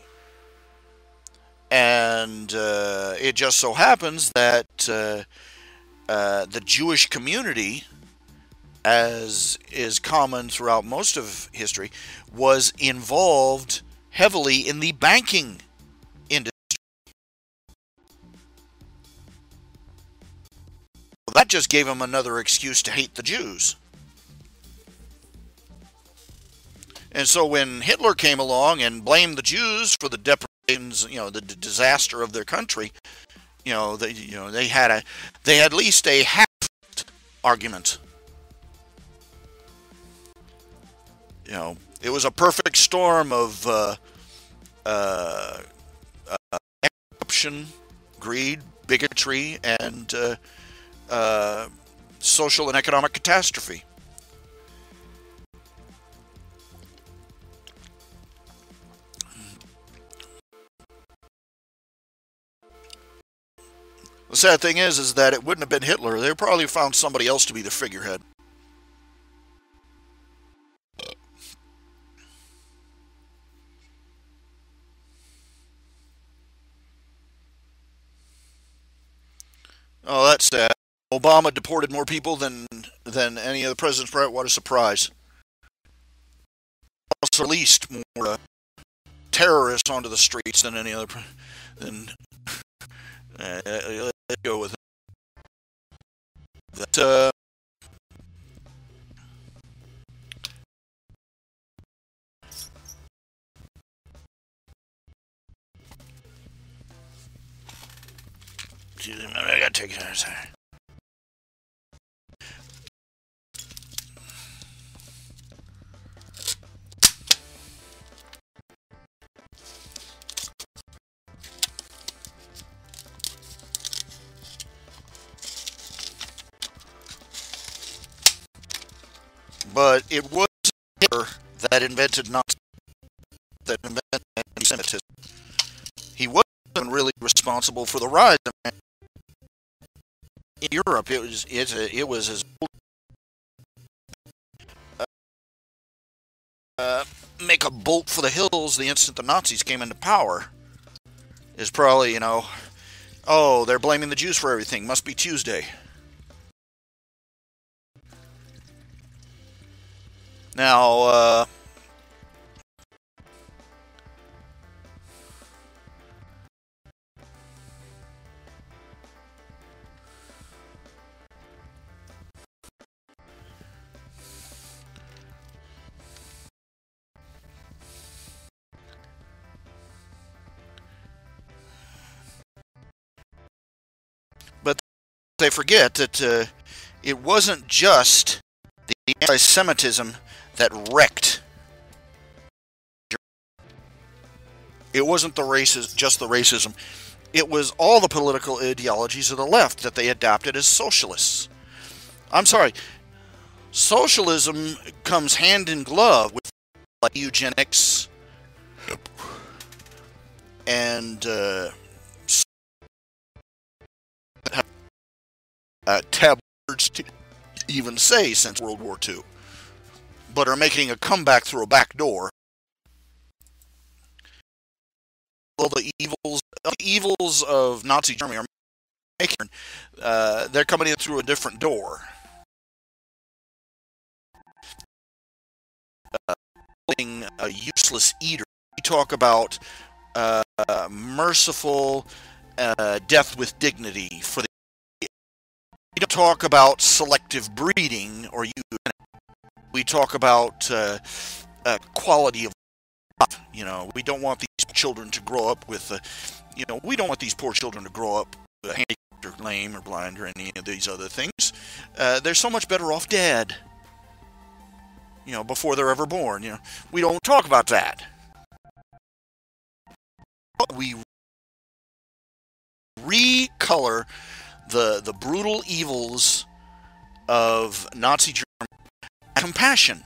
S1: And it just so happens that the Jewish community, as is common throughout most of history, was involved heavily in the banking industry. Well, that just gave them another excuse to hate the Jews. And so when Hitler came along and blamed the Jews for the deprivations, the disaster of their country, they had at least a half argument. It was a perfect storm of uh, corruption, greed, bigotry, and social and economic catastrophe. The sad thing is that it wouldn't have been Hitler. They probably found somebody else to be the figurehead. Oh, that's sad. Obama deported more people than any of the presidents. What a surprise! Also released more terrorists onto the streets than any other. Than let's go with that. I gotta take it. But it was Hitler that invented anti-Semitism. He wasn't really responsible for the rise of in Europe. It was as make a bolt for the hills the instant the Nazis came into power. Is probably, oh, they're blaming the Jews for everything. Must be Tuesday. Now, but they forget that it wasn't just the anti-Semitism that wrecked. It wasn't just the racism. It was all the political ideologies of the left that they adopted as socialists. I'm sorry. Socialism comes hand in glove with like eugenics and tabloids to even say since World War II, but are making a comeback through a back door. All the evils of Nazi Germany are making. They're coming in through a different door. Being a useless eater. We talk about merciful death with dignity for the. We don't talk about selective breeding or eugenics. We talk about quality of life. We don't want these children to grow up with, we don't want these poor children to grow up handicapped or lame or blind or any of these other things. They're so much better off dead. Before they're ever born. We don't talk about that. We recolor the brutal evils of Nazi Germany and compassion.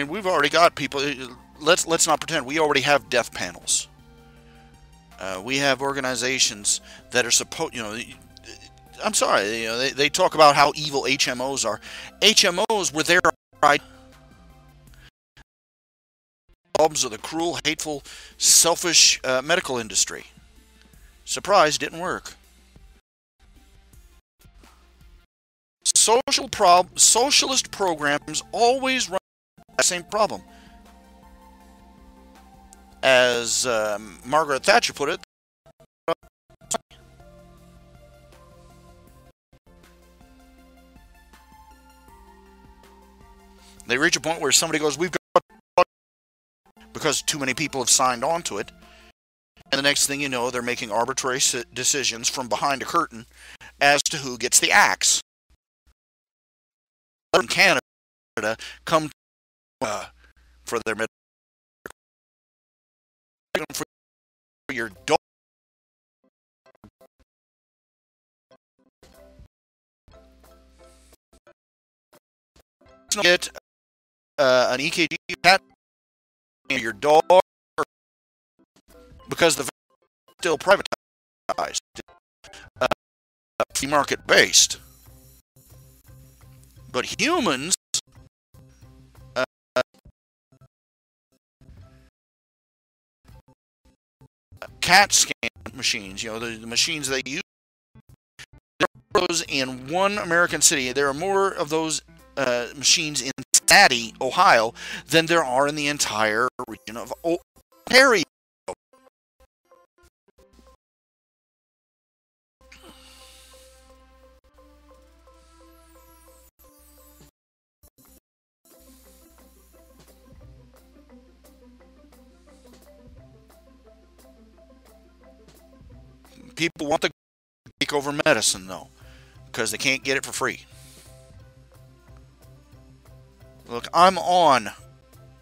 S1: We've already got people. Let's not pretend we already have death panels. We have organizations that are supposed. I'm sorry. They talk about how evil HMOs are. HMOs were there. Problems of the cruel, hateful, selfish medical industry. Surprise, didn't work. Socialist programs always run the same problem. As Margaret Thatcher put it, they reach a point where somebody goes, we've got because too many people have signed on to it. And the next thing you know, they're making arbitrary decisions from behind a curtain as to who gets the axe. In Canada, come for their for your dog. Get an EKG pat for your dog because the still privatized, free market based. But humans, CAT scan machines, you know, the machines they use, there are those in one American city. There are more of those machines in Cincinnati, Ohio, than there are in the entire region of Ontario. People want to take over medicine, though, because they can't get it for free. Look, I'm on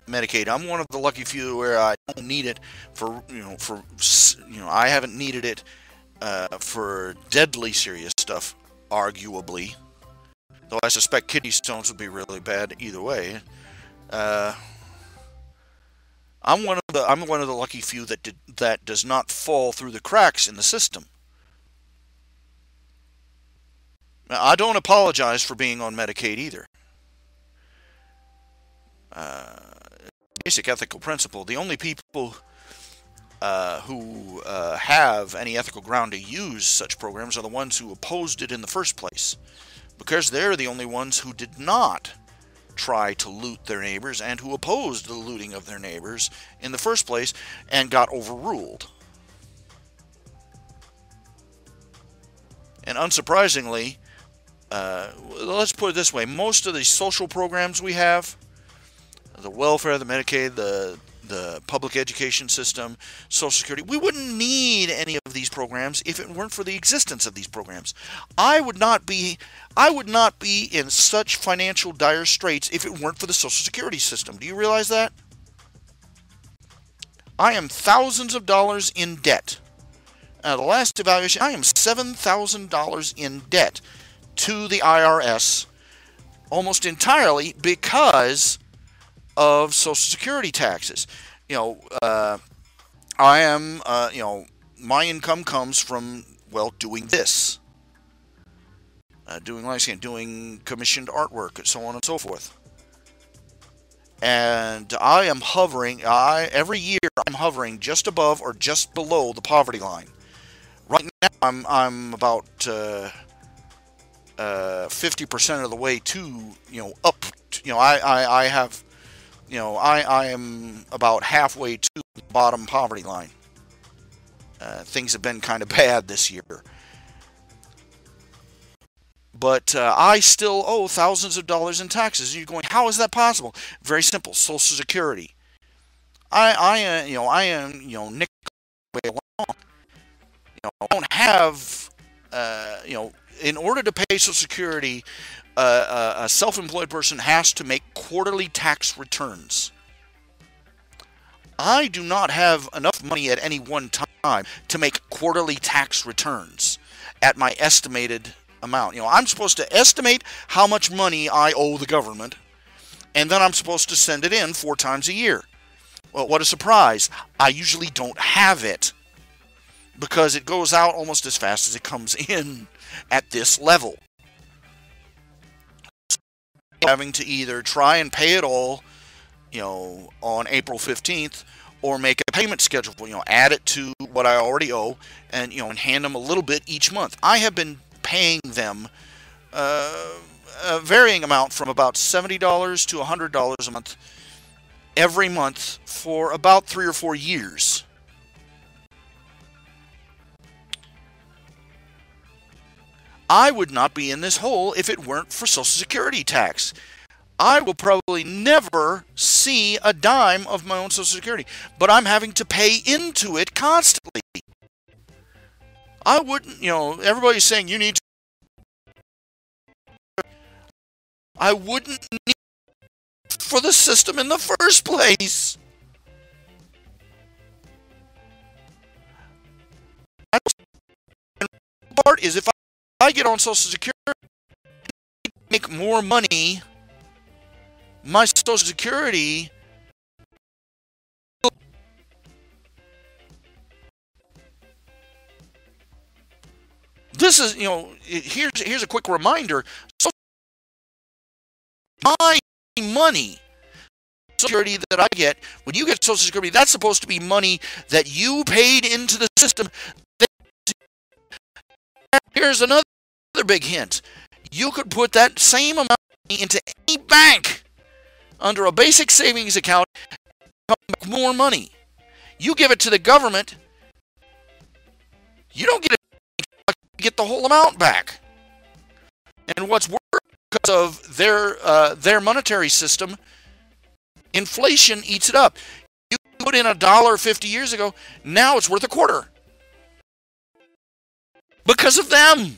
S1: Medicaid. I'm one of the lucky few where I don't need it for, I haven't needed it for deadly serious stuff, arguably. Though I suspect kidney stones would be really bad either way. I'm one of the lucky few that does not fall through the cracks in the system. Now, I don't apologize for being on Medicaid either. Basic ethical principle. The only people who have any ethical ground to use such programs are the ones who opposed it in the first place, because they're the only ones who did not try to loot their neighbors and who opposed the looting of their neighbors in the first place and got overruled. And unsurprisingly, let's put it this way, most of the social programs we have, the welfare, the Medicaid, the public education system, Social Security, we wouldn't need any of these programs if it weren't for the existence of these programs. I would not be in such financial dire straits if it weren't for the Social Security system. Do you realize that? I am thousands of dollars in debt. The last evaluation, I am $7,000 in debt to the IRS, almost entirely because of Social Security taxes. I am, my income comes from, doing this. Doing commissioned artwork, and so on and so forth. And I am hovering, every year I'm hovering just above or just below the poverty line. Right now I'm about 50% of the way to, up. I am about halfway to the bottom poverty line. Things have been kind of bad this year. But I still owe thousands of dollars in taxes. And you're going, how is that possible? Very simple. Social Security. I am nickel way along. I don't have, in order to pay Social Security, a self-employed person has to make quarterly tax returns. I do not have enough money at any one time to make quarterly tax returns at my estimated amount. I'm supposed to estimate how much money I owe the government, and then I'm supposed to send it in 4 times a year. Well, what a surprise. I usually don't have it, because it goes out almost as fast as it comes in at this level. Having to either try and pay it all, on April 15th, or make a payment schedule, add it to what I already owe, and, and hand them a little bit each month. I have been paying them a varying amount from about $70 to $100 a month every month for about 3 or 4 years. I would not be in this hole if it weren't for Social Security tax. I will probably never see a dime of my own Social Security, but I'm having to pay into it constantly. I wouldn't, everybody's saying you need to. I wouldn't need for the system in the first place. And the part is if I get on Social Security, make more money, my Social Security this is, here's a quick reminder. So my money, Social Security that I get, when you get Social Security, that's supposed to be money that you paid into the system. Here's another big hint. You could put that same amount of money into any bank under a basic savings account and come back more money. You give it to the government, you don't get it, you get the whole amount back. And what's worse, because of their monetary system, inflation eats it up. You put in $1 50 years ago, now it's worth a quarter. Because of them.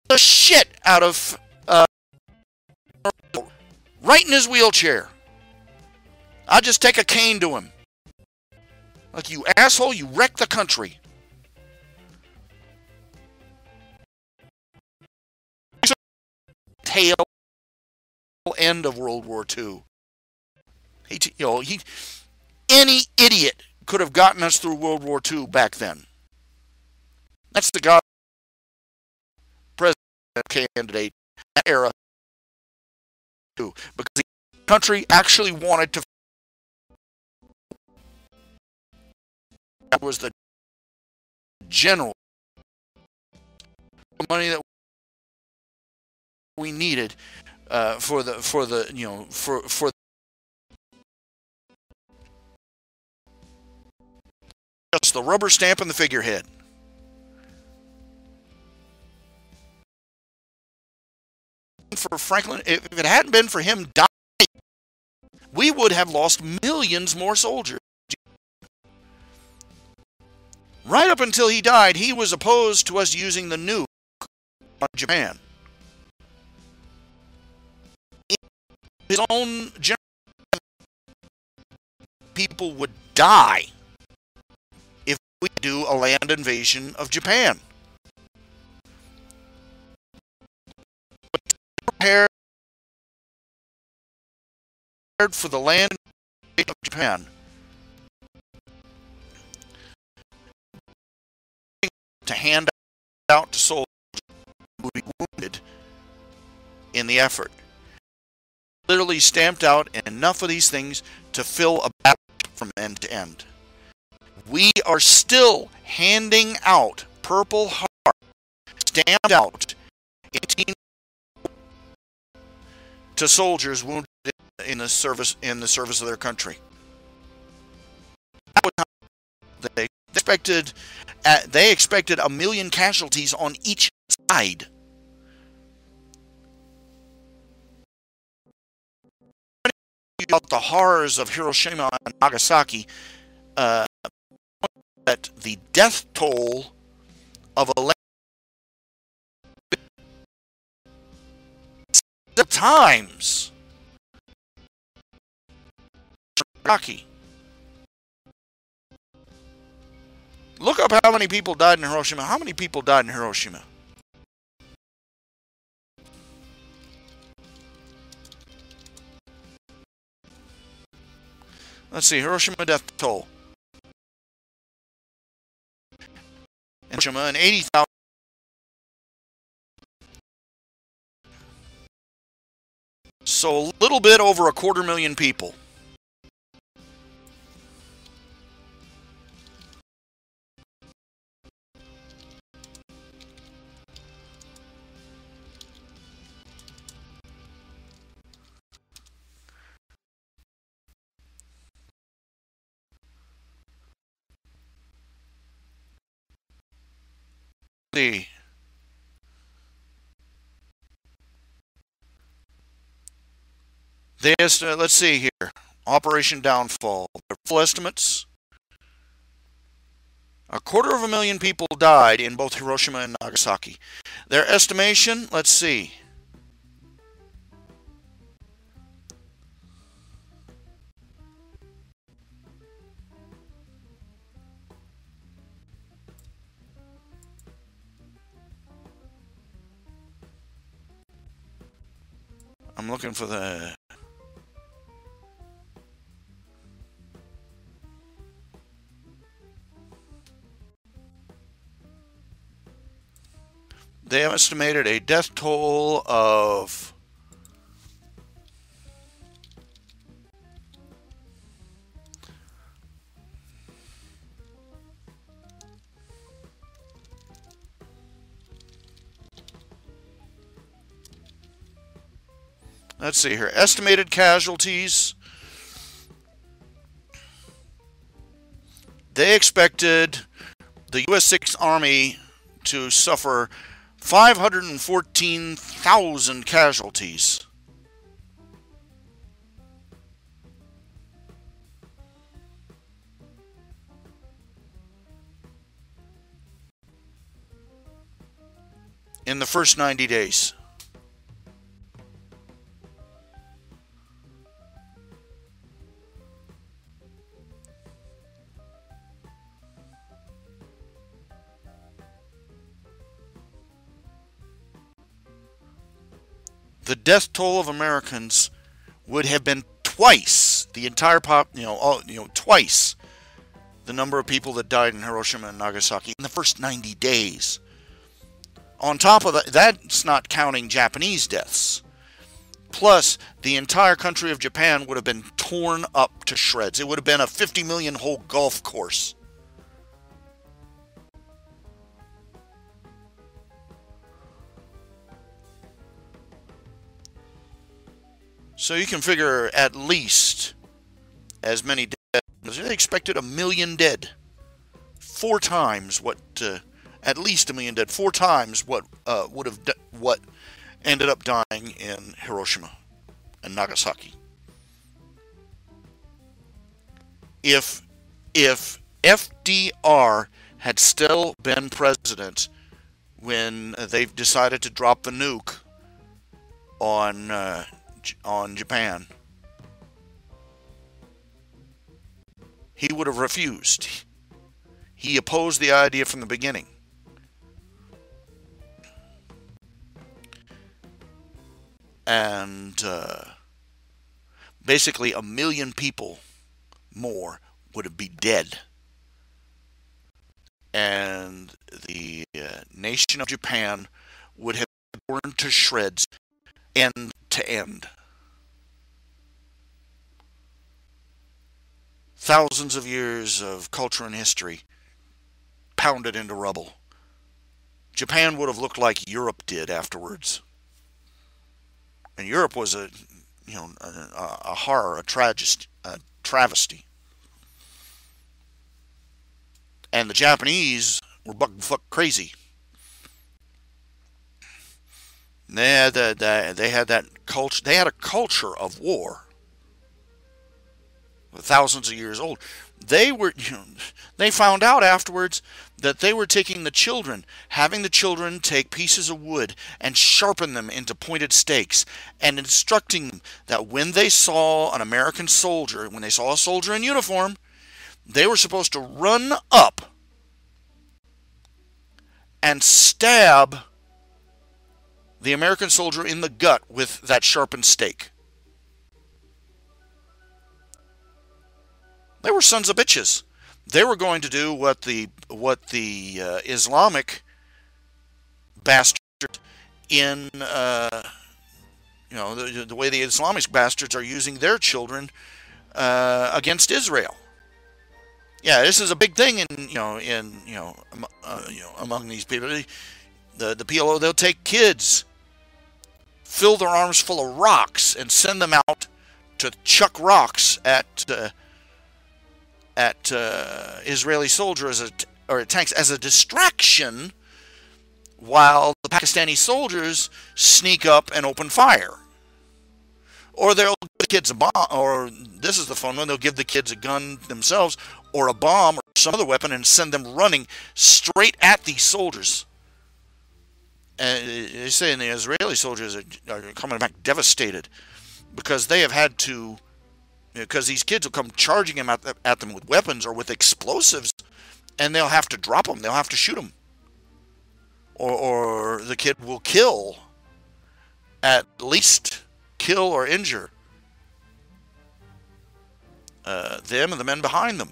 S1: The shit out of right in his wheelchair. I just take a cane to him. Like, you asshole, you wrecked the country. Tail end of World War II. Any idiot could have gotten us through World War II back then. That's the guy, president candidate, that era, too, because the country actually wanted to. That was the general money that we needed for just the rubber stamp and the figurehead. For Franklin, if it hadn't been for him dying, we would have lost millions more soldiers. Right up until he died, he was opposed to us using the nuke on Japan. His own general people would die if we do a land invasion of Japan. But prepared for the land invasion of Japan. To hand out to soldiers who would be wounded in the effort. Literally stamped out enough of these things to fill a battle from end to end. We are still handing out Purple Heart stamped out to soldiers wounded in the service of their country. That was how they expected 1 million casualties on each side. About the horrors of Hiroshima and Nagasaki, that the death toll of times Nagasaki. Look up how many people died in Hiroshima. How many people died in Hiroshima? Let's see, Hiroshima death toll. Hiroshima, and 80,000. So a little bit over 250,000 people. See. Let's see here. Operation Downfall. Their full estimates. 250,000 people died in both Hiroshima and Nagasaki. Their estimation, let's see. I'm looking for the... They have estimated a death toll of... Let's see here. Estimated casualties. They expected the U.S. 6th Army to suffer 514,000 casualties. In the first 90 days. The death toll of Americans would have been twice the entire twice the number of people that died in Hiroshima and Nagasaki in the first 90 days. On top of that, that's not counting Japanese deaths. Plus, the entire country of Japan would have been torn up to shreds. It would have been a 50 million hole golf course. So you can figure at least as many dead. They expected 1 million dead. 4 times what, at least 1 million dead. 4 times what what ended up dying in Hiroshima and Nagasaki. If FDR had still been president when they've decided to drop the nuke on Japan, he would have refused. He opposed the idea from the beginning. And basically 1 million people more would be dead. And the nation of Japan would have been torn to shreds end to end. Thousands of years of culture and history pounded into rubble. Japan would have looked like Europe did afterwards. And Europe was a horror, a travesty. And the Japanese were buck crazy. They had that culture. They had a culture of war. Thousands of years old. They found out afterwards that they were taking the children, having the children take pieces of wood and sharpen them into pointed stakes, and instructing them that when they saw an American soldier, when they saw a soldier in uniform, they were supposed to run up and stab the American soldier in the gut with that sharpened stake. They were sons of bitches. They were going to do what the Islamic bastards in the way the Islamic bastards are using their children against Israel. Yeah, this is a big thing among these people. The PLO, they'll take kids, fill their arms full of rocks, and send them out to chuck rocks at Israeli soldiers or tanks as a distraction, while the Pakistani soldiers sneak up and open fire. Or they'll get kids a bomb, or this is the fun one, they'll give the kids a gun themselves or a bomb or some other weapon and send them running straight at these soldiers. And they say the Israeli soldiers are coming back devastated because they have had to, because these kids will come charging them at them with weapons or with explosives, and they'll have to drop them, they'll have to shoot them. Or the kid will kill, at least kill or injure them and the men behind them.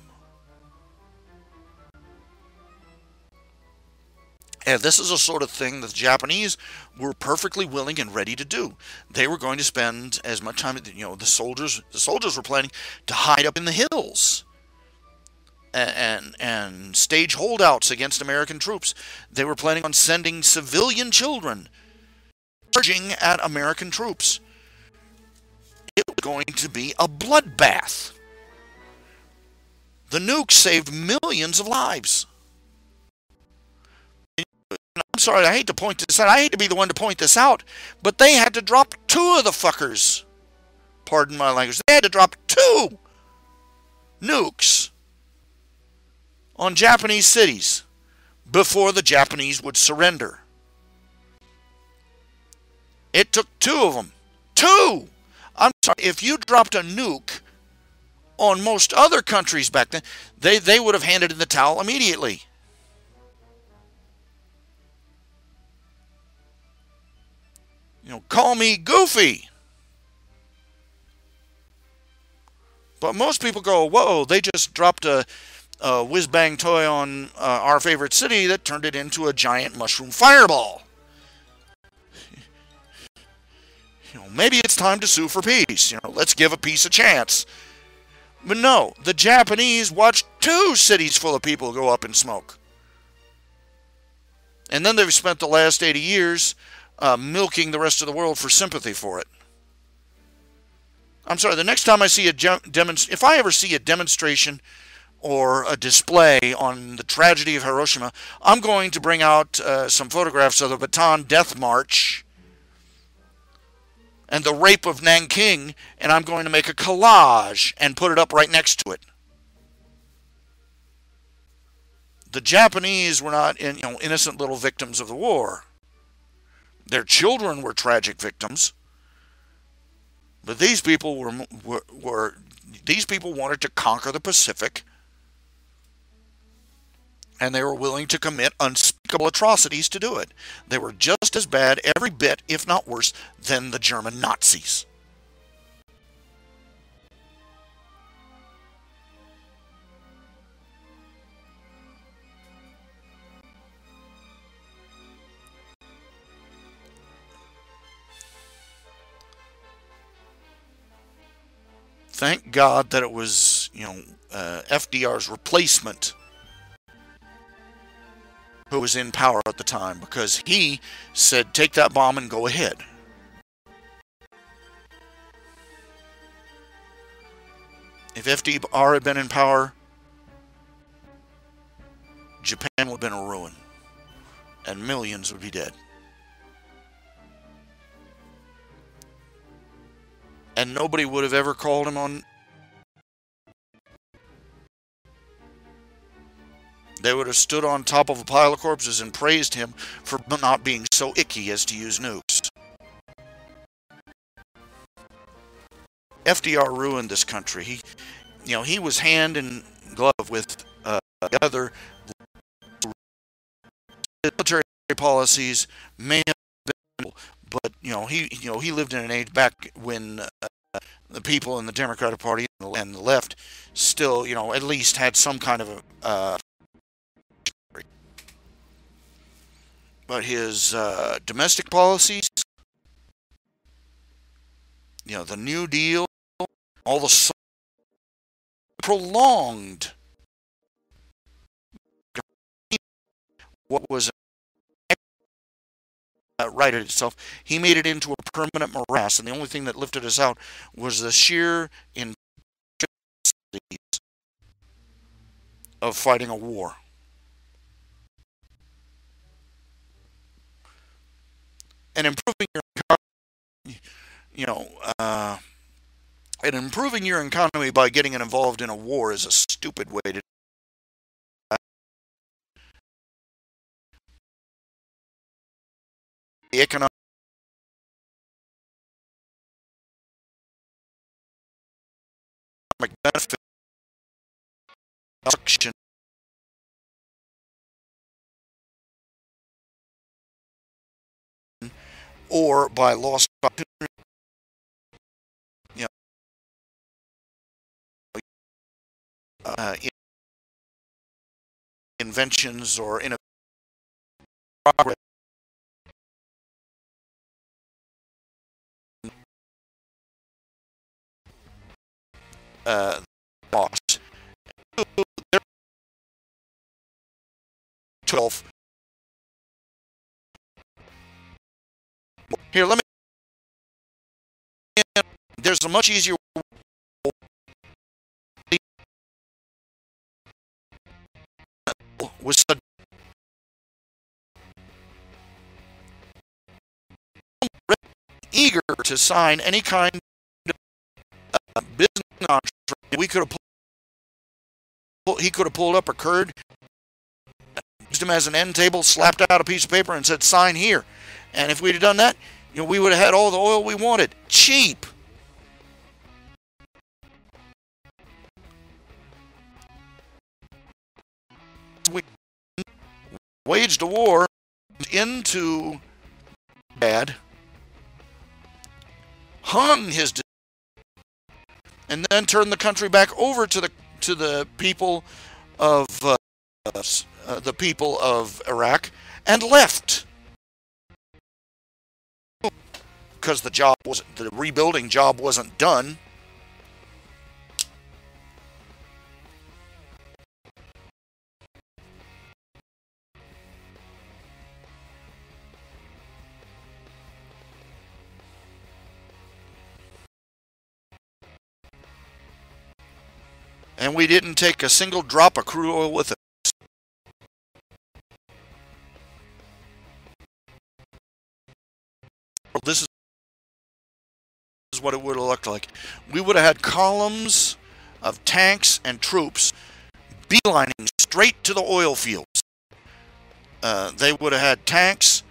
S1: And this is a sort of thing that the Japanese were perfectly willing and ready to do. They were going to spend as much time, the soldiers were planning to hide up in the hills and stage holdouts against American troops. They were planning on sending civilian children charging at American troops. It was going to be a bloodbath. The nukes saved millions of lives. I'm sorry, I hate to point this out. I hate to be the one to point this out, but they had to drop 2 of the fuckers. Pardon my language. They had to drop 2 nukes on Japanese cities before the Japanese would surrender. It took 2 of them. 2! I'm sorry, if you dropped a nuke on most other countries back then, they would have handed in the towel immediately. Call me goofy. But most people go, whoa, they just dropped a whiz-bang toy on our favorite city that turned it into a giant mushroom fireball. Maybe it's time to sue for peace. Let's give a peace a chance. But no, the Japanese watched 2 cities full of people go up in smoke. And then they've spent the last 80 years milking the rest of the world for sympathy for it. I'm sorry, the next time I see if I ever see a demonstration or a display on the tragedy of Hiroshima, I'm going to bring out some photographs of the Bataan Death March and the rape of Nanking, and I'm going to make a collage and put it up right next to it. The Japanese were not innocent little victims of the war. Their children were tragic victims, but these people these people wanted to conquer the Pacific, and they were willing to commit unspeakable atrocities to do it. They were just as bad, every bit, if not worse, than the German Nazis. Thank God that it was, FDR's replacement who was in power at the time, because he said, take that bomb and go ahead. If FDR had been in power, Japan would have been a ruin, and millions would be dead. And nobody would have ever called him on. They would have stood on top of a pile of corpses and praised him for not being so icky as to use nukes. FDR ruined this country. He was hand in glove with other military policies, may have been, but he lived in an age back when the people in the Democratic Party and the left still, at least had some kind of a. But his domestic policies, the New Deal, all the prolonged what was righted itself. He made it into a permanent morass, and the only thing that lifted us out was the sheer injustice of fighting a war. And improving your And improving your economy by getting involved in a war is a stupid way to do the economic benefit or by lost opportunity, you know, inventions or in a progress lost. 12. Here, let me. There's a much easier with eager to sign any kind of business contract. We could have he could have pulled up a curd, used him as an end table, slapped out a piece of paper, and said, "Sign here." And if we'd have done that, you know, we would have had all the oil we wanted, cheap. We waged a war into bad, hung his, and then turned the country back over to the people of Iraq, and left because the rebuilding job wasn't done. And we didn't take a single drop of crude oil with us. This is what it would have looked like. We would have had columns of tanks and troops beelining straight to the oil fields. They would have had tanks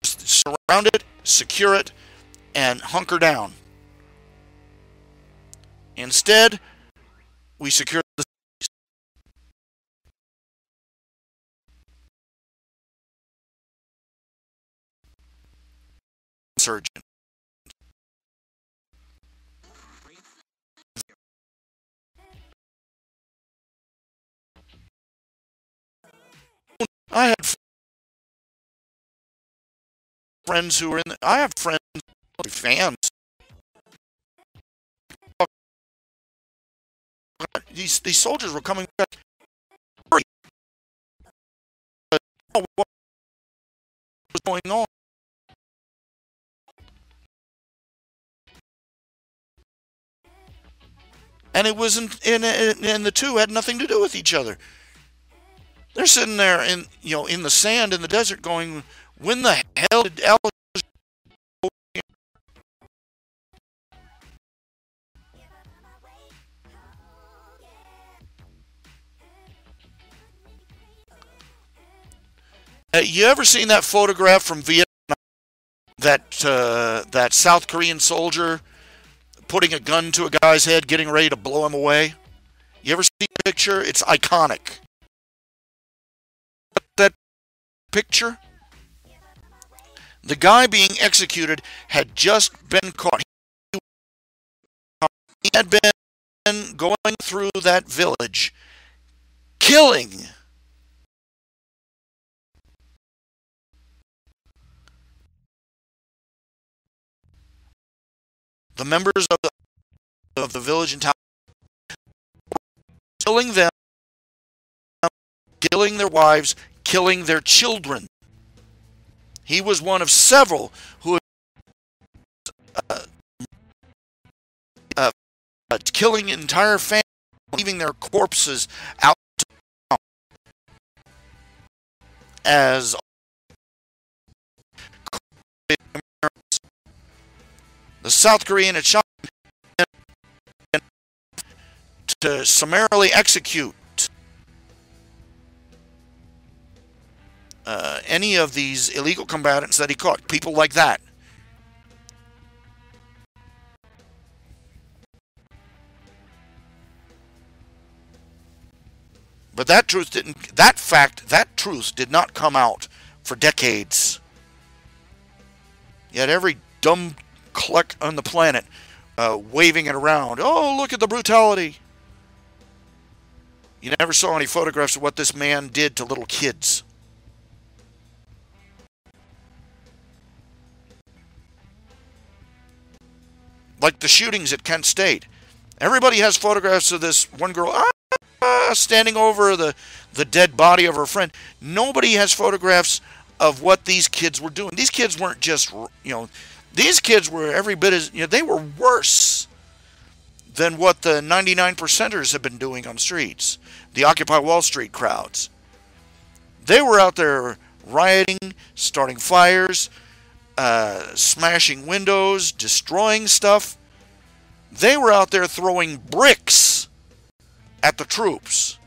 S1: surround it, secure it, and hunker down. Instead, we secured the insurgent. I had friends who were in the, I have friends, fans. These soldiers were coming back. What was going on? And it wasn't, and the two had nothing to do with each other. They're sitting there in the sand in the desert, going, "When the hell did Al?" You ever seen that photograph from Vietnam? That South Korean soldier putting a gun to a guy's head, getting ready to blow him away? You ever see the picture? It's iconic. That picture? The guy being executed had just been caught. He had been going through that village, killing the members of the village and town, killing them, killing their wives, killing their children. He was one of several who killing entire families, leaving their corpses out as The South Korean had shot to summarily execute any of these illegal combatants that he caught. People like that. But that truth did not come out for decades. Yet every dumb cluck on the planet waving it around. Oh, look at the brutality. You never saw any photographs of what this man did to little kids. Like the shootings at Kent State. Everybody has photographs of this one girl standing over the dead body of her friend. Nobody has photographs of what these kids were doing. These kids weren't just, these kids were every bit as, they were worse than what the 99%ers have been doing on the streets. The Occupy Wall Street crowds. They were out there rioting, starting fires, smashing windows, destroying stuff. They were out there throwing bricks at the troops.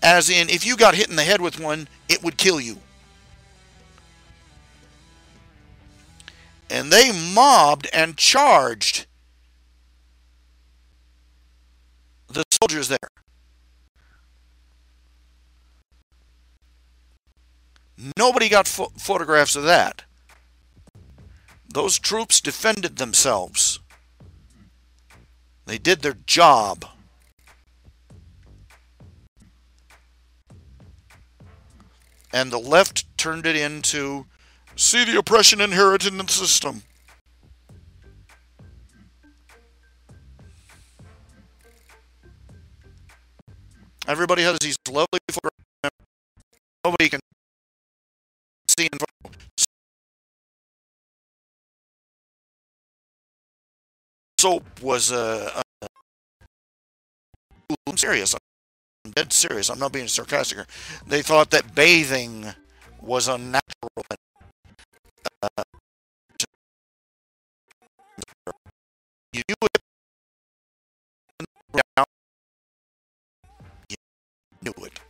S1: As in, if you got hit in the head with one, it would kill you. And they mobbed and charged the soldiers there. Nobody got photographs of that. Those troops defended themselves. They did their job. And the left turned it into, see the oppression inherent in the system. Everybody has these lovely photographs. Nobody can see in photo. Soap was I'm serious. I'm dead serious. I'm not being sarcastic here. They thought that bathing was unnatural. You knew it. You knew it.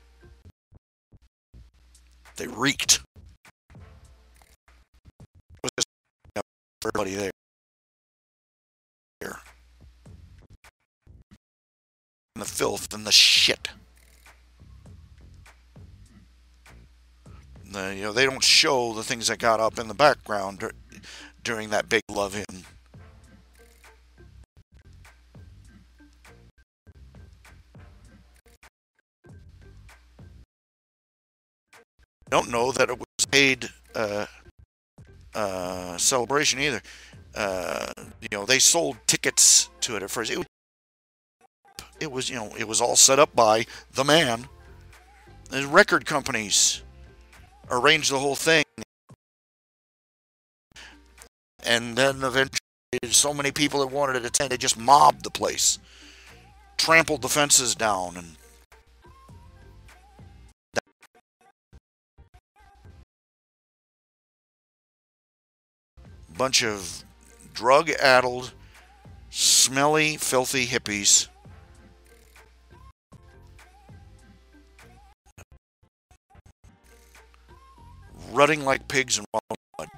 S1: They reeked. It was just everybody there. And the filth and the shit. They don't show the things that got up in the background during that big love hymn. Don't know that it was a paid celebration either. They sold tickets to it at first. It was all set up by the man. The record companies arranged the whole thing. And then eventually, so many people that wanted to attend, they just mobbed the place. Trampled the fences down. And bunch of drug-addled, smelly, filthy hippies. Rutting like pigs in wild mud.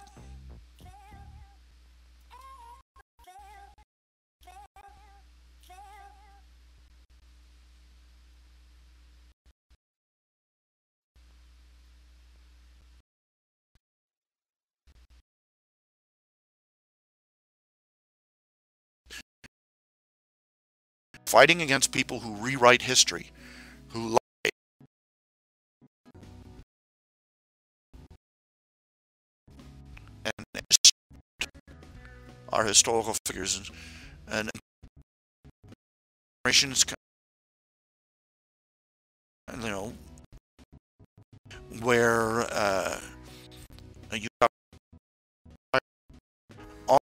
S1: Fighting against people who rewrite history, who lie. And our historical figures and generations, where you got on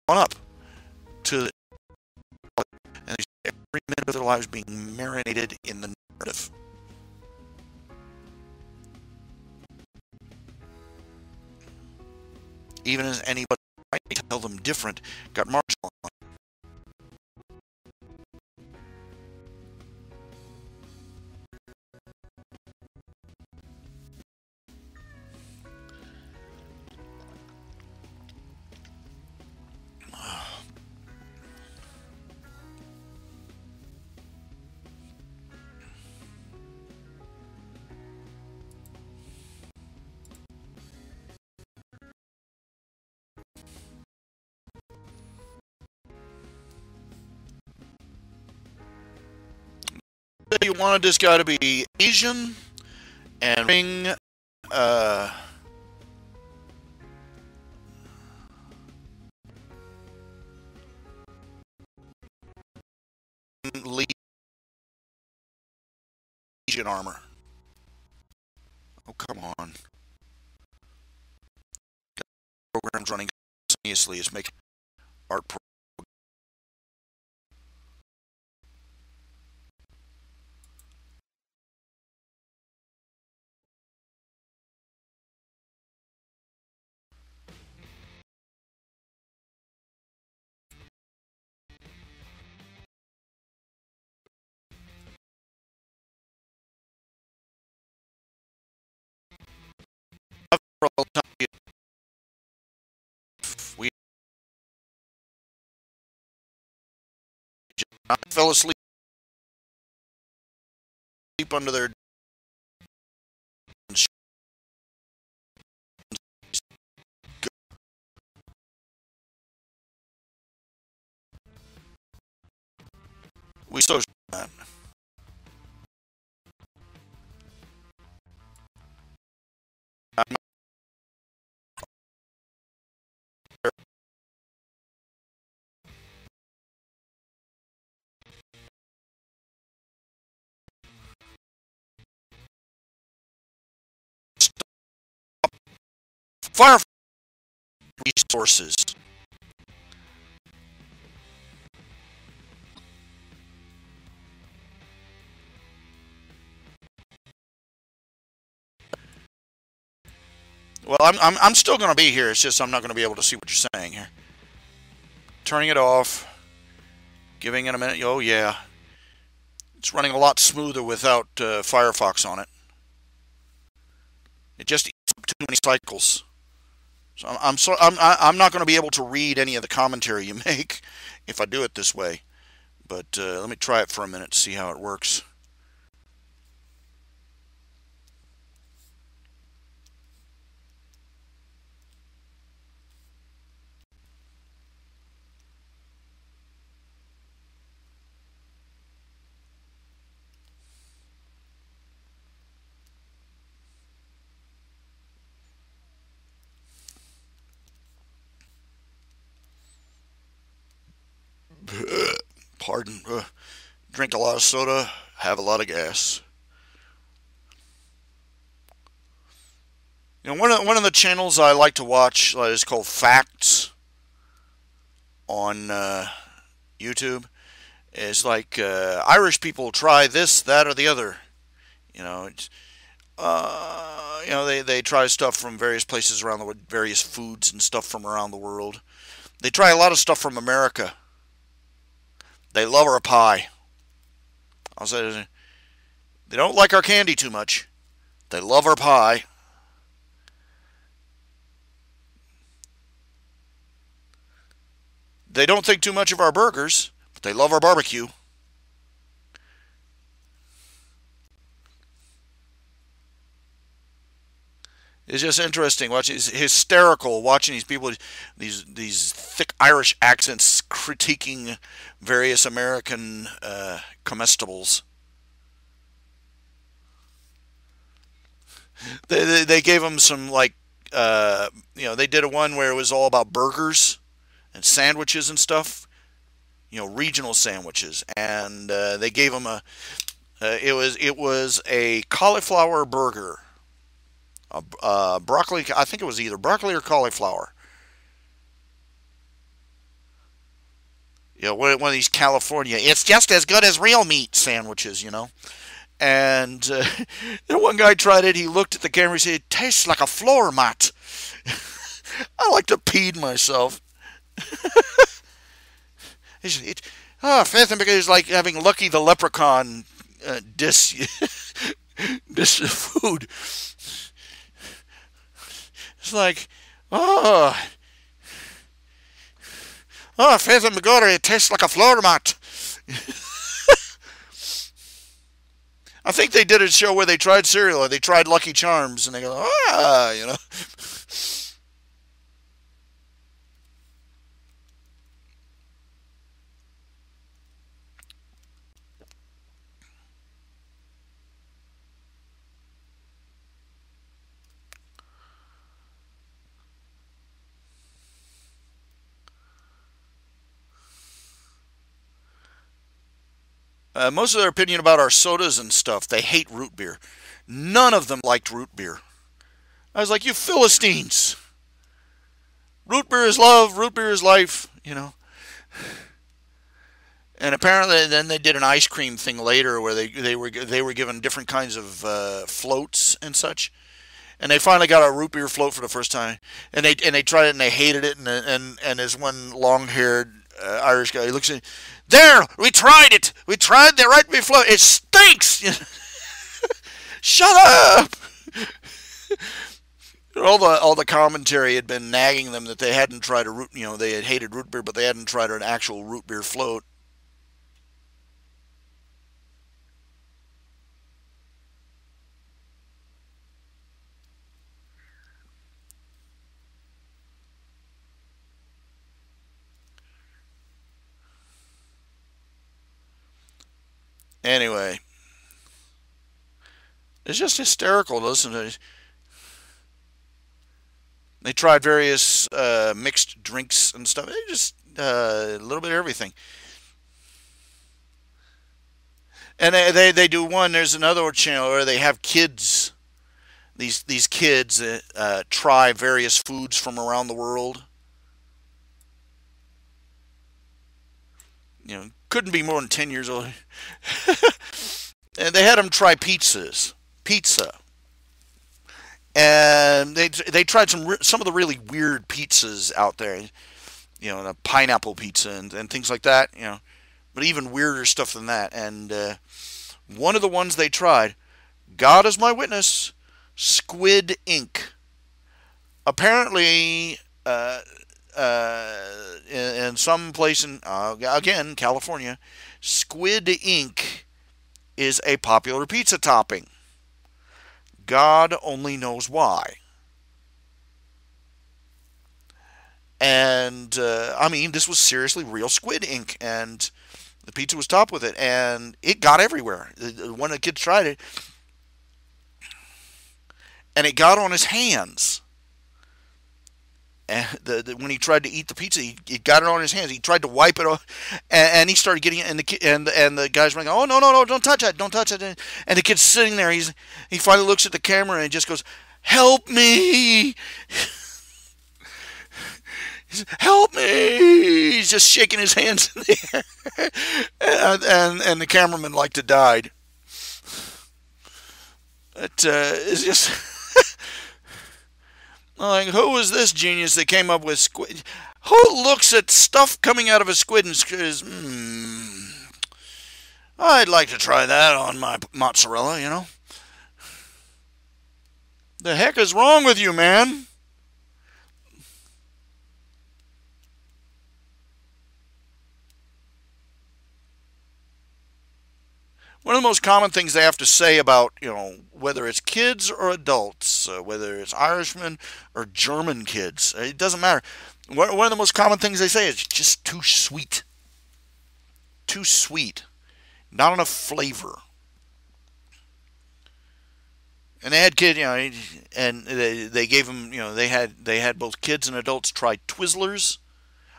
S1: up to, and every minute of their lives being marinated in the narrative. Even as anybody to tell them different, got marginalized. You wanted this guy to be Asian and bring Legion armor. Oh, come on. Programs running simultaneously is making art pro. We fell asleep under their we so that. Fire resources. Well, I'm still going to be here. It's just I'm not going to be able to see what you're saying here. Turning it off. Giving it a minute. Oh yeah, it's running a lot smoother without Firefox on it. It just eats up too many cycles. So I'm not going to be able to read any of the commentary you make if I do it this way. But let me try it for a minute to see how it works. Pardon. Drink a lot of soda, have a lot of gas. You know, one of the channels I like to watch is called Facts on YouTube. It's like Irish people try this, that, or the other. You know, they try stuff from various places around the world, various foods and stuff from around the world. They try a lot of stuff from America. They love our pie. I'll say they don't like our candy too much. They love our pie. They don't think too much of our burgers, but they love our barbecue. It's just interesting. It's hysterical watching these people, these thick Irish accents critiquing various American comestibles. They gave them some they did a one where it was all about burgers and sandwiches and stuff, regional sandwiches, and they gave them it was a cauliflower burger. Broccoli, I think it was either broccoli or cauliflower. One of these California, it's just as good as real meat sandwiches, And one guy tried it, he looked at the camera, he said, it tastes like a floor mat. I like to pee myself. Faith and is like having Lucky the Leprechaun dish food. It's like, oh, Faith and McGuire, it tastes like a floor mat. I think they did a show where they tried cereal, or they tried Lucky Charms, and they go, you know. Most of their opinion about our sodas and stuff, they hate root beer. None of them liked root beer. I was like, you Philistines. Root beer is love, root beer is life, you know. And apparently, then they did an ice cream thing later where they were given different kinds of floats and such. And they finally got a root beer float for the first time, and they tried it and they hated it. And there's one long-haired Irish guy. He looks at, there, we tried it. We tried the right beer float. It stinks. Shut up. All the commentary had been nagging them that they hadn't tried they had hated root beer, but they hadn't tried an actual root beer float. Anyway, it's just hysterical to listen to. They tried various mixed drinks and stuff. They just a little bit of everything. And they do one. There's another channel where they have kids. These kids try various foods from around the world. Couldn't be more than 10 years old. And they had them try pizza, and they tried some of the really weird pizzas out there, the pineapple pizza and things like that, but even weirder stuff than that. And one of the ones they tried, God is my witness, squid ink. Apparently, in some place in again California, squid ink is a popular pizza topping. God only knows why. And I mean, this was seriously real squid ink, and the pizza was topped with it, and it got everywhere. One of the kids tried it, and it got on his hands. And when he tried to eat the pizza, he got it on his hands. He tried to wipe it off, and he started getting it. And the guys were like, "Oh, no, don't touch it, don't touch it." And the kid's sitting there. He finally looks at the camera and just goes, "Help me! Help me!" He's just shaking his hands in the air, and the cameraman like to died. It's just. Like, who was this genius that came up with squid? Who looks at stuff coming out of a squid and says, I'd like to try that on my mozzarella, The heck is wrong with you, man? One of the most common things they have to say about, whether it's kids or adults, whether it's Irishmen or German kids, it doesn't matter. One of the most common things they say is just too sweet. Too sweet. Not enough flavor. And they had kids, and they gave them, they had both kids and adults try Twizzlers.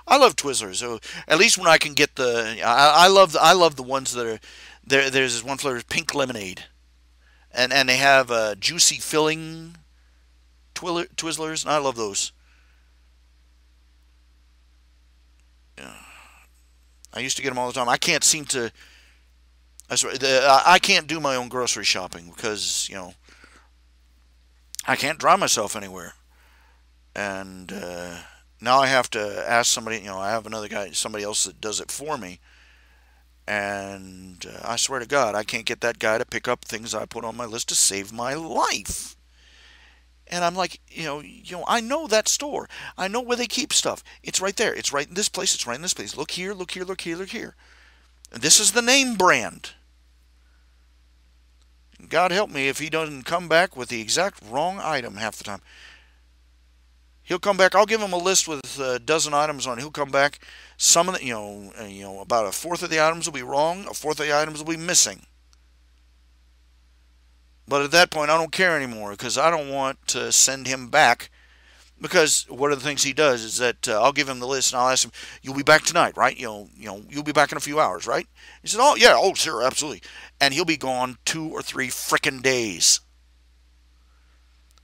S1: I love Twizzlers. So at least when I can get I love the ones that are there's this one flavor, pink lemonade, and they have juicy filling Twizzlers, and I love those. Yeah. I used to get them all the time. I can't seem to. I can't do my own grocery shopping because I can't drive myself anywhere. And now I have to ask somebody. I have another guy, somebody else that does it for me. And I swear to God, I can't get that guy to pick up things I put on my list to save my life. And I'm like, I know that store. I know where they keep stuff. It's right there. It's right in this place. It's right in this place. Look here, look here, look here, look here. And this is the name brand. God help me if he doesn't come back with the exact wrong item half the time. He'll come back. I'll give him a list with a dozen items on it. He'll come back. Some of the, about a fourth of the items will be wrong. A fourth of the items will be missing. But at that point, I don't care anymore because I don't want to send him back. Because one of the things he does is that I'll give him the list and I'll ask him, "You'll be back tonight, right? You'll be back in a few hours, right?" He said, "Oh yeah, oh sure, absolutely." And he'll be gone 2 or 3 frickin' days.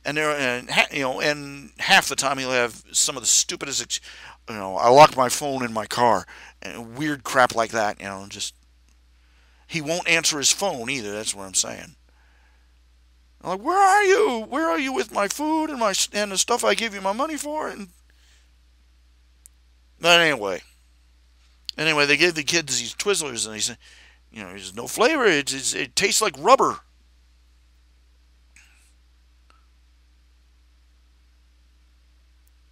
S1: And half the time he'll have some of the stupidest, I locked my phone in my car, and weird crap like that. Just he won't answer his phone either. That's what I'm saying. I'm like, where are you? Where are you with my food and the stuff I give you my money for? But anyway, they gave the kids these Twizzlers, and he said, there's no flavor. It tastes like rubber.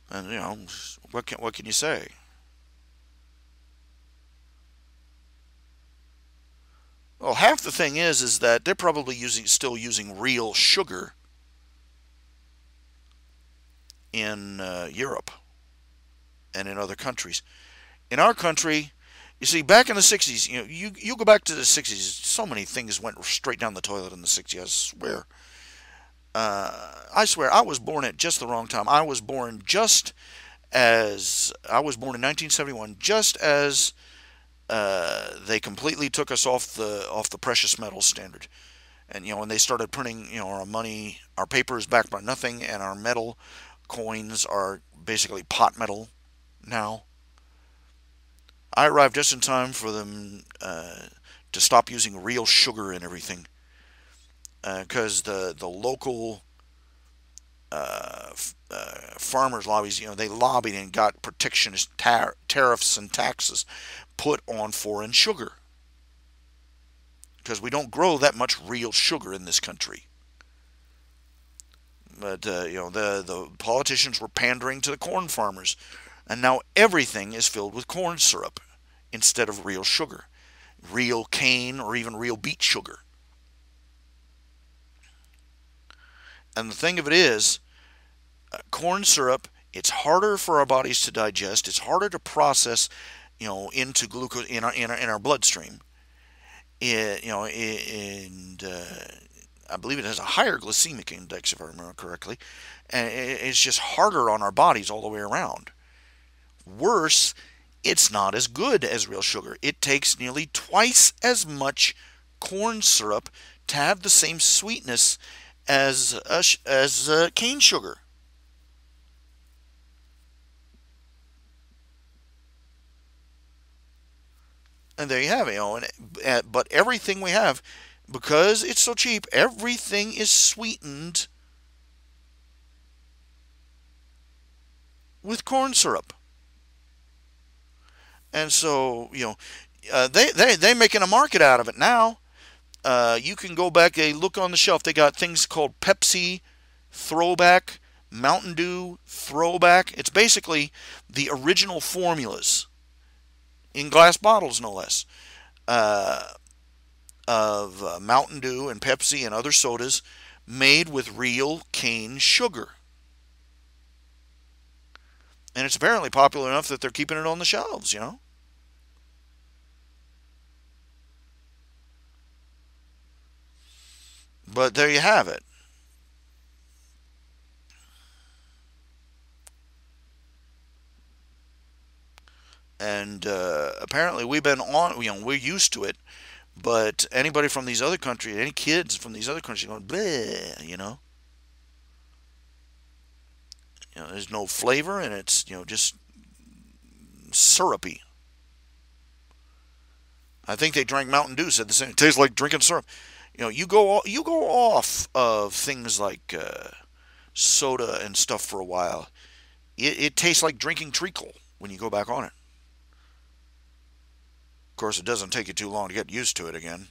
S1: And what can you say? Well, half the thing is that they're probably still using real sugar in Europe and in other countries. In our country, you see, back in the 60s, you go back to the 60s, so many things went straight down the toilet in the 60s, I swear, I was born at just the wrong time. I was born in 1971, just as they completely took us off the precious metals standard, and when they started printing, our money, our paper is backed by nothing, and our metal coins are basically pot metal now. I arrived just in time for them to stop using real sugar and everything, because the local farmers lobbies, they lobbied and got protectionist tariffs and taxes put on foreign sugar, because we don't grow that much real sugar in this country. But the politicians were pandering to the corn farmers, and now everything is filled with corn syrup instead of real sugar, real cane, or even real beet sugar. And the thing of it is, corn syrup, it's harder for our bodies to digest. It's harder to process, into glucose in our bloodstream. And I believe it has a higher glycemic index, if I remember correctly. And it's just harder on our bodies all the way around. Worse, it's not as good as real sugar. It takes nearly twice as much corn syrup to have the same sweetness as cane sugar. And there you have it. But everything we have, because it's so cheap, everything is sweetened with corn syrup. And so, they're making a market out of it now. You can go back, look on the shelf. They got things called Pepsi Throwback, Mountain Dew Throwback. It's basically the original formulas, in glass bottles no less, of Mountain Dew and Pepsi and other sodas made with real cane sugar. And it's apparently popular enough that they're keeping it on the shelves, But there you have it. And apparently we've been on, we're used to it. But anybody from these other countries, any kids from these other countries, going, bleh. There's no flavor, and it's, just syrupy. I think they drank Mountain Dew, said the same. It tastes like drinking syrup. You go off of things like soda and stuff for a while, it tastes like drinking treacle when you go back on it. Of course, it doesn't take you too long to get used to it again.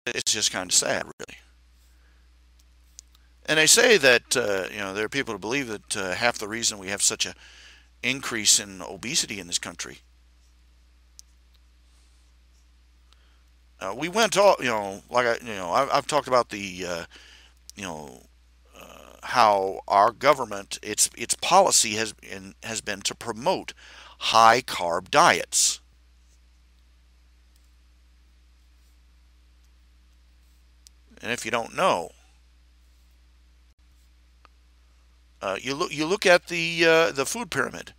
S1: It's just kind of sad, really. And they say that there are people who believe that half the reason we have such an increase in obesity in this country. We went all, like I've talked about the, you know, how our government, its policy has been to promote high carb diets. And if you don't know, you look at the food pyramid.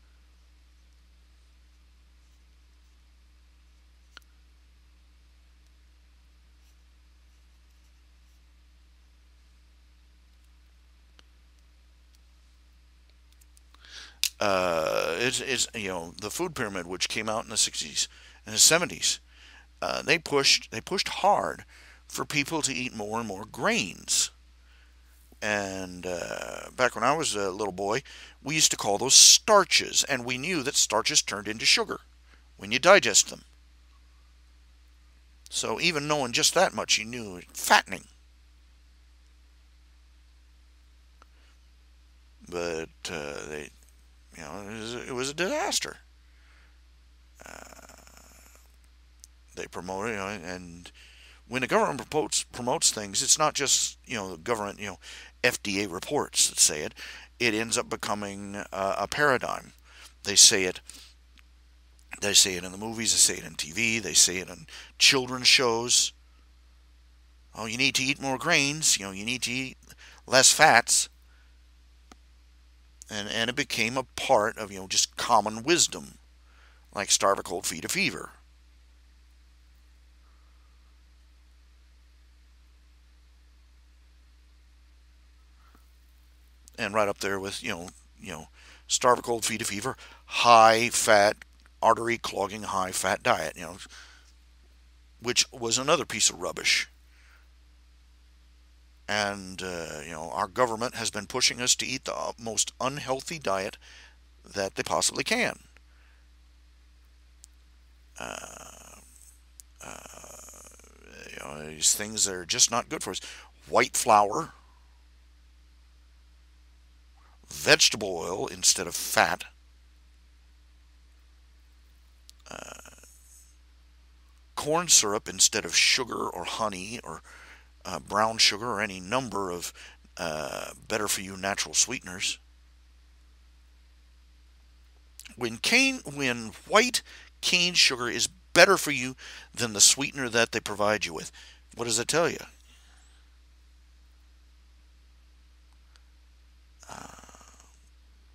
S1: It's the food pyramid, which came out in the 60s and the 70s. They pushed hard for people to eat more and more grains. And back when I was a little boy, we used to call those starches, and we knew that starches turned into sugar when you digest them. So even knowing just that much, you knew it fattening. But it was a disaster. They promote it, and when the government promotes things, it's not just the government, FDA reports that say it. It ends up becoming a paradigm. They say it. They say it in the movies. They say it in TV. They say it in children's shows. Oh, you need to eat more grains. You need to eat less fats. And it became a part of just common wisdom, like starve a cold, feed a fever. And right up there with starve a cold, feed a fever, high fat, artery clogging, high fat diet, which was another piece of rubbish. And our government has been pushing us to eat the most unhealthy diet that they possibly can. Uh, these things that are just not good for us. White flour, vegetable oil instead of fat, uh, corn syrup instead of sugar or honey or brown sugar or any number of better for you natural sweeteners. When white cane sugar is better for you than the sweetener that they provide you with, what does it tell you?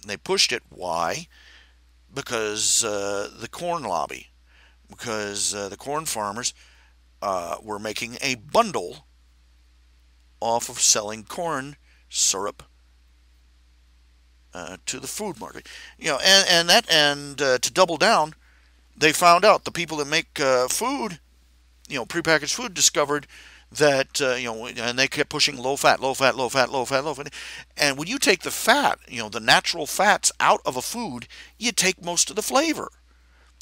S1: They pushed it. Why? Because the corn lobby, because the corn farmers were making a bundle off of selling corn syrup to the food market. And to double down, they found out the people that make food, prepackaged food, discovered that and they kept pushing low fat, low fat, low fat, low fat, low fat. And when you take the fat, the natural fats out of a food, you take most of the flavor.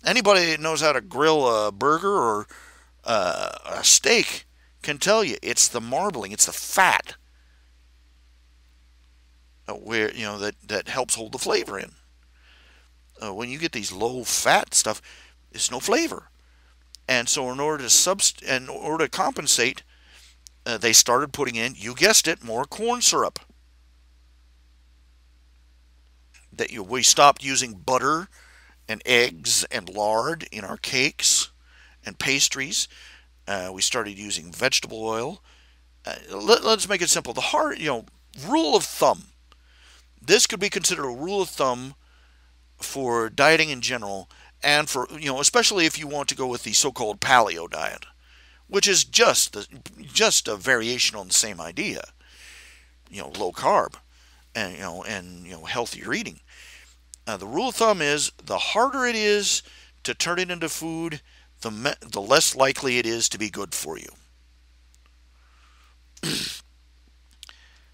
S1: Anybody that knows how to grill a burger or a steak can tell you it's the marbling, it's the fat where that helps hold the flavor in. When you get these low fat stuff, it's no flavor. And so in order to compensate, they started putting in, you guessed it, more corn syrup. We stopped using butter and eggs and lard in our cakes and pastries. We started using vegetable oil. Let's make it simple. Rule of thumb. This could be considered a rule of thumb for dieting in general, and for especially if you want to go with the so-called paleo diet, which is just a variation on the same idea. Low carb and healthier eating. The rule of thumb is the harder it is to turn it into food, the less likely it is to be good for you.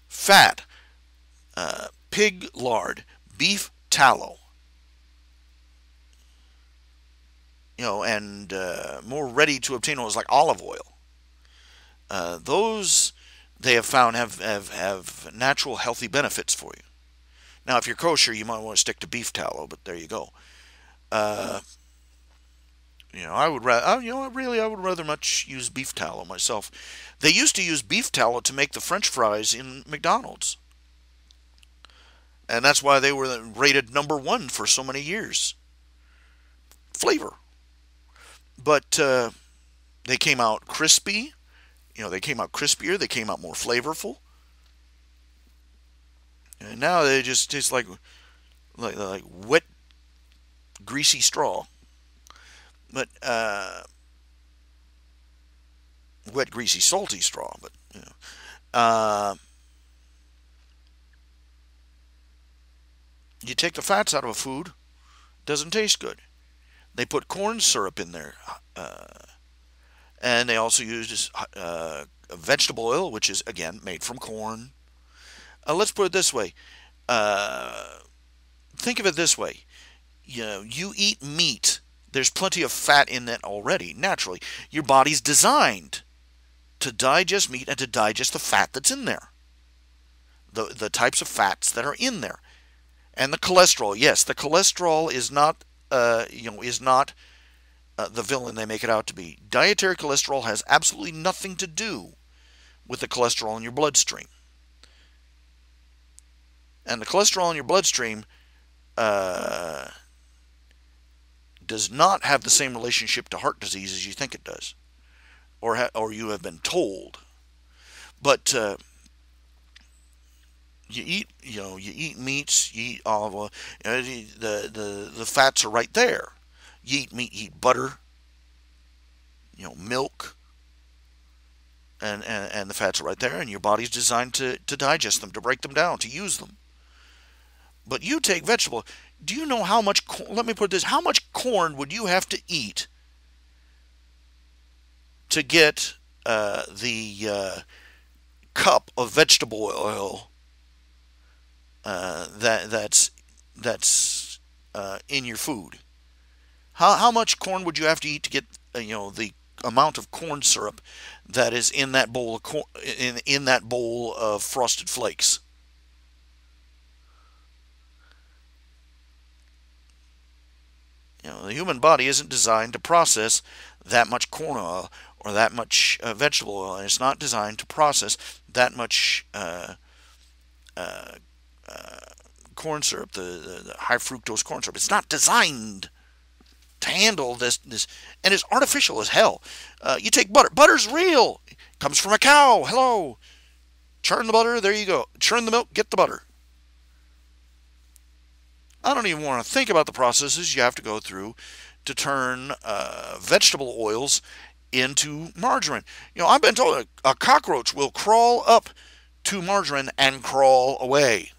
S1: Fat, pig lard, beef tallow, and more ready to obtain oils like olive oil. Those they have found have natural healthy benefits for you. Now, if you're kosher, you might want to stick to beef tallow, but there you go. I would I would rather much use beef tallow myself. They used to use beef tallow to make the French fries in McDonald's, and that's why they were rated #1 for so many years. Flavor, but they came out crispy. They came out crispier. They came out more flavorful. And now they just taste like wet, greasy straw. But wet, greasy, salty straw. But you take the fats out of a food, it doesn't taste good. They put corn syrup in there, and they also use vegetable oil, which is again made from corn. Let's put it this way. Think of it this way. You eat meat. There's plenty of fat in that already, naturally. Your body's designed to digest meat and to digest the fat that's in there. The types of fats that are in there. And the cholesterol. Yes, the cholesterol is not the villain they make it out to be. Dietary cholesterol has absolutely nothing to do with the cholesterol in your bloodstream. And the cholesterol in your bloodstream does not have the same relationship to heart disease as you think it does, or you have been told. But you eat meats, you eat olive oil. The fats are right there. You eat meat, you eat butter, milk, and the fats are right there, and your body's designed to digest them, to break them down, to use them. But you take vegetable. Do you know how much? Let me put this: how much corn would you have to eat to get the cup of vegetable oil that's in your food? How much corn would you have to eat to get the amount of corn syrup that is in that bowl of in that bowl of Frosted Flakes? The human body isn't designed to process that much corn oil or that much vegetable oil, and it's not designed to process that much corn syrup, the high fructose corn syrup. It's not designed to handle this, and it's artificial as hell. You take butter. Butter's real. It comes from a cow. Hello. Churn the butter. There you go. Churn the milk. Get the butter. I don't even want to think about the processes you have to go through to turn vegetable oils into margarine. I've been told a cockroach will crawl up to margarine and crawl away.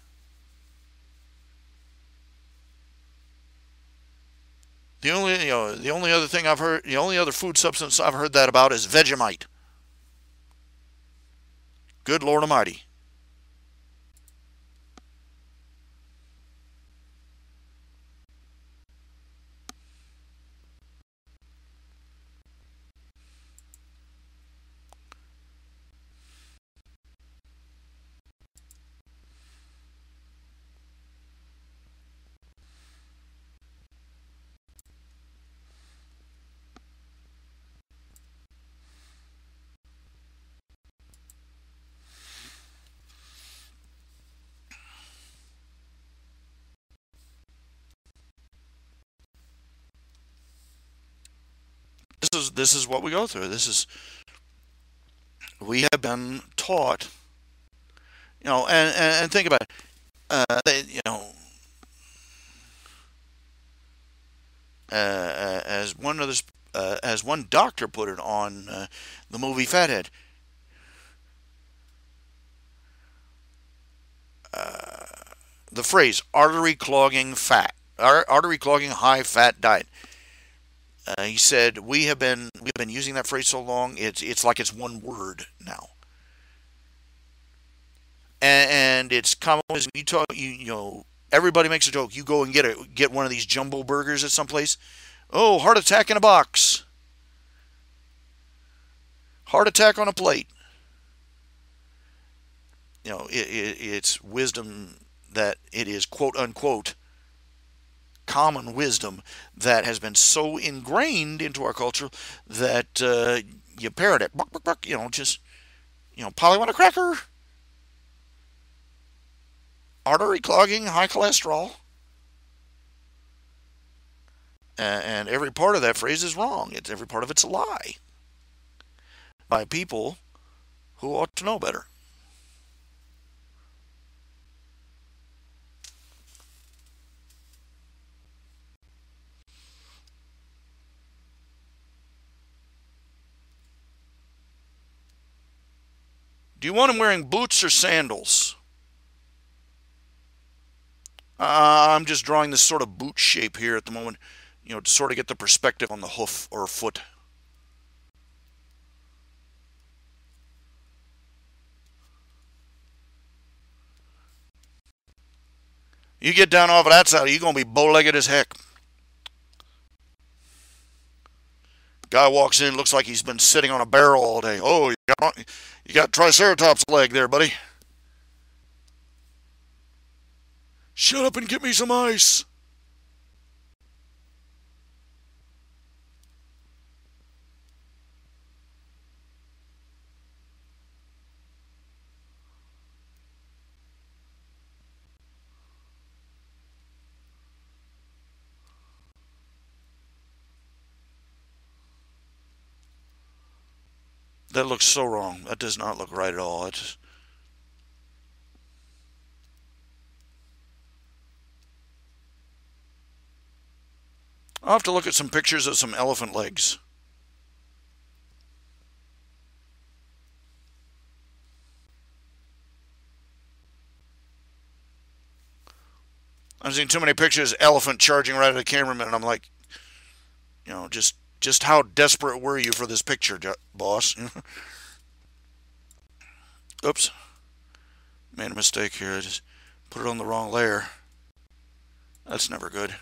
S1: The only other thing I've heard, the only other food substance I've heard that about is Vegemite. Good Lord Almighty. This is what we go through. We have been taught, and think about it. As one other as one doctor put it on the movie Fathead. The phrase artery clogging high fat diet. He said we've been using that phrase so long it's like it's one word now, and it's common as you talk. You know everybody makes a joke. You go and get one of these jumbo burgers at some place. Oh, heart attack in a box. Heart attack on a plate. You know it's wisdom that it is quote unquote common wisdom that has been so ingrained into our culture that you parrot it. Buck, buck, buck, you know, just, you know, Polly want a cracker? Artery clogging, high cholesterol. And every part of that phrase is wrong. Every part of it's a lie by people who ought to know better. Do you want him wearing boots or sandals? I'm just drawing this sort of boot shape here at the moment, you know, to sort of get the perspective on the hoof or foot. You get down off of that side, you're going to be bow-legged as heck. Guy walks in, looks like he's been sitting on a barrel all day. Oh, you got Triceratops leg there, buddy. Shut up and get me some ice. That looks so wrong. That does not look right at all. I'll have to look at some pictures of some elephant legs. I've seen too many pictures of elephant charging right at a cameraman, and I'm like, you know, just how desperate were you for this picture, boss? Oops. Made a mistake here. I just put it on the wrong layer. That's never good.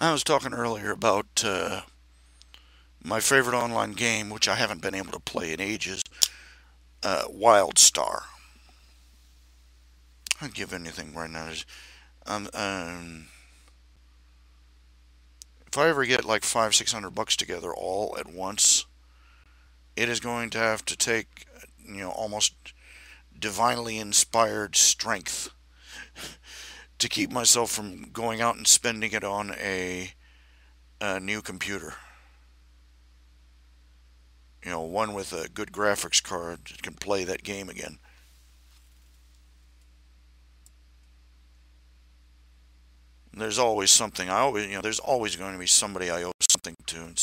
S1: I was talking earlier about my favorite online game, which I haven't been able to play in ages, Wild Star. I'd give anything right now. Um, um, if I ever get like $500-600 together all at once, it is going to have to take, you know, almost divinely inspired strength to keep myself from going out and spending it on a new computer. You know, one with a good graphics card that can play that game again. There's always something. You know, there's always going to be somebody I owe something to,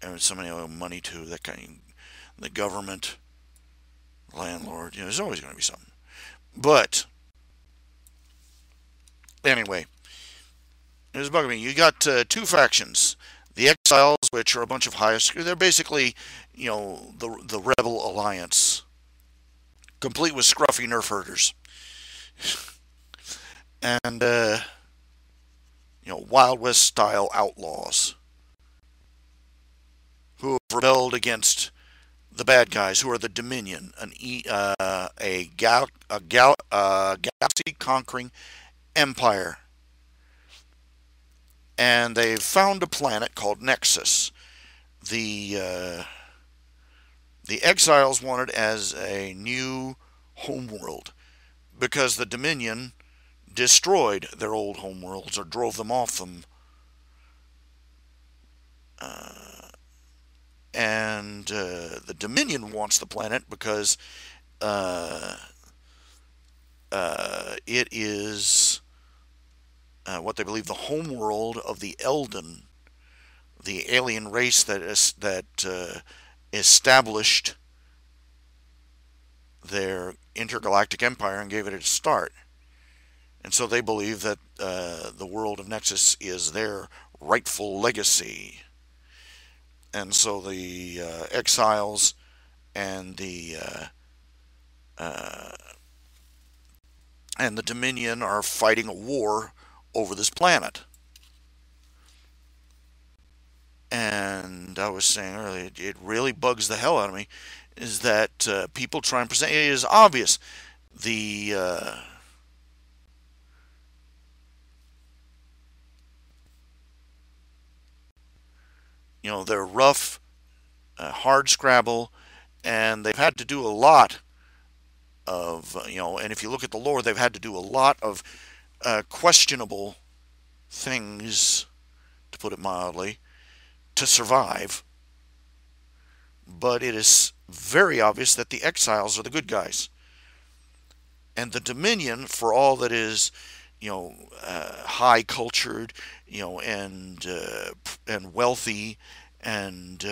S1: and somebody I owe money to. That kind of, the government. landlord. There's always going to be something. But anyway, it was bugging me. You got two factions. The Exiles, which are a bunch of highest. They're basically, the Rebel Alliance, complete with scruffy nerf herders, and Wild West style outlaws who have rebelled against the bad guys, who are the Dominion, a galaxy conquering empire, and they've found a planet called Nexus. The Exiles wanted as a new homeworld because the Dominion destroyed their old homeworlds or drove them off them. And the Dominion wants the planet because it is what they believe the homeworld of the Elden, the alien race that established their intergalactic empire and gave it its start. And so they believe that the world of Nexus is their rightful legacy. And so the Exiles and the Dominion are fighting a war over this planet. And I was saying earlier, it really bugs the hell out of me, is that people try and present it as obvious. They're rough, hard scrabble, and they've had to do a lot of, and if you look at the lore, they've had to do a lot of questionable things, to put it mildly, to survive. But it is very obvious that the Exiles are the good guys. And the Dominion, for all that is, high cultured, and wealthy, and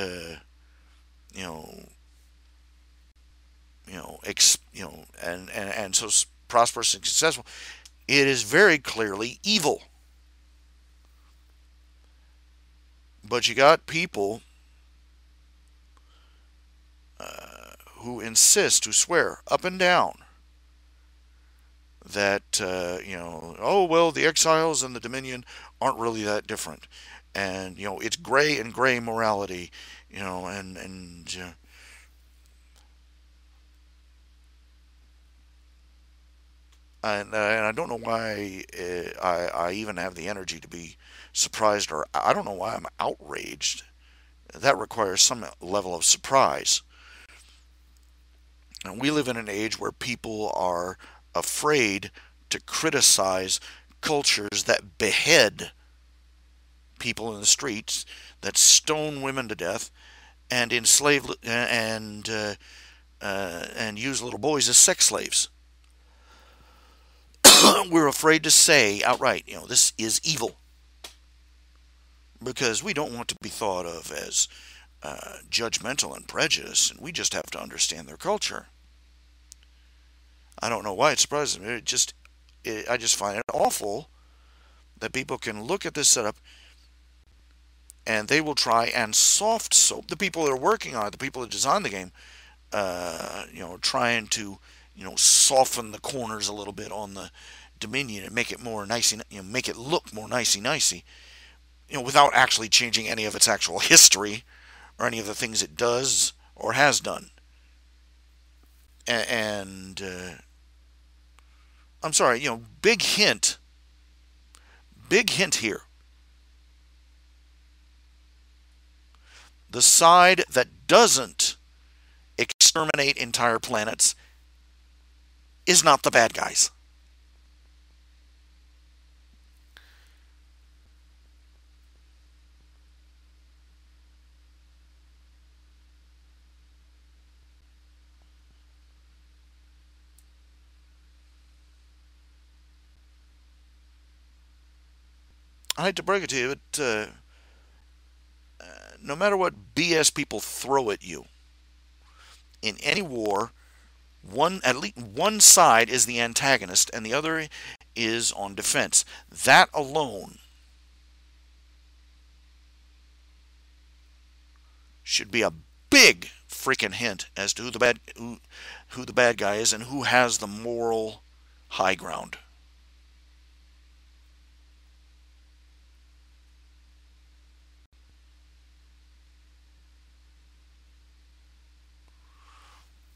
S1: and so prosperous and successful, it is very clearly evil. But you got people who insist, who swear up and down that, oh, well, the Exiles and the Dominion aren't really that different. And, it's gray and gray morality, and I don't know why I even have the energy to be surprised, or I don't know why I'm outraged. That requires some level of surprise. And we live in an age where people are afraid to criticize cultures that behead people in the streets, that stone women to death, and enslave and use little boys as sex slaves. We're afraid to say outright, this is evil, because we don't want to be thought of as judgmental and prejudiced, and we just have to understand their culture. I don't know why it surprises me. I just find it awful that people can look at this setup and they will try and soft soap the people that are working on it, the people that design the game, trying to, soften the corners a little bit on the Dominion and make it more nicey, make it look more nicey, without actually changing any of its actual history or any of the things it does or has done. And I'm sorry, big hint here. The side that doesn't exterminate entire planets is not the bad guys. I hate to break it to you, but no matter what BS people throw at you in any war, At least one side is the antagonist and the other is on defense. That alone should be a big freaking hint as to who the bad guy is and who has the moral high ground.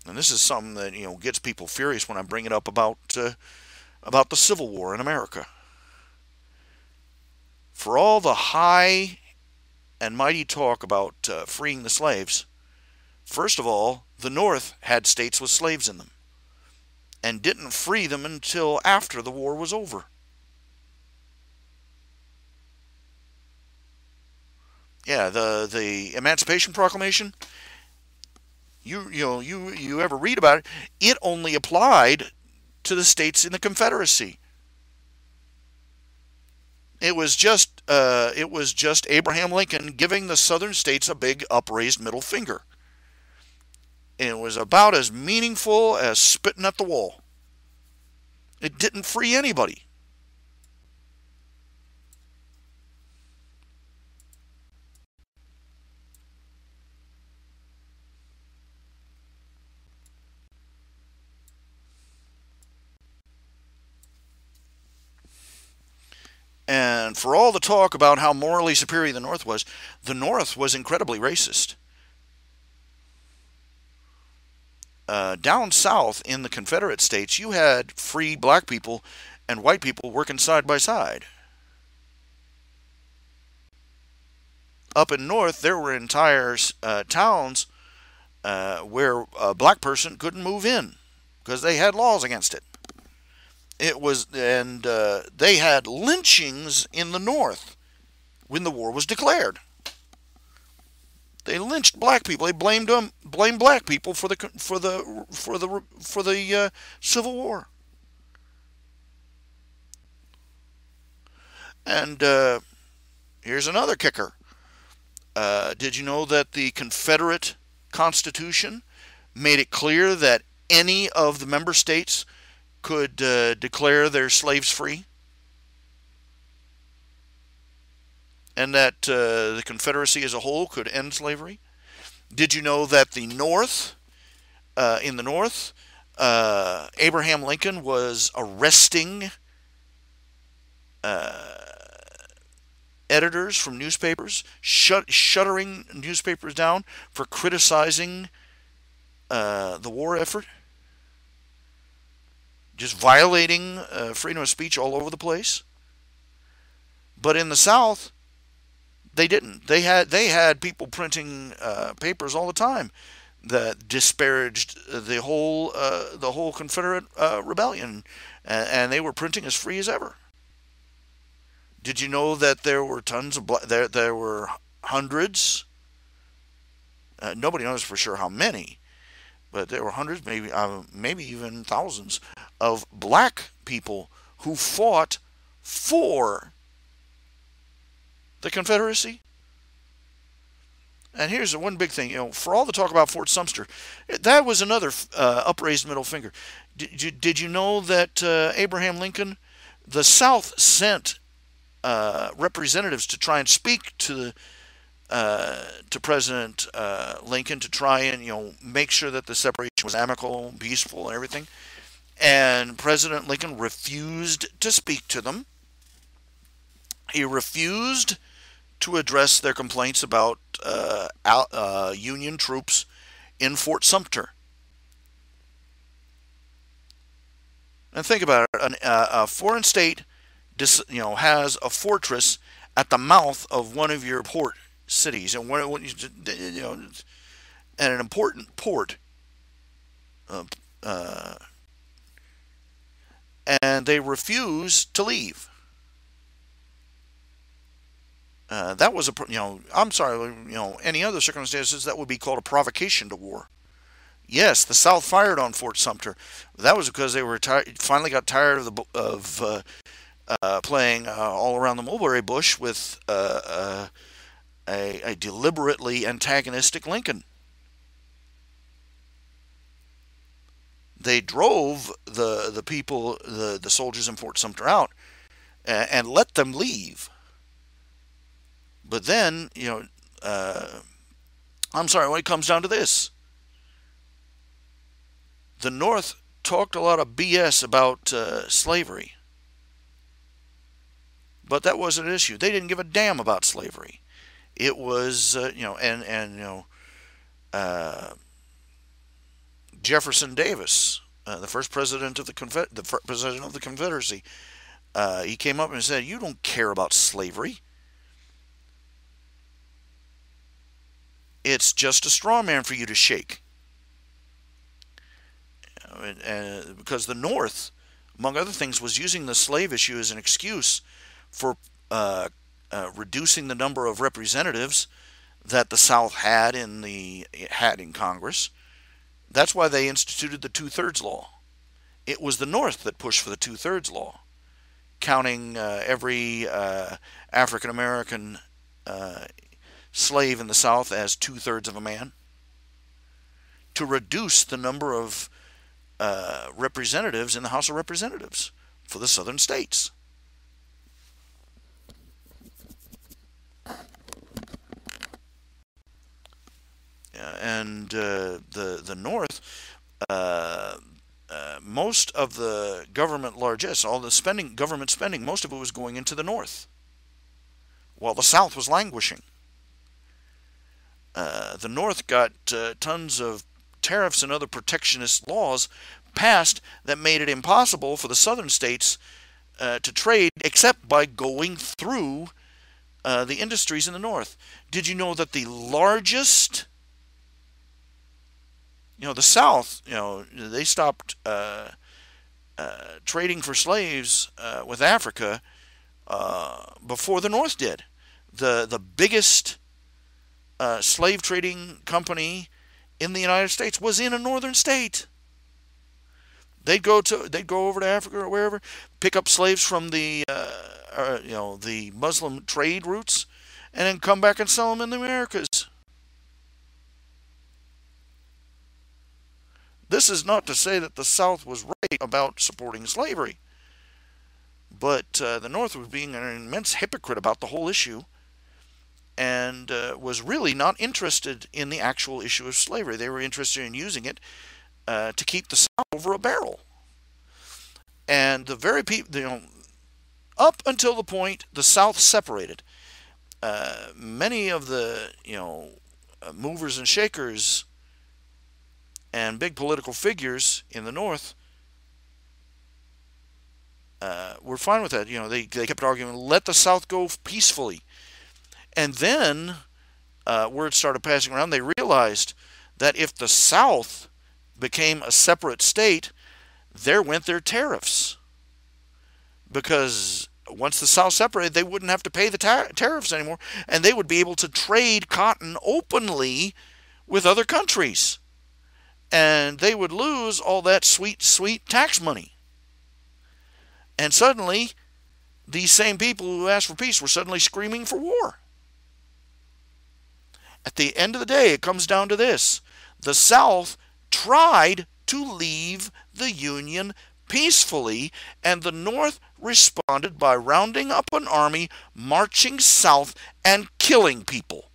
S1: And this is something that gets people furious when I bring it up about the Civil War in America. For all the high and mighty talk about freeing the slaves, first of all, the North had states with slaves in them and didn't free them until after the war was over. Yeah, the Emancipation Proclamation, you ever read about it, it only applied to the states in the Confederacy. It was just Abraham Lincoln giving the southern states a big upraised middle finger. It was about as meaningful as spitting at the wall. It didn't free anybody. And for all the talk about how morally superior the North was incredibly racist. Down south in the Confederate States, you had free black people and white people working side by side. Up in north, there were entire towns where a black person couldn't move in because they had laws against it. They had lynchings in the North when the war was declared. They lynched black people. They blamed black people for the Civil War. And here's another kicker. Did you know that the Confederate Constitution made it clear that any of the member states could declare their slaves free? And that the Confederacy as a whole could end slavery? Did you know that in the North, Abraham Lincoln was arresting editors from newspapers, shuttering newspapers down for criticizing the war effort? Just violating freedom of speech all over the place. But in the South, they didn't. They had people printing papers all the time that disparaged the whole Confederate rebellion, and they were printing as free as ever. Did you know that there were there were hundreds? Nobody knows for sure how many, but there were hundreds, maybe even thousands of black people who fought for the Confederacy. And here's the one big thing, for all the talk about Fort Sumter, that was another upraised middle finger. Did you know that Abraham Lincoln, the South sent representatives to try and speak to President Lincoln to try and make sure that the separation was amicable, peaceful, and everything. And President Lincoln refused to speak to them. He refused to address their complaints about Union troops in Fort Sumter. And think about it: a foreign state, has a fortress at the mouth of one of your port cities, and and an important port. And they refuse to leave. That was I'm sorry, any other circumstances that would be called a provocation to war. Yes, the South fired on Fort Sumter. That was because they were finally got tired of playing all around the mulberry bush with a deliberately antagonistic Lincoln. They drove the people, the soldiers in Fort Sumter out, and let them leave. But then, I'm sorry, when it comes down to this, the North talked a lot of BS about slavery, but that wasn't an issue. They didn't give a damn about slavery. It was, uh, Jefferson Davis, the first president of the president of the Confederacy, he came up and said, "You don't care about slavery. It's just a straw man for you to shake." Because the North, among other things, was using the slave issue as an excuse for reducing the number of representatives that the South had in Congress. That's why they instituted the two-thirds law. It was the North that pushed for the two-thirds law, counting every African American slave in the South as two-thirds of a man, to reduce the number of representatives in the House of Representatives for the southern states. And the North, most of the government largesse, all the government spending, most of it was going into the North, while the South was languishing. The North got tons of tariffs and other protectionist laws passed that made it impossible for the southern states to trade except by going through the industries in the North. Did you know that the largest, the South, they stopped trading for slaves with Africa before the North did. The biggest slave trading company in the United States was in a northern state. They'd go over to Africa or wherever, pick up slaves from the the Muslim trade routes, and then come back and sell them in the Americas. This is not to say that the South was right about supporting slavery, but the North was being an immense hypocrite about the whole issue, and was really not interested in the actual issue of slavery. They were interested in using it to keep the South over a barrel. And the very people, up until the point the South separated, many of the, movers and shakers and big political figures in the North were fine with that. They kept arguing, let the South go peacefully. And then word started passing around. They realized that if the South became a separate state, there went their tariffs. Because once the South separated, they wouldn't have to pay the tariffs anymore, and they would be able to trade cotton openly with other countries. And they would lose all that sweet, sweet tax money. And suddenly, these same people who asked for peace were suddenly screaming for war. At the end of the day, it comes down to this. The South tried to leave the Union peacefully, and the North responded by rounding up an army, marching south, and killing people.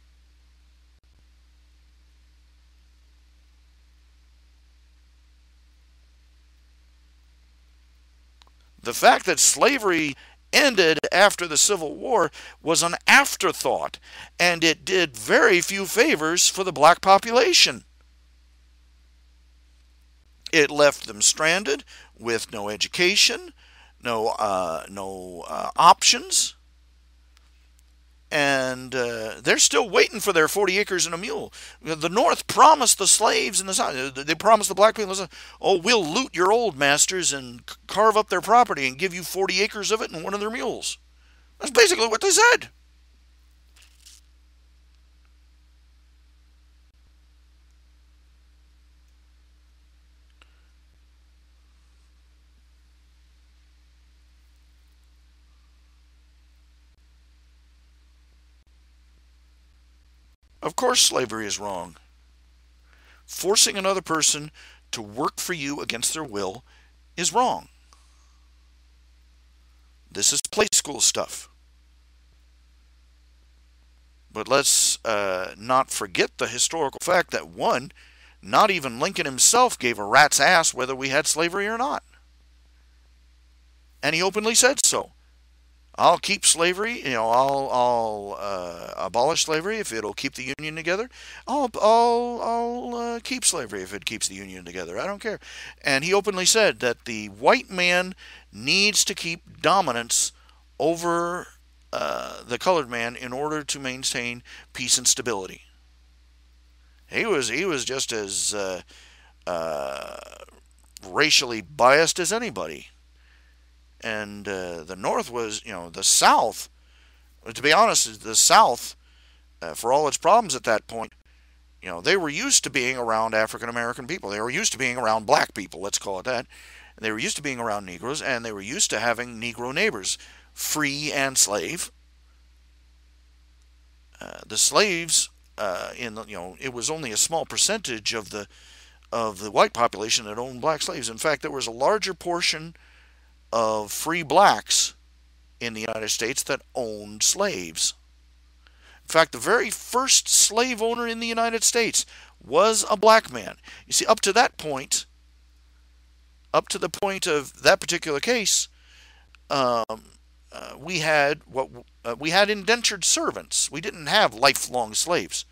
S1: The fact that slavery ended after the Civil War was an afterthought, and it did very few favors for the black population. It left them stranded with no education, no options, and they're still waiting for their 40 acres and a mule. The North promised the slaves in the South, they promised the black people, oh, we'll loot your old masters and carve up their property and give you 40 acres of it and one of their mules. That's basically what they said. Of course slavery is wrong. Forcing another person to work for you against their will is wrong. This is play school stuff. But let's not forget the historical fact that, one, not even Lincoln himself gave a rat's ass whether we had slavery or not. And he openly said so. I'll keep slavery, I'll abolish slavery if it'll keep the Union together. I'll keep slavery if it keeps the Union together. I don't care. And he openly said that the white man needs to keep dominance over the colored man in order to maintain peace and stability. He was just as racially biased as anybody. And the North was, the South, to be honest, the South, for all its problems at that point, they were used to being around African American people. They were used to being around black people, let's call it that. They were used to being around Negroes, and they were used to having Negro neighbors, free and slave. The slaves, it was only a small percentage of the white population that owned black slaves. In fact, there was a larger portion of free blacks in the United States that owned slaves. In fact, the very first slave owner in the United States was a black man. You see, up to that point, up to the point of that particular case, we had indentured servants. We didn't have lifelong slaves.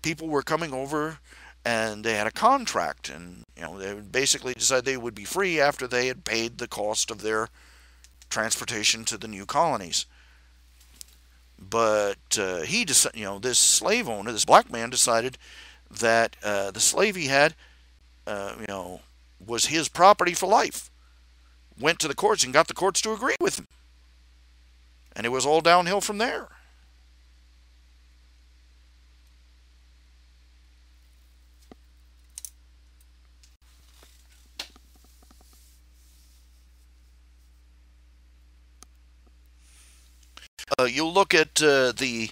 S1: People were coming over, and they had a contract, and they basically decided they would be free after they had paid the cost of their transportation to the new colonies. But this slave owner, this black man, decided that the slave he had, was his property for life. Went to the courts and got the courts to agree with him, and it was all downhill from there. You look at the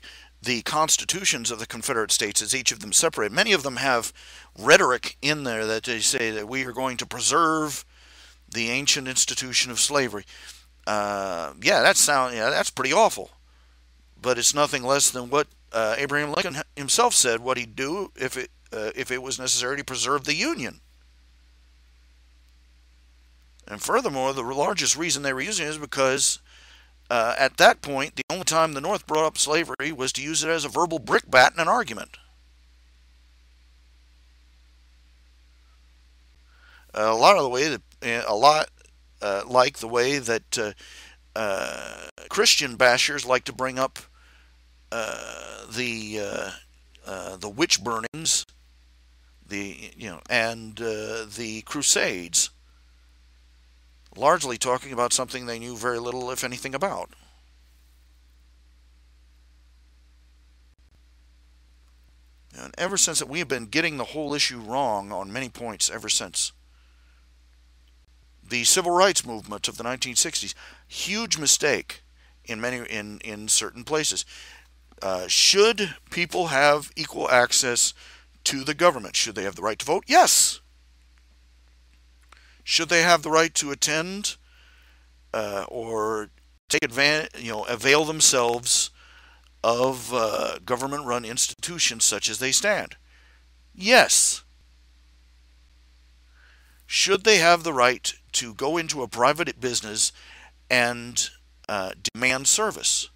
S1: constitutions of the Confederate States as each of them separate. Many of them have rhetoric in there that they say that we are going to preserve the ancient institution of slavery. That's pretty awful. But it's nothing less than what Abraham Lincoln himself said what he'd do if it was necessary to preserve the Union. And furthermore, the largest reason they were using it is because at that point, the only time the North brought up slavery was to use it as a verbal brickbat in an argument. Like the way that Christian bashers like to bring up the witch burnings, and the Crusades. Largely talking about something they knew very little, if anything, about. And ever since that, we have been getting the whole issue wrong on many points ever since. The civil rights movement of the 1960s, huge mistake in certain places. Should people have equal access to the government? Should they have the right to vote? Yes. Should they have the right to attend or take advantage, avail themselves of government-run institutions such as they stand? Yes. Should they have the right to go into a private business and demand service?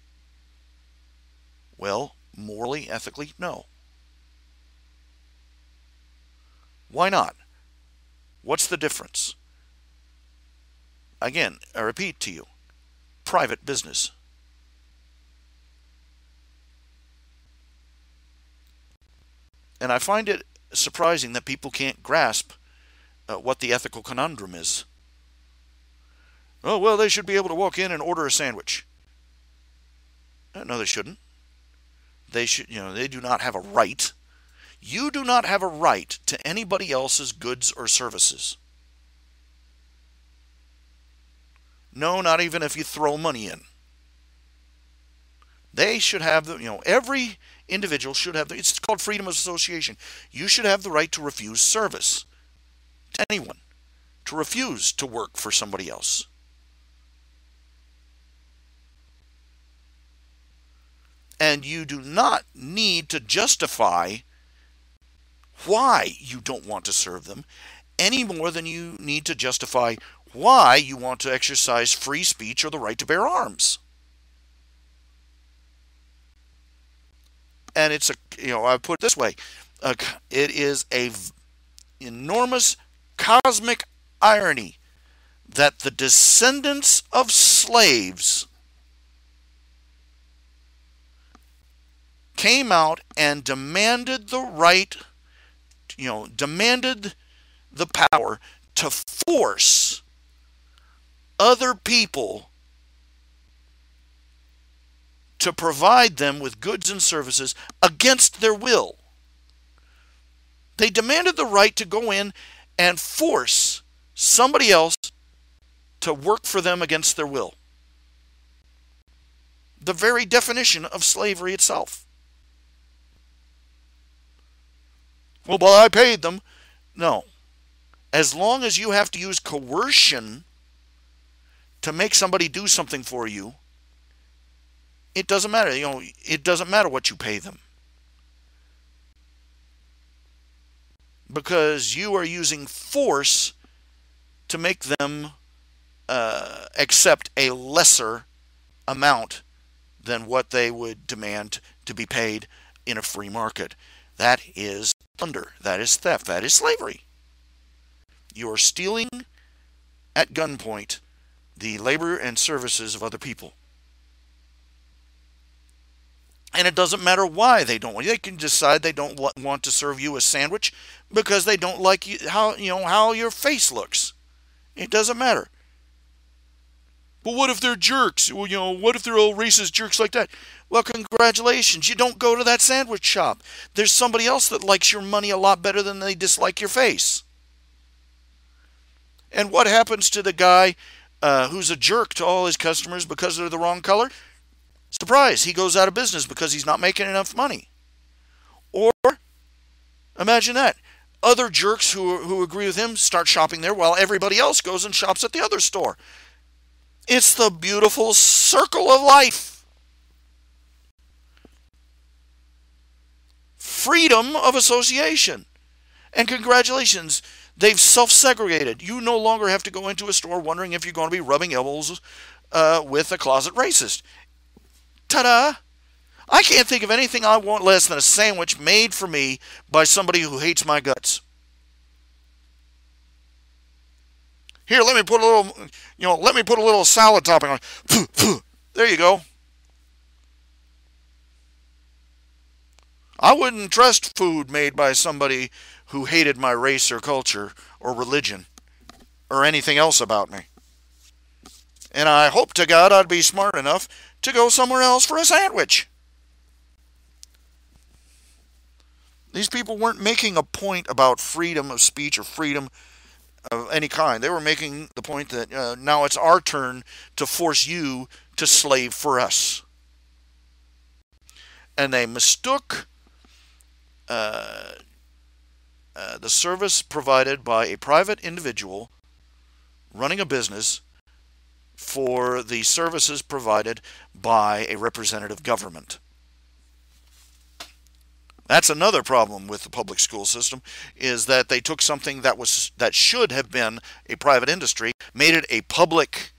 S1: Well, morally, ethically, no. Why not? What's the difference? Again, I repeat to you, private business. And I find it surprising that people can't grasp what the ethical conundrum is. Oh, well, they should be able to walk in and order a sandwich. No, they shouldn't. They do not have a right. You do not have a right to anybody else's goods or services. No, not even if you throw money in. They should have every individual should have it's called freedom of association. You should have the right to refuse service. anyone to refuse to work for somebody else. And you do not need to justify why you don't want to serve them any more than you need to justify why you want to exercise free speech or the right to bear arms. And it's I put it this way, it is a enormous cosmic irony that the descendants of slaves came out and demanded the right, demanded the power to force other people to provide them with goods and services against their will. They demanded the right to go in and force somebody else to work for them against their will. The very definition of slavery itself. Well, but I paid them. No. As long as you have to use coercion to make somebody do something for you, it doesn't matter. It doesn't matter what you pay them. Because you are using force to make them accept a lesser amount than what they would demand to be paid in a free market. That is plunder. That is theft. That is slavery. You are stealing at gunpoint the labor and services of other people. And it doesn't matter why they don't want. They can decide they don't want to serve you a sandwich because they don't like you, how your face looks. It doesn't matter. But what if they're jerks? Well, what if they're all racist jerks like that? Well, congratulations. You don't go to that sandwich shop. There's somebody else that likes your money a lot better than they dislike your face. And what happens to the guy who's a jerk to all his customers because they're the wrong color? Surprise, he goes out of business because he's not making enough money. Or, imagine that, other jerks who agree with him start shopping there while everybody else goes and shops at the other store. It's the beautiful circle of life. Freedom of association. And congratulations, they've self-segregated. You no longer have to go into a store wondering if you're going to be rubbing elbows with a closet racist. Ta-da! I can't think of anything I want less than a sandwich made for me by somebody who hates my guts. Here, let me put a little salad topping on. There you go. I wouldn't trust food made by somebody who hated my race or culture or religion or anything else about me. And I hope to God I'd be smart enough to go somewhere else for a sandwich. These people weren't making a point about freedom of speech or freedom of any kind. They were making the point that now it's our turn to force you to slave for us. And they mistook the service provided by a private individual running a business for the services provided by a representative government. That's another problem with the public school system, is that they took something that should have been a private industry, made it a public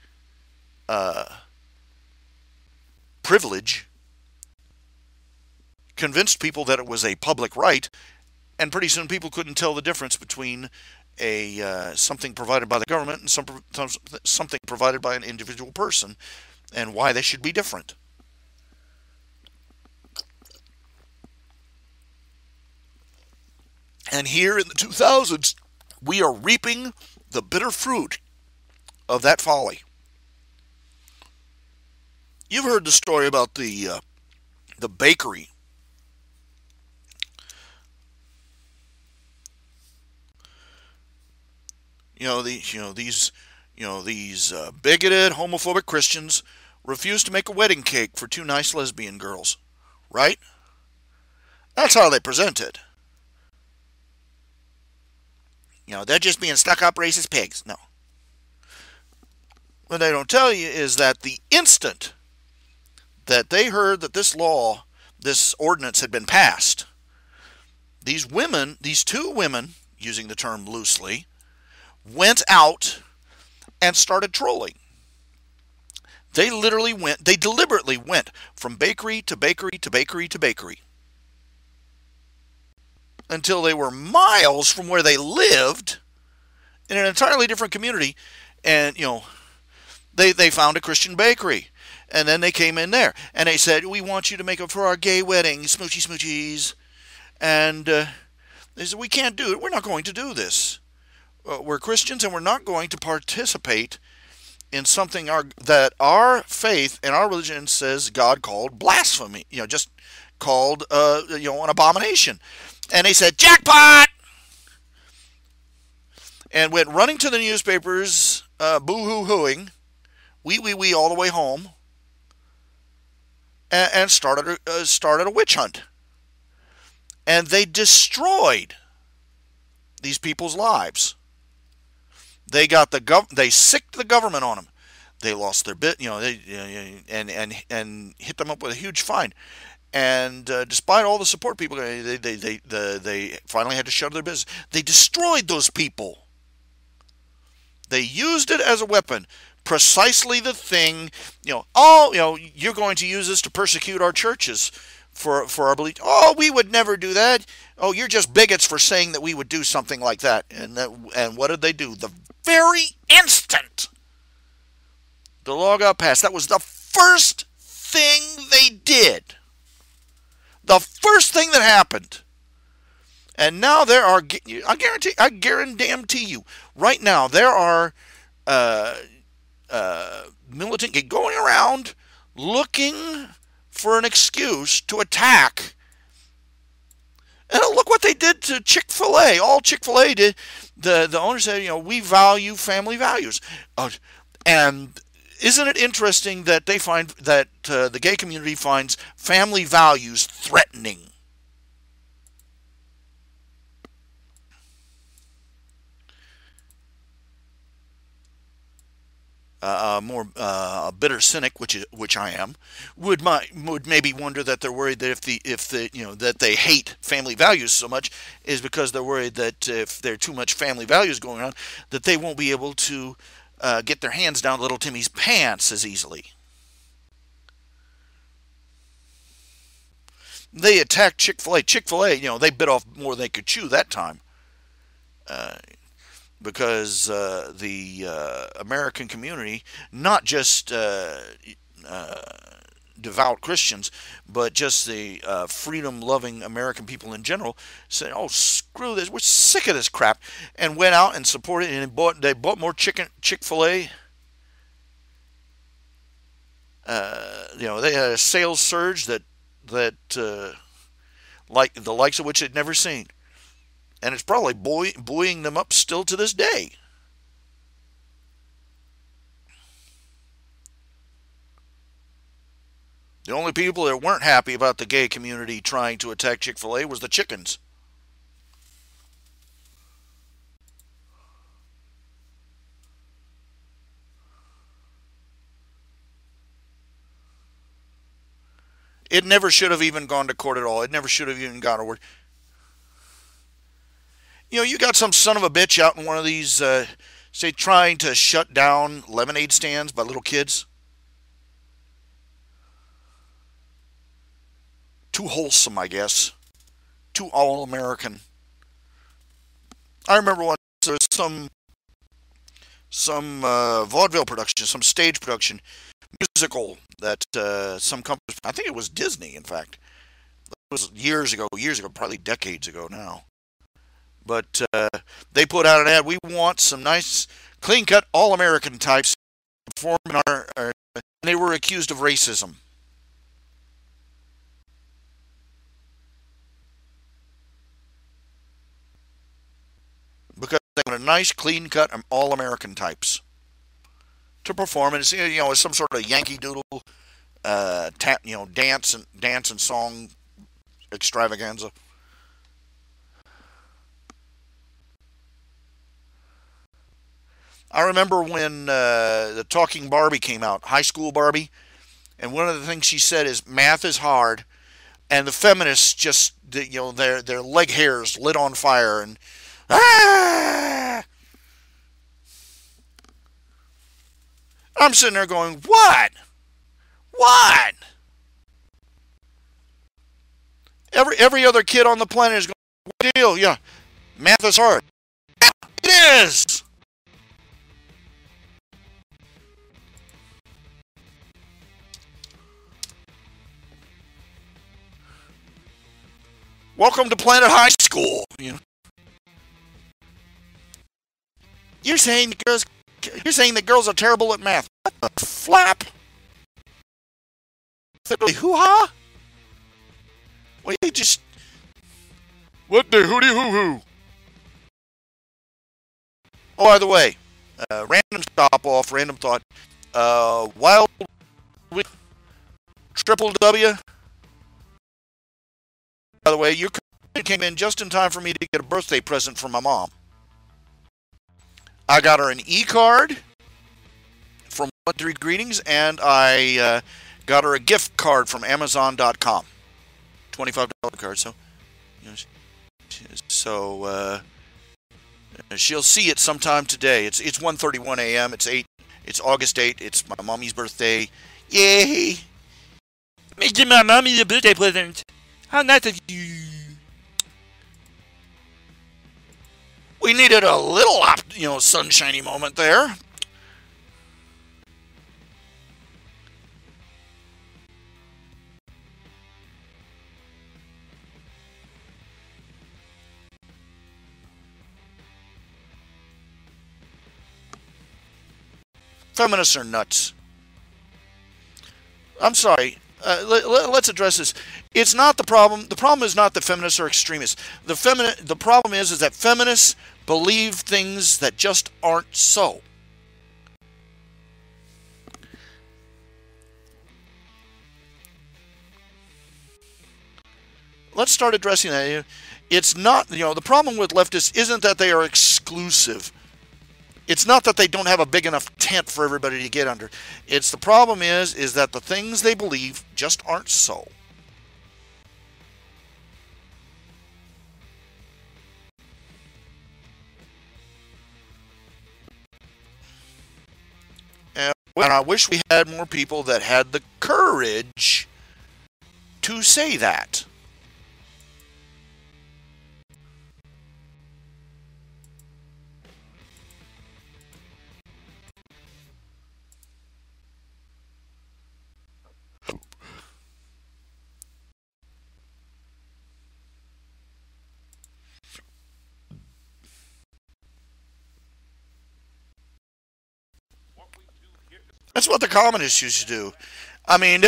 S1: privilege, convinced people that it was a public right, and pretty soon people couldn't tell the difference between something provided by the government and something provided by an individual person, and why they should be different. And here in the 2000s, we are reaping the bitter fruit of that folly. You've heard the story about the bakery. These bigoted, homophobic Christians refuse to make a wedding cake for two nice lesbian girls, right? That's how they present it. They're just being stuck-up racist pigs. No. What they don't tell you is that the instant that they heard that this ordinance had been passed, these two women, using the term loosely, went out and started trolling. They deliberately went from bakery to bakery to bakery to bakery until they were miles from where they lived in an entirely different community. And, they found a Christian bakery. And then they came in there and they said, we want you to make it for our gay wedding, smoochy smoochies. And they said, we can't do it. We're not going to do this. We're Christians and we're not going to participate in something that our faith and our religion says God called blasphemy, just called, an abomination. And they said, jackpot! And went running to the newspapers, boo-hoo-hooing, wee all the way home, and started a witch hunt. And they destroyed these people's lives. They sicked the government on them. They lost their bit, and hit them up with a huge fine. And despite all the support people, they finally had to shut their business. They destroyed those people. They used it as a weapon. Precisely the thing, you're going to use this to persecute our churches for our belief. Oh, we would never do that. Oh, you're just bigots for saying that we would do something like that. And what did they do? The very instant the law got passed, that was the first thing they did. The first thing that happened. And now there are, I guarantee you, right now there are militant going around looking for an excuse to attack. And look what they did to Chick-fil-A. All Chick-fil-A did, the owner said, we value family values. And isn't it interesting that they find that the gay community finds family values threatening? A bitter cynic, which I am, would maybe wonder that they're worried that that they hate family values so much is because they're worried that if there are too much family values going on, that they won't be able to get their hands down little Timmy's pants as easily. They attacked Chick-fil-A. Chick-fil-A, they bit off more than they could chew that time. Because the American community, not just devout Christians, but just the freedom-loving American people in general, said, "Oh, screw this! We're sick of this crap," and went out and supported it. And they bought more Chick-fil-A. They had a sales surge that like the likes of which they'd never seen. And it's probably buoying them up still to this day. The only people that weren't happy about the gay community trying to attack Chick-fil-A was the chickens. It never should have even gone to court at all. It never should have even gone to word. You got some son of a bitch out in one of these, say, trying to shut down lemonade stands by little kids. Too wholesome, I guess. Too all-American. I remember once there was some vaudeville production, some stage production, musical that some company, I think it was Disney, in fact. It was years ago, probably decades ago now. But they put out an ad. We want some nice, clean-cut, all-American types to perform in our. And they were accused of racism. Because they wanted nice, clean-cut, all-American types to perform, and it's some sort of Yankee Doodle, dance and song extravaganza. I remember when the Talking Barbie came out, high school Barbie, and one of the things she said is math is hard, and the feminists just, their leg hairs lit on fire, and ah! I'm sitting there going, what? What? Every other kid on the planet is going, what deal? Yeah, math is hard. It is. Welcome to Planet High School. You're saying that girls are terrible at math. What the flap? Hoo ha? Well, you just. What the hooty hoo hoo? Oh, by the way, random stop off, random thought. Wild Triple W. By the way, your card came in just in time for me to get a birthday present from my mom. I got her an e-card from 1-3 Greetings, and I got her a gift card from Amazon.com. $25 card. So, she'll see it sometime today. It's 1:31 a.m. It's August 8th. It's my mommy's birthday. Yay! Me give my mommy a birthday present. How nice of you. We needed a little, sunshiny moment there. Feminists are nuts. I'm sorry. Let's address this. It's not the problem. The problem is not that feminists are extremists. The problem is that feminists believe things that just aren't so. Let's start addressing that. It's not, the problem with leftists isn't that they are exclusive. It's not that they don't have a big enough tent for everybody to get under. It's the problem is that the things they believe just aren't so. And I wish we had more people that had the courage to say that. That's what the communists used to do. I mean,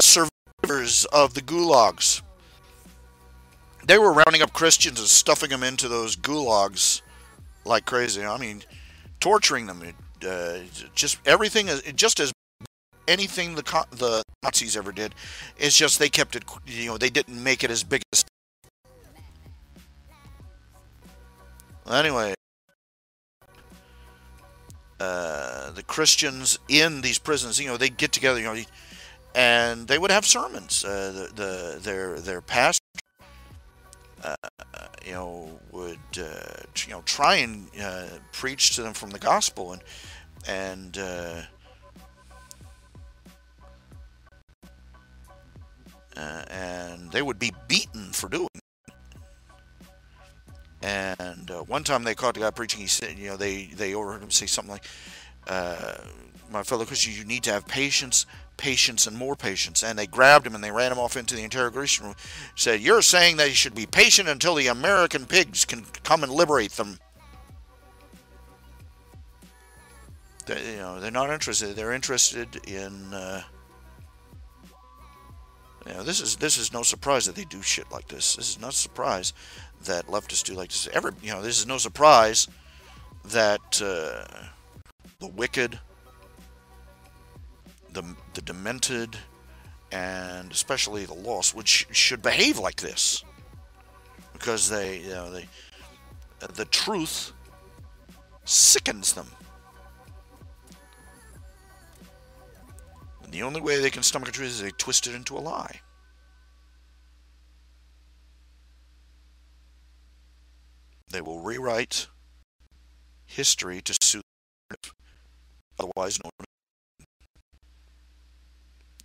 S1: survivors of the gulags. They were rounding up Christians and stuffing them into those gulags like crazy. I mean, torturing them. Just everything, just as anything the Nazis ever did. It's just they kept it, they didn't make it as big as. Anyway. The Christians in these prisons, they'd get together, and they would have sermons. Their pastor, would try and preach to them from the gospel, and they would be beaten for doing it. And one time they caught the guy preaching. He said, they overheard him say something like, "My fellow Christians, you need to have patience, patience, and more patience." And they grabbed him and they ran him off into the interrogation room. Said, "You're saying that you should be patient until the American pigs can come and liberate them." They're not interested. They're interested in. This is no surprise that they do shit like this. This is not a surprise that leftists do like this. This is no surprise that the wicked, the demented, and especially the lost should behave like this, because the truth sickens them. And the only way they can stomach a truth is they twist it into a lie. They will rewrite history to suit otherwise known.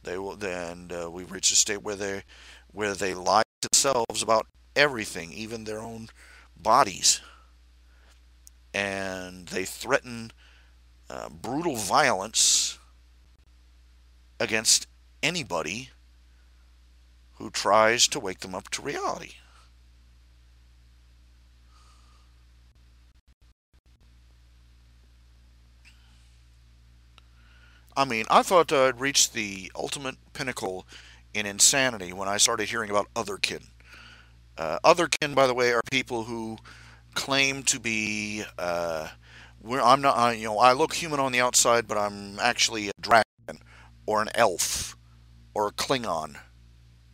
S1: They will then we've reached a state where they lie to themselves about everything, even their own bodies, and they threaten brutal violence against anybody who tries to wake them up to reality. I mean, I thought I'd reached the ultimate pinnacle in insanity when I started hearing about otherkin. Otherkin, by the way, are people who claim to be. I'm not. I look human on the outside, but I'm actually a dragon or an elf or a Klingon.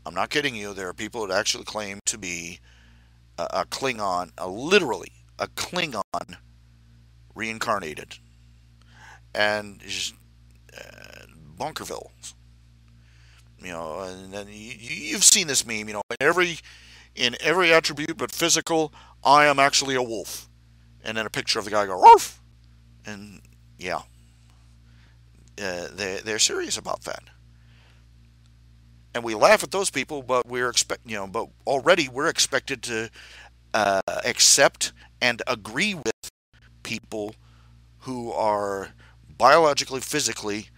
S1: I'm not kidding you. There are people that actually claim to be a Klingon, literally a Klingon reincarnated, and just Bunkerville. And then you've seen this meme. In every attribute but physical, I am actually a wolf, and then a picture of the guy go "Ruff," and yeah, they're serious about that. And we laugh at those people, but but already we're expected to accept and agree with people who are biologically, physically,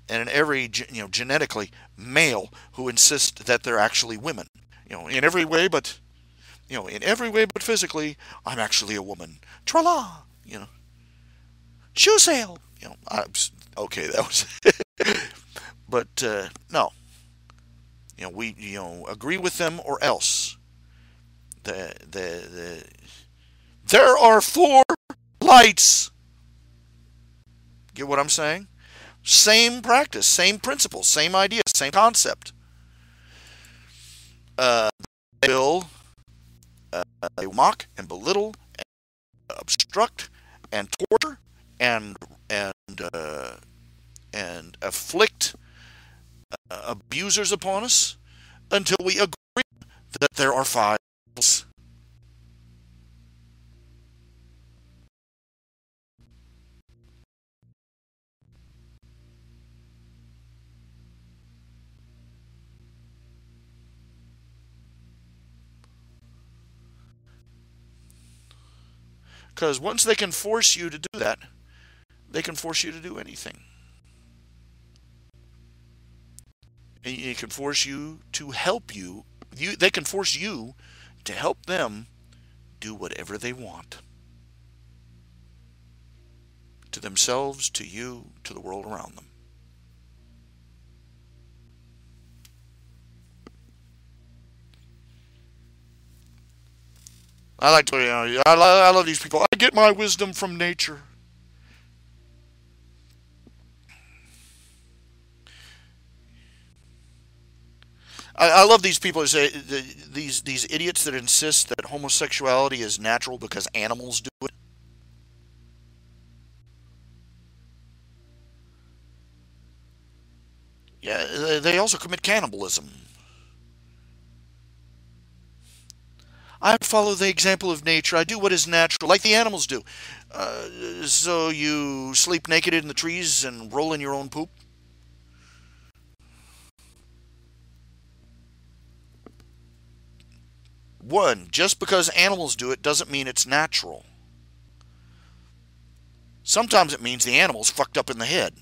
S1: and in genetically male, who insist that they're actually women. In every way, but physically, I'm actually a woman. Tra-la, shoe sale. Okay, that was, but no. We agree with them or else. There are four lights. Get what I'm saying? Same practice, same principle, same idea, same concept. They will they mock and belittle, and obstruct and torture and afflict abusers upon us until we agree that there are five. Because once they can force you to do that, they can force you to do anything. And it can force you to help you. They can force you to help them do whatever they want. To themselves, to you, to the world around them. I like to, I love these people. I get my wisdom from nature. I love these people who say these idiots that insist that homosexuality is natural because animals do it. Yeah, they also commit cannibalism. I follow the example of nature. I do what is natural, like the animals do. So you sleep naked in the trees and roll in your own poop? One, just because animals do it doesn't mean it's natural. Sometimes it means the animal's fucked up in the head.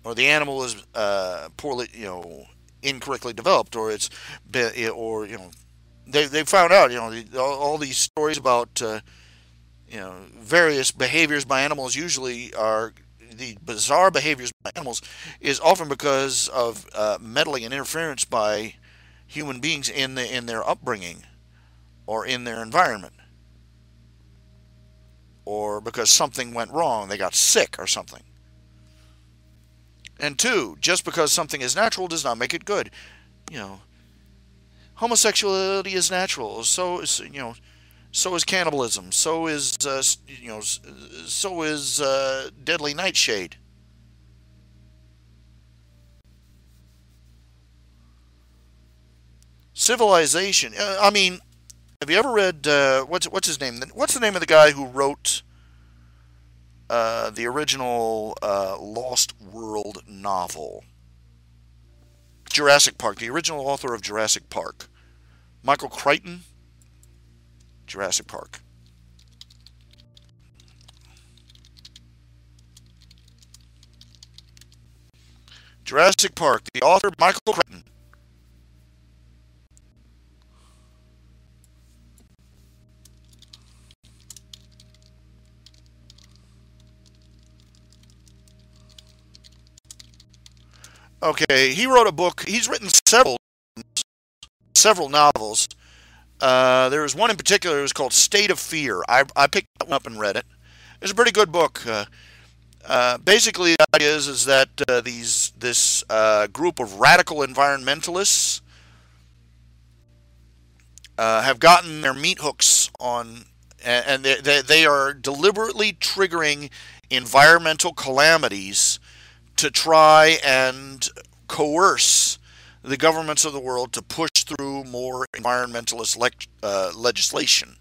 S1: Or the animal is poorly, incorrectly developed, or they found out, all these stories about, various behaviors by animals usually are the bizarre behaviors by animals is often because of meddling and interference by human beings in their upbringing or in their environment, or because something went wrong, they got sick or something. And two, just because something is natural does not make it good. You know, homosexuality is natural. So So is cannibalism. So is so is deadly nightshade. Civilization. I mean, have you ever read what's his name? What's the name of the guy who wrote the original Lost World novel? Jurassic Park. The original author of Jurassic Park, Michael Crichton. Jurassic Park. Jurassic Park. The author Michael Crichton. Okay, he wrote a book. He's written several novels. There was one in particular. It was called State of Fear. I picked that one up and read it. It's a pretty good book. Basically, the idea is that this group of radical environmentalists have gotten their meat hooks on, and they are deliberately triggering environmental calamities to try and coerce the governments of the world to push through more environmentalist legislation.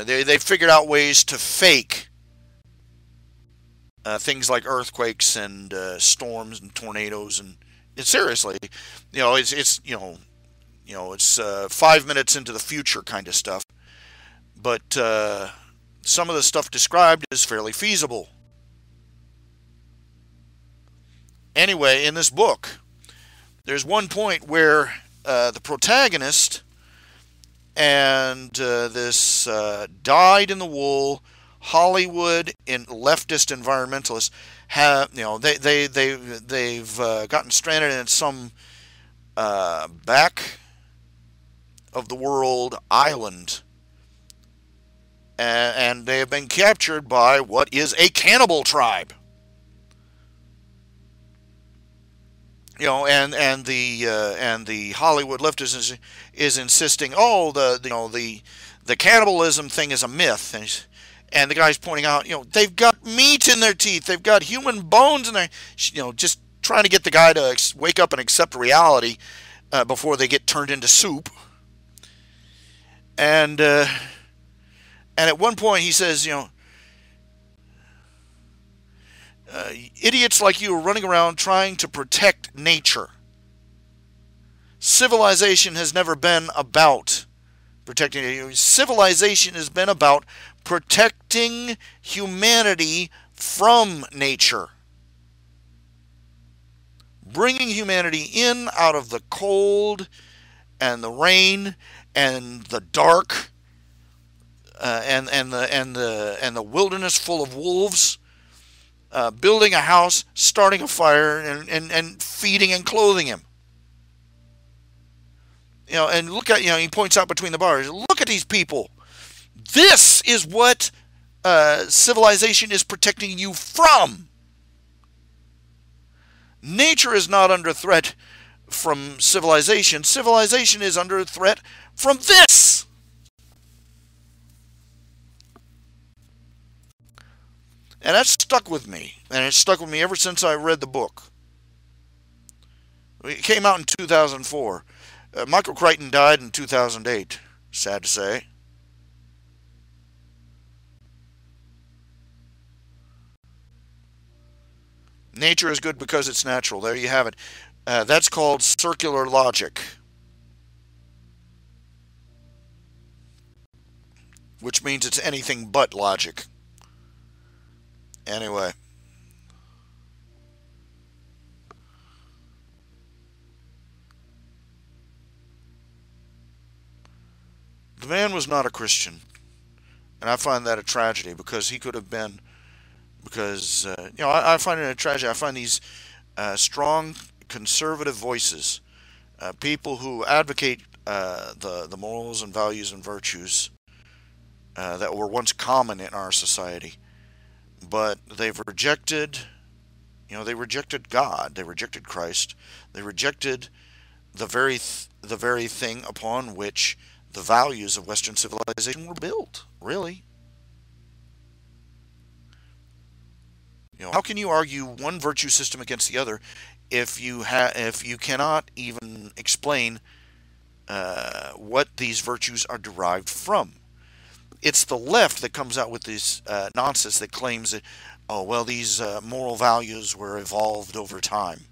S1: They figured out ways to fake things like earthquakes and storms and tornadoes, and seriously, it's 5 minutes into the future kind of stuff, but some of the stuff described is fairly feasible. Anyway, in this book, there's one point where the protagonist and this dyed-in-the-wool Hollywood and leftist environmentalists have, they've gotten stranded in some back of the world island, and they have been captured by what is a cannibal tribe. And the Hollywood leftist is insisting, oh, the cannibalism thing is a myth, and the guy's pointing out, they've got meat in their teeth, they've got human bones in their, just trying to get the guy to wake up and accept reality before they get turned into soup. And at one point he says, idiots like you are running around trying to protect nature. Civilization has never been about protecting nature. Civilization has been about protecting humanity from nature. Bringing humanity in out of the cold and the rain and the dark and the wilderness full of wolves. Building a house, starting a fire, and feeding and clothing him. And look at, he points out between the bars, look at these people. This is what civilization is protecting you from. Nature is not under threat from civilization. Civilization is under threat from this. And that stuck with me, and it stuck with me ever since I read the book. It came out in 2004. Michael Crichton died in 2008, sad to say. Nature is good because it's natural. There you have it. That's called circular logic, which means it's anything but logic. Anyway. The man was not a Christian. And I find that a tragedy because he could have been, because, I find it a tragedy. I find these strong conservative voices, people who advocate the morals and values and virtues that were once common in our society. But they've rejected, they rejected God, they rejected Christ, they rejected the the very thing upon which the values of Western civilization were built, really. How can you argue one virtue system against the other if you cannot even explain what these virtues are derived from? It's the left that comes out with this nonsense that claims that, oh well, these moral values were evolved over time.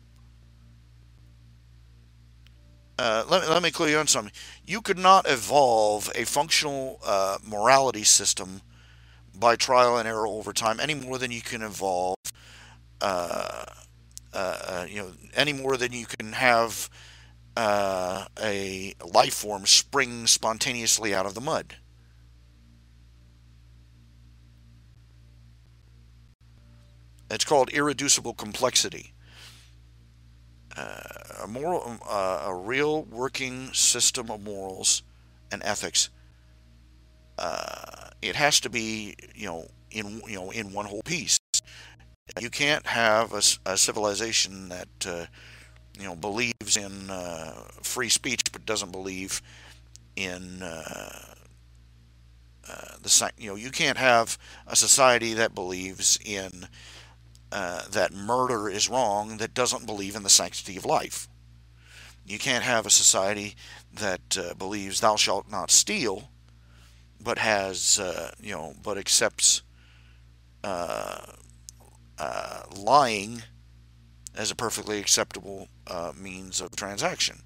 S1: Let me clear you on something. You could not evolve a functional morality system by trial and error over time any more than you can evolve, uh, any more than you can have a life form spring spontaneously out of the mud. It's called irreducible complexity. A real working system of morals and ethics. It has to be, in one whole piece. You can't have a civilization that, believes in free speech but doesn't believe in you can't have a society that believes in that murder is wrong that doesn't believe in the sanctity of life. You can't have a society that believes thou shalt not steal, but has but accepts lying as a perfectly acceptable means of transaction,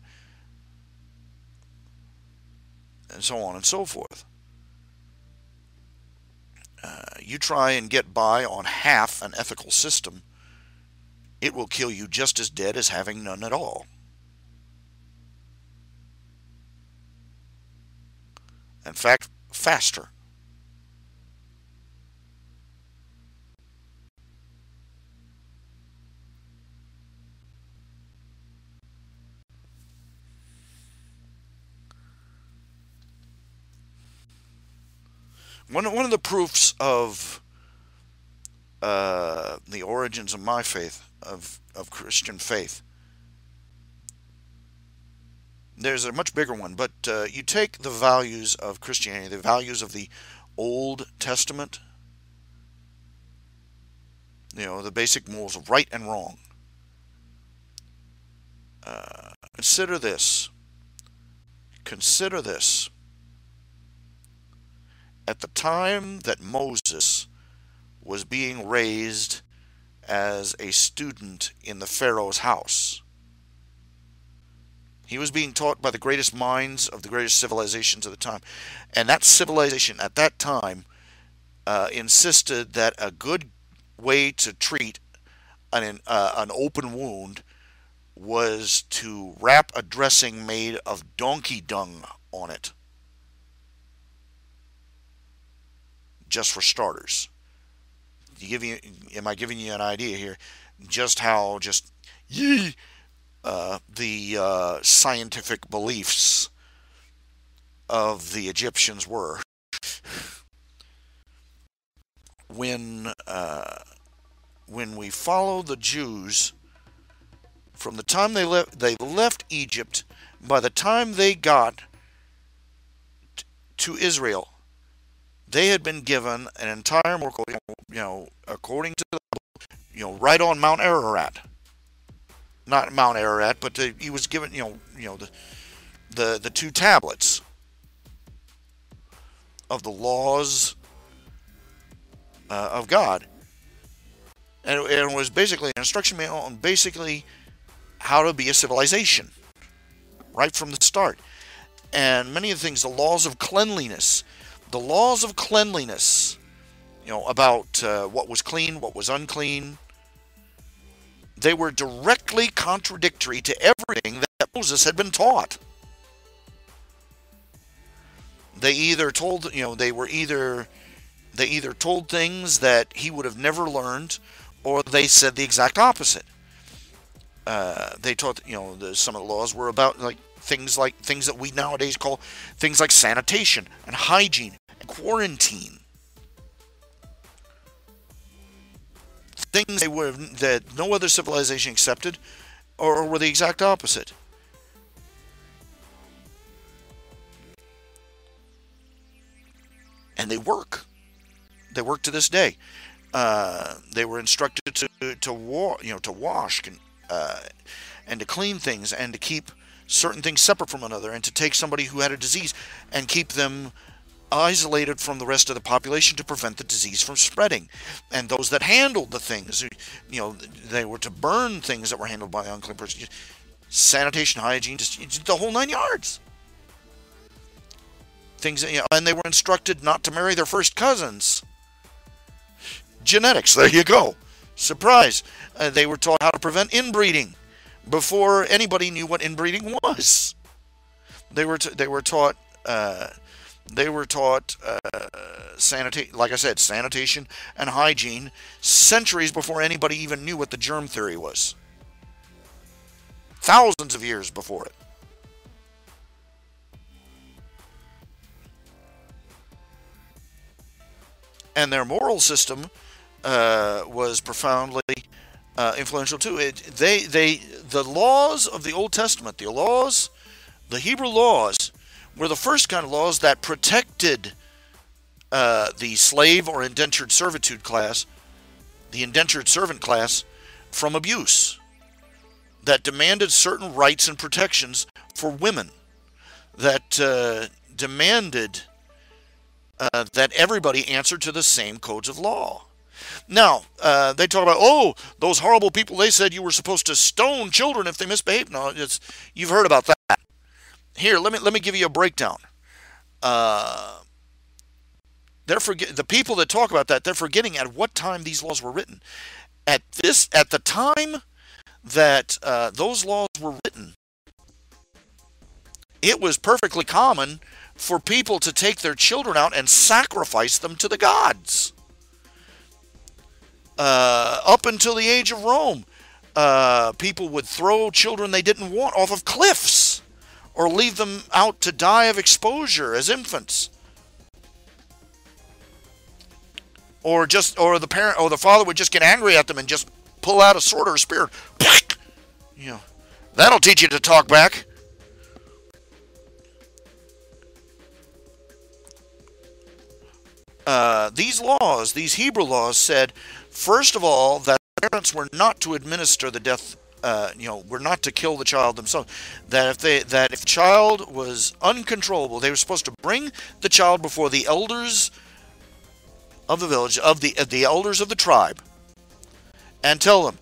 S1: and so on and so forth. You try and get by on half an ethical system, it will kill you just as dead as having none at all. In fact, faster. One of the proofs of the origins of my faith, of Christian faith, there's a much bigger one, but you take the values of Christianity, the values of the Old Testament, the basic morals of right and wrong. Consider this. Consider this. At the time that Moses was being raised as a student in the Pharaoh's house, he was being taught by the greatest minds of the greatest civilizations of the time. And that civilization at that time insisted that a good way to treat an open wound was to wrap a dressing made of donkey dung on it. Just for starters. Am I giving you an idea here? Just how the scientific beliefs of the Egyptians were. When we follow the Jews, from the time they left Egypt, by the time they got to Israel, they had been given an entire miracle, according to the, right on Mount Ararat. Not Mount Ararat, but he was given, the two tablets of the laws of God, and it was basically an instruction manual on basically how to be a civilization, right from the start. And many of the things, the laws of cleanliness. About what was clean, what was unclean, they were directly contradictory to everything that Moses had been taught. They either told, they either told things that he would have never learned, or they said the exact opposite. They taught, some of the laws were about things that we nowadays call things like sanitation and hygiene and quarantine. Things that no other civilization accepted, or were the exact opposite. and they work. They work to this day. They were instructed to wash and to clean things and to keep certain things separate from one another, and to take somebody who had a disease and keep them isolated from the rest of the population to prevent the disease from spreading. And those that handled the things, they were to burn things that were handled by unclean persons. Sanitation, hygiene, just the whole 9 yards. Things, and they were instructed not to marry their first cousins. Genetics, there you go. Surprise. They were taught how to prevent inbreeding before anybody knew what inbreeding was. They were taught sanitation and hygiene centuries before anybody even knew what the germ theory was. Thousands of years before it. And their moral system was profoundly influential too. The laws of the Old Testament, the Hebrew laws, were the first kind of laws that protected the slave or indentured servitude class, the indentured servant class, from abuse. That demanded certain rights and protections for women. That demanded that everybody answered to the same codes of law. Now, they talk about, those horrible people, they said you were supposed to stone children if they misbehaved. No, you've heard about that. Here, let me give you a breakdown. The people that talk about that, they're forgetting at what time these laws were written. At the time that those laws were written, it was perfectly common for people to take their children out and sacrifice them to the gods. Up until the age of Rome, people would throw children they didn't want off of cliffs, or leave them out to die of exposure as infants. Or the father would just get angry at them and just pull out a sword or a spear. That'll teach you to talk back. These Hebrew laws said, first of all, that parents were not to administer the death, were not to kill the child themselves. That if the child was uncontrollable, they were supposed to bring the child before the elders of the village, of the elders of the tribe, and tell them,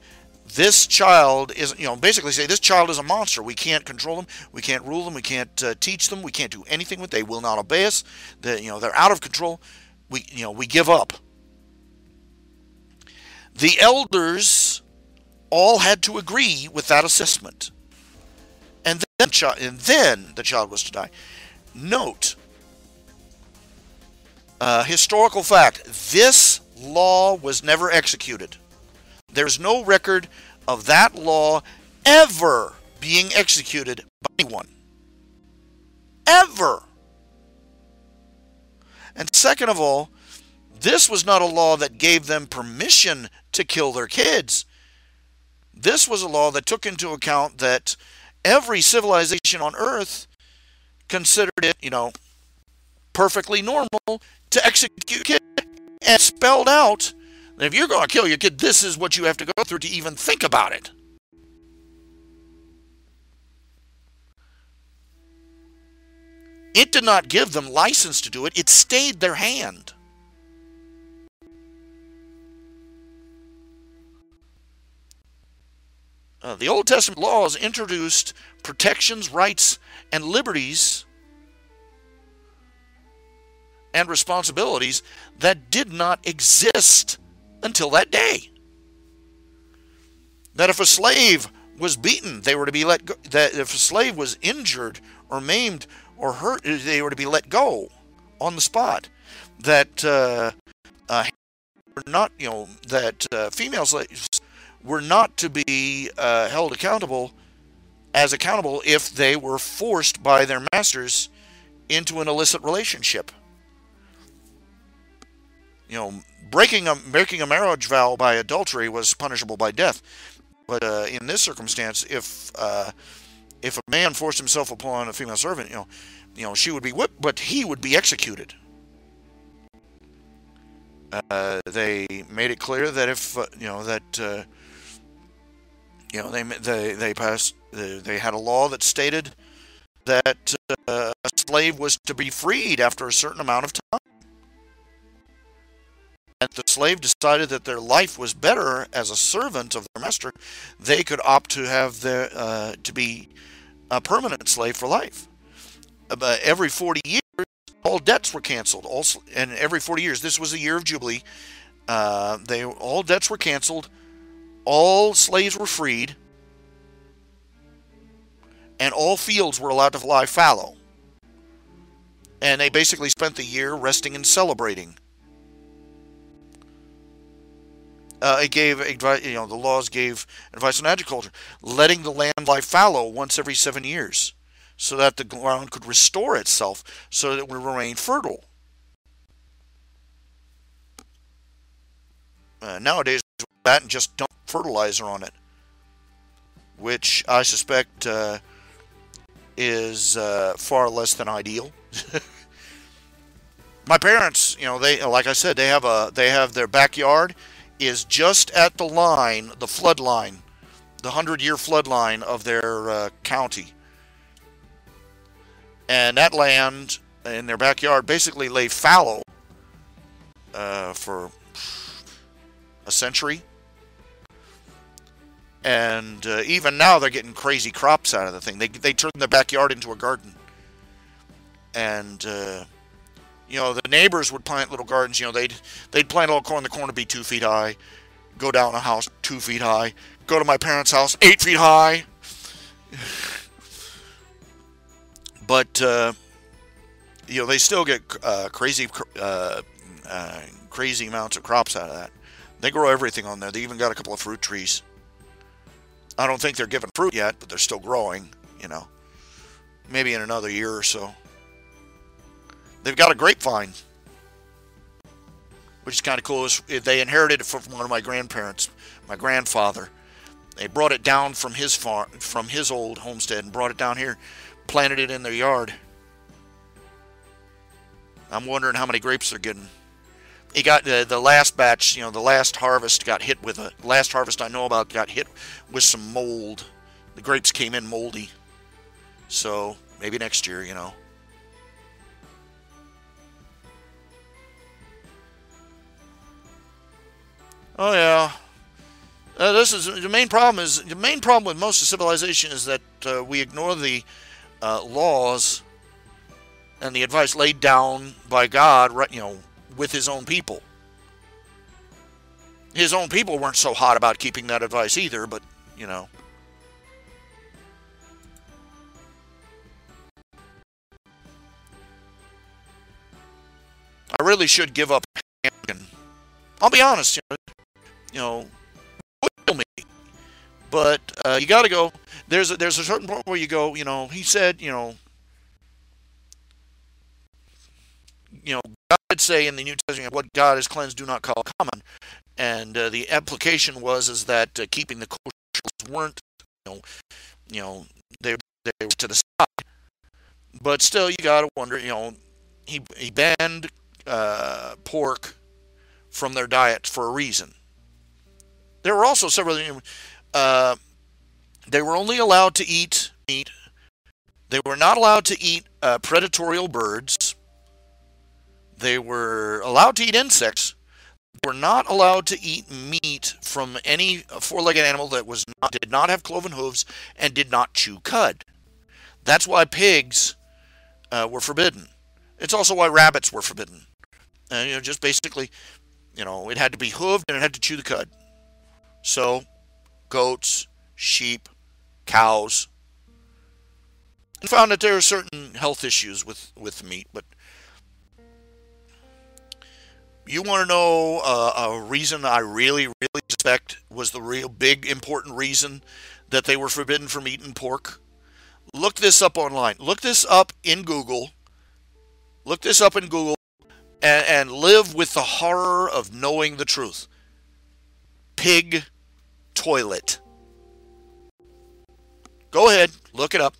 S1: this child is, basically say, this child is a monster. We can't control them. We can't rule them. We can't teach them. We can't do anything with them. They will not obey us. They're out of control. We give up. The elders all had to agree with that assessment. And then the child was to die. Note, historical fact, this law was never executed. There's no record of that law ever being executed by anyone. Ever. And second of all, this was not a law that gave them permission to kill their kids. This was a law that took into account that every civilization on earth considered it, perfectly normal to execute kids, and spelled out that if you're going to kill your kid, this is what you have to go through to even think about it. It did not give them license to do it. It stayed their hand. The Old Testament laws introduced protections, rights, and liberties and responsibilities that did not exist until that day. That if a slave was beaten, they were to be let go. That if a slave was injured or maimed or hurt, they were to be let go on the spot. That female slaves were not to be held accountable if they were forced by their masters into an illicit relationship. Making a marriage vow by adultery was punishable by death. But in this circumstance, if a man forced himself upon a female servant, she would be whipped, but he would be executed. They made it clear that if they passed they had a law that stated that a slave was to be freed after a certain amount of time. And if the slave decided that their life was better as a servant of their master, they could opt to have to be a permanent slave for life. But every 40 years, all debts were canceled. And every 40 years, this was a year of jubilee. All debts were canceled, all slaves were freed, and all fields were allowed to lie fallow. And they basically spent the year resting and celebrating. It gave advice, the laws gave advice on agriculture, letting the land lie fallow once every 7 years, so that the ground could restore itself, so that it would remain fertile. Nowadays, that and just dump fertilizer on it, which I suspect is far less than ideal. My parents, they, like I said, they have their backyard is just at the line, the flood line, the 100-year flood line of their county. And that land in their backyard basically lay fallow for a century. And even now they're getting crazy crops out of the thing. They turn their backyard into a garden. And the neighbors would plant little gardens. They'd plant a little corn. The corn would be 2 feet high. Go down a house 2 feet high. Go to my parents' house 8 feet high. But they still get crazy amounts of crops out of that. They grow everything on there. They even got a couple of fruit trees. I don't think they're giving fruit yet, but they're still growing. Maybe in another year or so. They've got a grapevine, which is kind of cool. They inherited it from one of my grandparents, my grandfather. They brought it down from his farm, from his old homestead, and brought it down here, planted it in their yard. I'm wondering how many grapes they're getting. He got the last batch, the last harvest got hit with last harvest I know about got hit with some mold. The grapes came in moldy. So maybe next year, Oh yeah. This is the main problem. The main problem with most of civilization is that we ignore the laws and the advice laid down by God, with His own people. His own people weren't so hot about keeping that advice either, but I really should give up. I'll be honest, kill me. But you got to go. There's a certain point where you go. He said, God did say in the New Testament, "What God has cleansed, do not call common." And the application is that keeping the kosher weren't, they were to the side. But still, you got to wonder. He banned pork from their diet for a reason. There were also several. They were only allowed to eat meat. They were not allowed to eat predatorial birds. They were allowed to eat insects. They were not allowed to eat meat from any four-legged animal that did not have cloven hooves and did not chew cud. That's why pigs were forbidden. It's also why rabbits were forbidden. Just basically, it had to be hooved and it had to chew the cud. So, goats, sheep, cows. And found that there are certain health issues with meat, but you want to know a reason I really, really suspect was the real big important reason that they were forbidden from eating pork? Look this up online. Look this up in Google. Look this up in Google and live with the horror of knowing the truth. Pig toilet. Go ahead, look it up.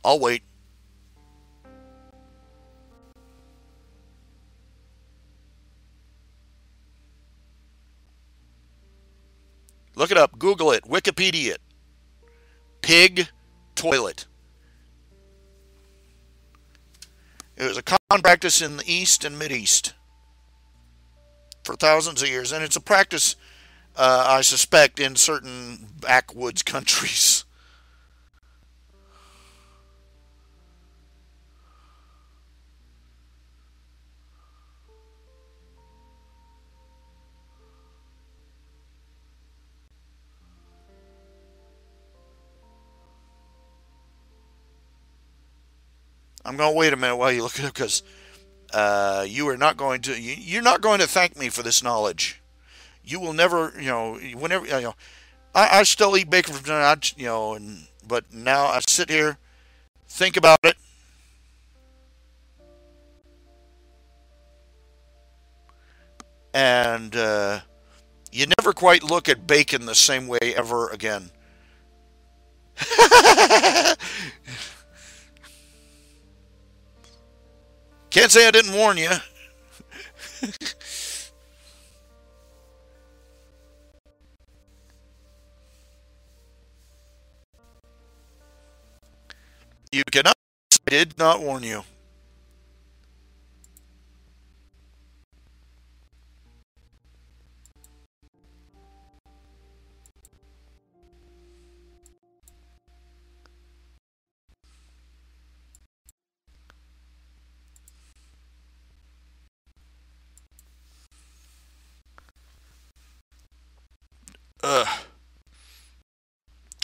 S1: I'll wait. Look it up. Google it. Wikipedia it. Pig toilet. It was a common practice in the East and Mideast for thousands of years, and it's a practice, I suspect, in certain backwoods countries. I'm going to wait a minute while you look it up because you are not going to. You're not going to thank me for this knowledge. You will never. Whenever I still eat bacon from time to time, but now I sit here, think about it, and you never quite look at bacon the same way ever again. Can't say I didn't warn you. You cannot. I did not warn you.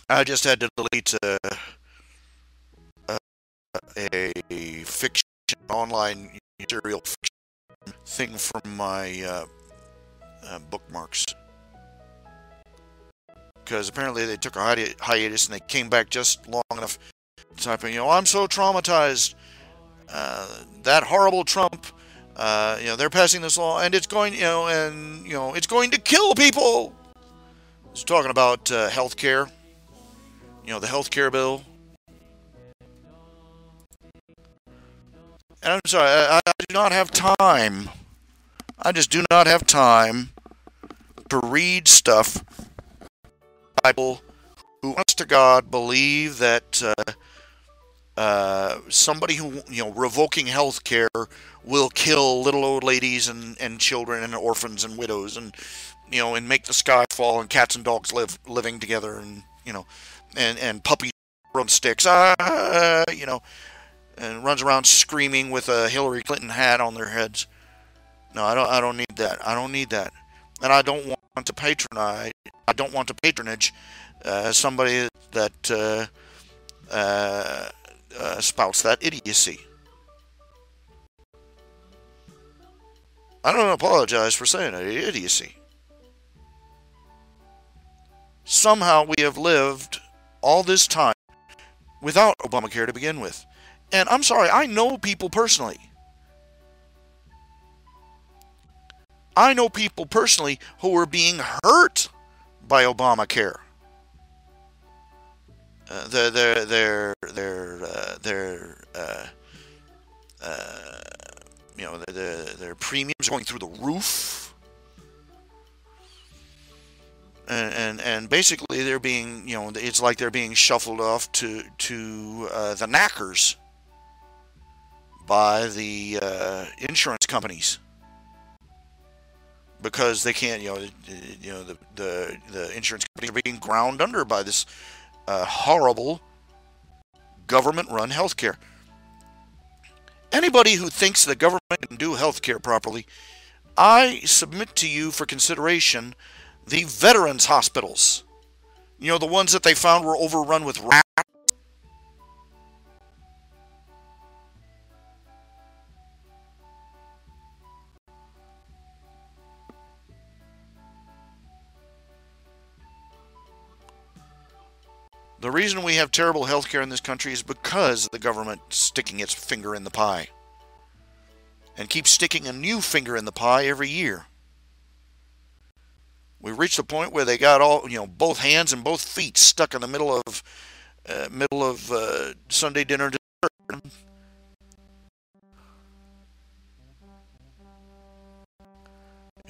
S1: I just had to delete a fiction online serial fiction thing from my bookmarks because apparently they took a hiatus and they came back just long enough to type in, I'm so traumatized. That horrible Trump, they're passing this law and it's going, it's going to kill people. It's talking about health care, the health care bill. And I'm sorry, I do not have time. I just do not have time to read stuff. People who, honest to God, believe that somebody who, revoking health care will kill little old ladies and children and orphans and widows and make the sky fall and cats and dogs living together and puppies on sticks, and runs around screaming with a Hillary Clinton hat on their heads. No, I don't need that. I don't need that. And I don't want to patronize. I don't want to patronage somebody that spouts that idiocy. I don't apologize for saying it, idiocy. Somehow we have lived all this time without Obamacare to begin with. And I'm sorry, I know people personally. I know people personally who are being hurt by Obamacare. Their premiums are going through the roof, and basically they're being, it's like they're being shuffled off to the knackers by the insurance companies because they can't, the insurance companies are being ground under by this horrible government-run healthcare. Anybody who thinks the government can do healthcare properly, I submit to you for consideration the veterans hospitals. The ones that they found were overrun with rats. The reason we have terrible healthcare in this country is because the government is sticking its finger in the pie. And keeps sticking a new finger in the pie every year. We've reached the point where they got all, both hands and both feet stuck in the middle of Sunday dinner dessert.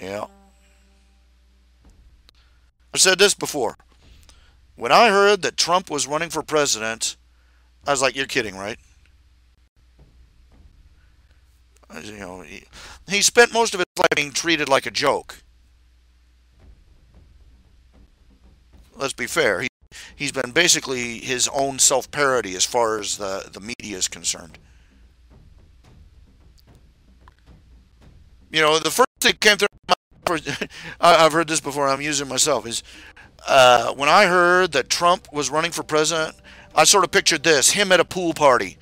S1: Yeah. I've said this before. When I heard that Trump was running for president, I was like, "You're kidding, right?" He spent most of his life being treated like a joke. Let's be fair. He's been basically his own self-parody as far as the media is concerned. The first thing came through my mind, I've heard this before, I'm using it myself, is when I heard that Trump was running for president, I sort of pictured this, him at a pool party.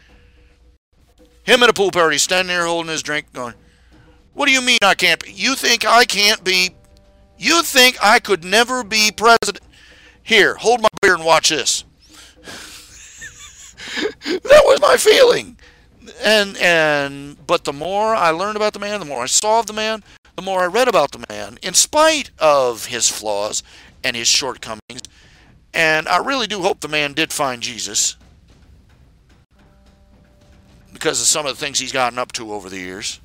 S1: Him at a pool party, standing there holding his drink, going, "What do you mean I can't be? You think I can't be? You think I could never be president? Here, hold my beer and watch this." That was my feeling. But the more I learned about the man, the more I saw of the man, the more I read about the man, in spite of his flaws and his shortcomings. And I really do hope the man did find Jesus, because of some of the things he's gotten up to over the years.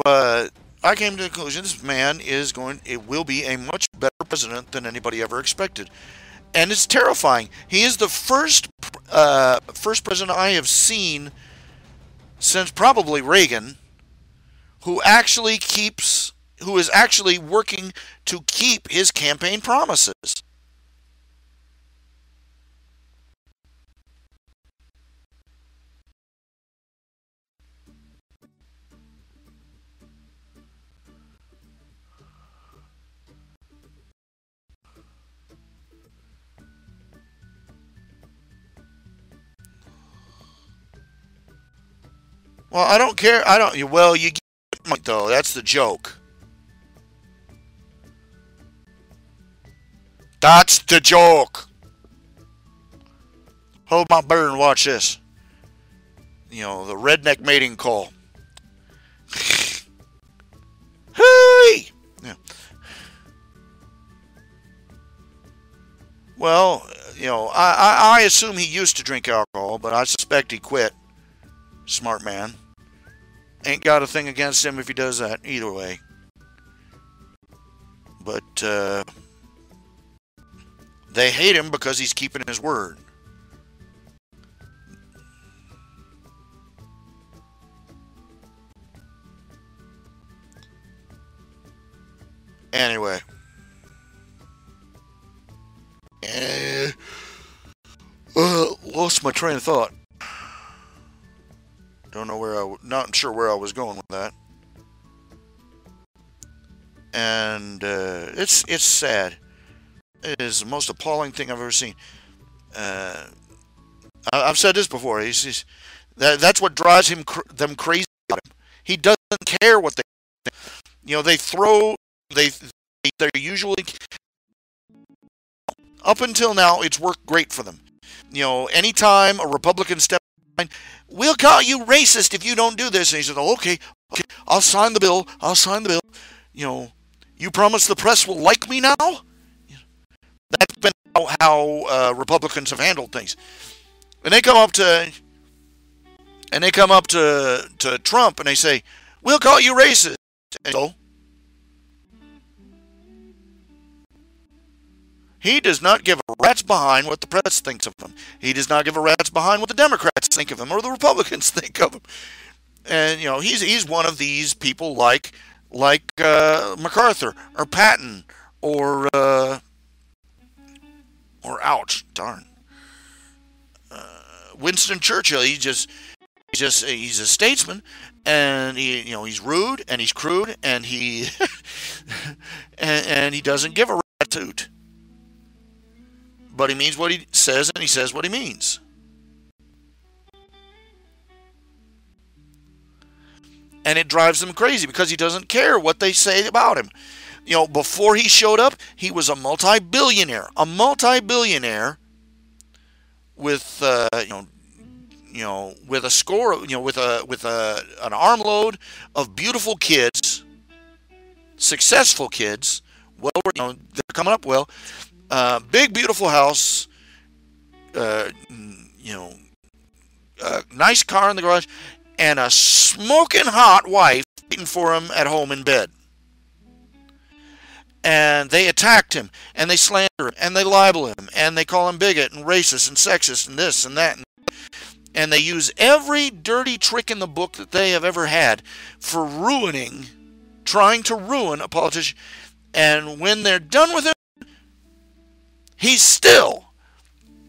S1: But I came to the conclusion this man it will be a much better president than anybody ever expected. And it's terrifying. He is the first president I have seen since probably Reagan who is actually working to keep his campaign promises. Well, I don't care. Well, you get it, though. That's the joke. That's the joke. Hold my beer and watch this. The redneck mating call. Hey! Yeah. Well, I assume he used to drink alcohol, but I suspect he quit. Smart man. Ain't got a thing against him if he does that, either way. But they hate him because he's keeping his word. Anyway. Lost my train of thought. Don't know not sure where I was going with that. And it's sad. It is the most appalling thing I've ever seen. I've said this before. That's what drives them crazy about him. He doesn't care what they think. They're usually, up until now, it's worked great for them. Anytime a Republican steps in, "We'll call you racist if you don't do this." And he said, "Oh, okay, I'll sign the bill. You promise the press will like me now?" That's been how Republicans have handled things. And they come up to Trump and they say, "We'll call you racist." And so he does not give a rat's behind what the press thinks of him. He does not give a rat's behind what the Democrats think of him or the Republicans think of him. And he's one of these people like MacArthur or Patton or ouch, darn, Winston Churchill. He's a statesman, and he's rude and he's crude and he and he doesn't give a rat's hoot. But he means what he says, and he says what he means. And it drives them crazy because he doesn't care what they say about him. Before he showed up, he was a multi-billionaire. A multi-billionaire with, with a score, with an armload of beautiful kids, successful kids. Well, they're coming up well. Big, beautiful house, nice car in the garage. and a smoking hot wife waiting for him at home in bed. And they attacked him, and they slander him, and they libel him, and they call him bigot and racist and sexist and this and that. And they use every dirty trick in the book that they have ever had for trying to ruin a politician. And when they're done with him, he's still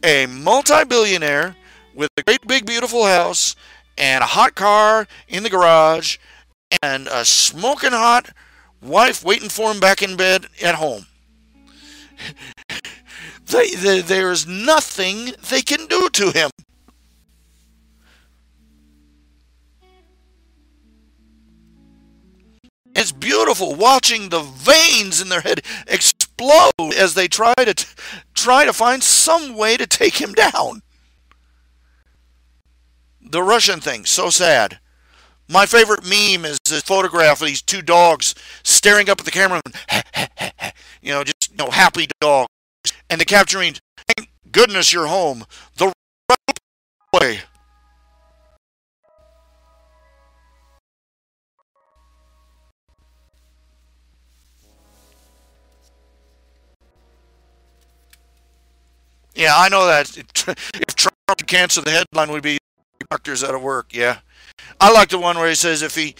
S1: a multi-billionaire with a great big beautiful house and a hot car in the garage and a smoking hot wife waiting for him back in bed at home. There's nothing they can do to him. It's beautiful watching the veins in their head explode as they try to find some way to take him down. The Russian thing, so sad. My favorite meme is a photograph of these two dogs staring up at the camera, happy dogs. And the caption reads, "Thank goodness you're home. The right way." Yeah, I know that. If Trump could cancel, the headline would be "Doctors out of work." Yeah. I like the one where he says if he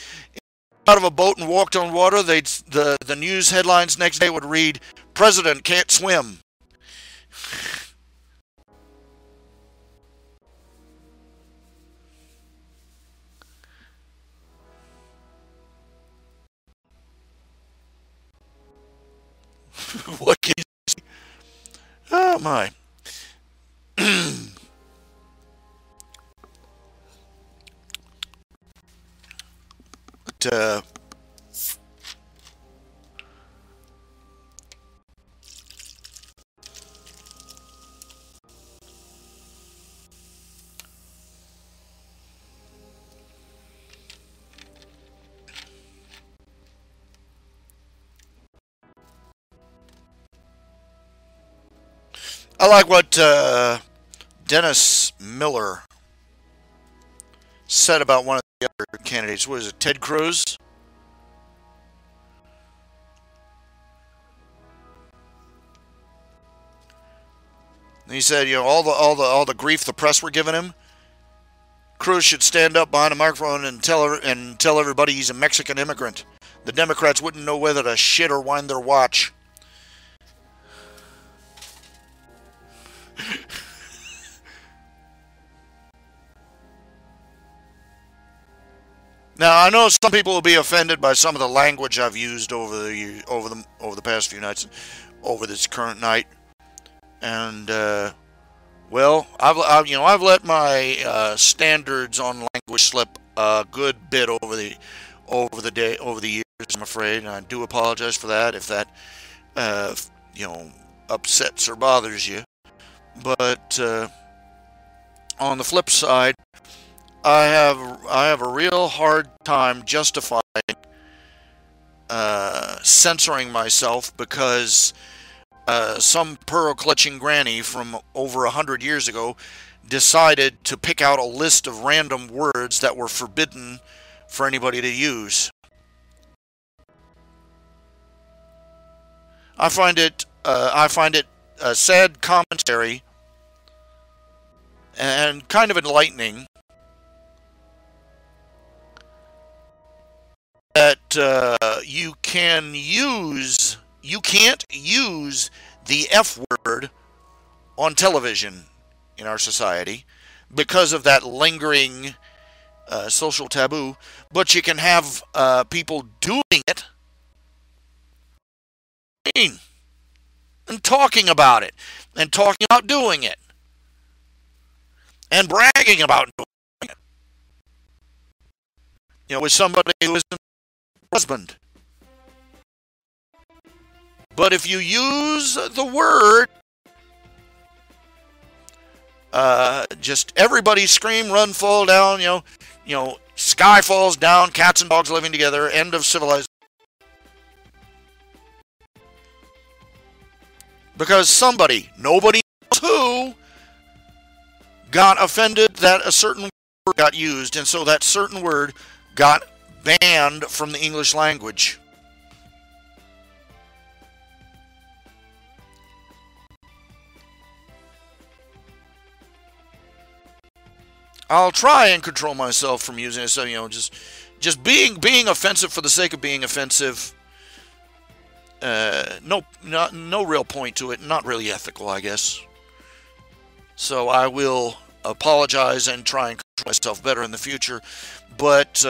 S1: got out of a boat and walked on water, the news headlines next day would read, "President can't swim." What can you say? Oh my. But, I like what Dennis Miller said about one of the other candidates. What is it, Ted Cruz? And he said, all the grief the press were giving him, Cruz should stand up behind a microphone and tell everybody he's a Mexican immigrant. The Democrats wouldn't know whether to shit or wind their watch. Now, I know some people will be offended by some of the language I've used over the past few nights, over this current night, and well, I've let my standards on language slip a good bit over the years. I'm afraid, and I do apologize for that if that upsets or bothers you. But on the flip side, I have a real hard time justifying censoring myself because some pearl-clutching granny from over 100 years ago decided to pick out a list of random words that were forbidden for anybody to use. I find it a sad commentary and kind of enlightening that you can't use the F word on television in our society because of that lingering social taboo, but you can have people doing it and talking about it and talking about doing it and bragging about doing it, with somebody who isn't husband. But if you use the word, just everybody scream, run, fall down, sky falls down, cats and dogs living together, end of civilization. Because somebody, nobody knows who, got offended that a certain word got used, and so that certain word got banned from the English language. I'll try and control myself from using it. So, just being offensive for the sake of being offensive. No real point to it. Not really ethical, I guess. So I will apologize and try and control myself better in the future. But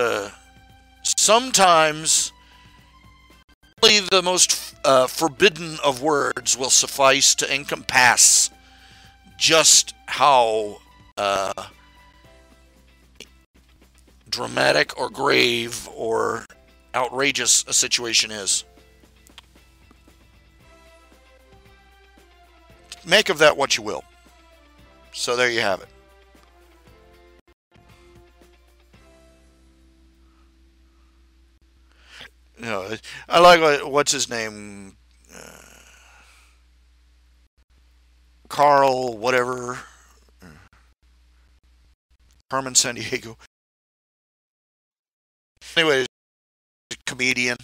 S1: sometimes only the most forbidden of words will suffice to encompass just how dramatic or grave or outrageous a situation is. Make of that what you will. So there you have it. I like what's his name, Carl whatever, Carmen Sandiego. Anyways, comedian.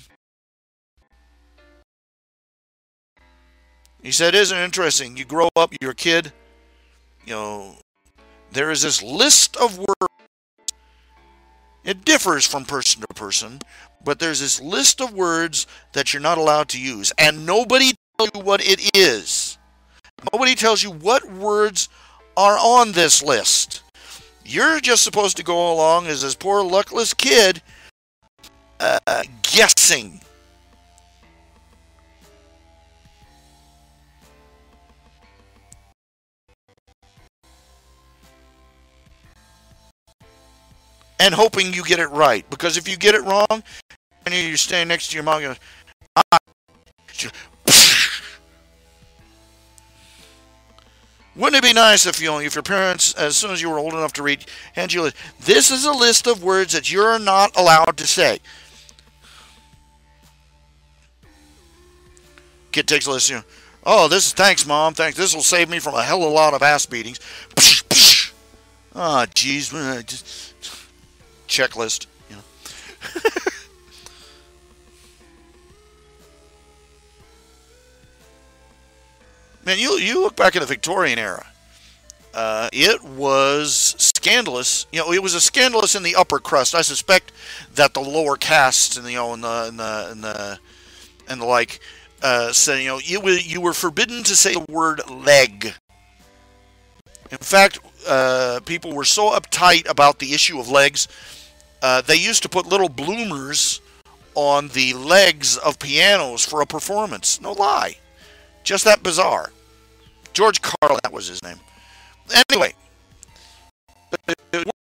S1: He said, isn't it interesting? You grow up, you're a kid, there is this list of words. It differs from person to person, but there's this list of words that you're not allowed to use. And nobody tells you what it is. Nobody tells you what words are on this list. You're just supposed to go along as this poor luckless kid guessing. And hoping you get it right. Because if you get it wrong, and you're standing next to your mom, wouldn't it be nice if if your parents, as soon as you were old enough to read, hand you a list? This is a list of words that you're not allowed to say. Kid takes a list, oh, thanks, Mom, thanks. This will save me from a hell of a lot of ass beatings. Oh, geez, just checklist, Man, you look back at the Victorian era. It was scandalous. It was a scandalous in the upper crust. I suspect that the lower castes and the like said, you were forbidden to say the word leg. In fact, people were so uptight about the issue of legs. They used to put little bloomers on the legs of pianos for a performance. No lie. Just that bizarre. George Carlin, that was his name. Anyway, the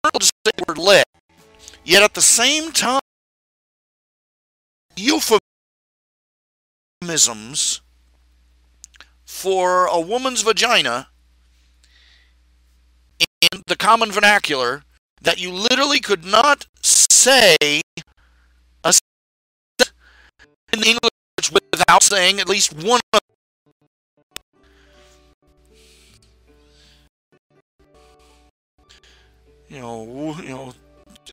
S1: word to say the word leg, yet at the same time, euphemisms for a woman's vagina in the common vernacular that you literally could not say a sentence in English without saying at least one of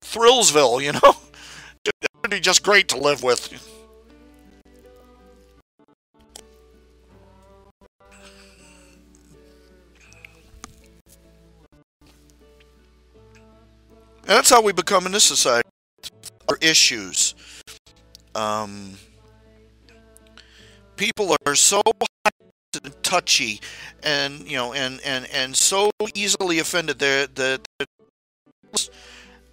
S1: Thrillsville, it would be just great to live with. And that's how we become in this society. Our issues. People are so touchy and so easily offended. The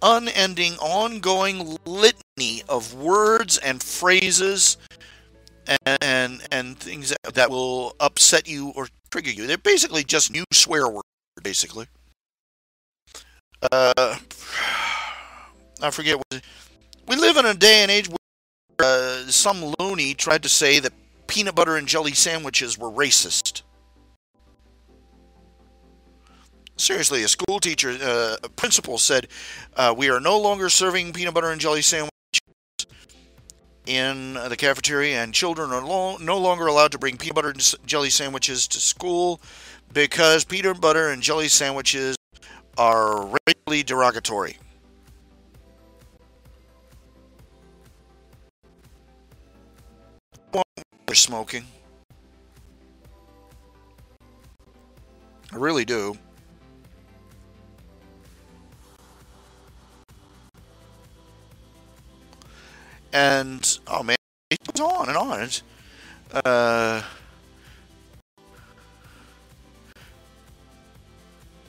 S1: unending, ongoing litany of words and phrases and things that will upset you or trigger you. They're basically just new swear words, basically. I forget what. We live in a day and age where some loony tried to say that peanut butter and jelly sandwiches were racist. Seriously, a school teacher, a principal said, we are no longer serving peanut butter and jelly sandwiches in the cafeteria, and children are no longer allowed to bring peanut butter and jelly sandwiches to school because peanut butter and jelly sandwiches are racially derogatory. They're smoking. I really do. And oh man, it goes on and on. Uh,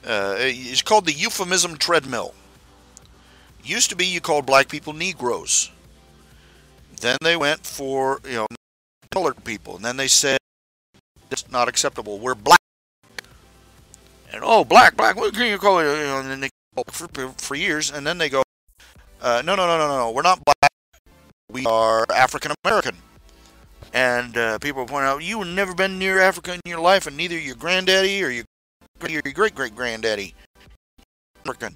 S1: it's called the euphemism treadmill. Used to be you called black people Negroes. Then they went for colored people, and then they said it's not acceptable. We're black, and oh black. What can you call it? And then they for years, and then they go, no. We're not black. We are African American. And people point out you've never been near Africa in your life, and neither your granddaddy or your great great granddaddy African.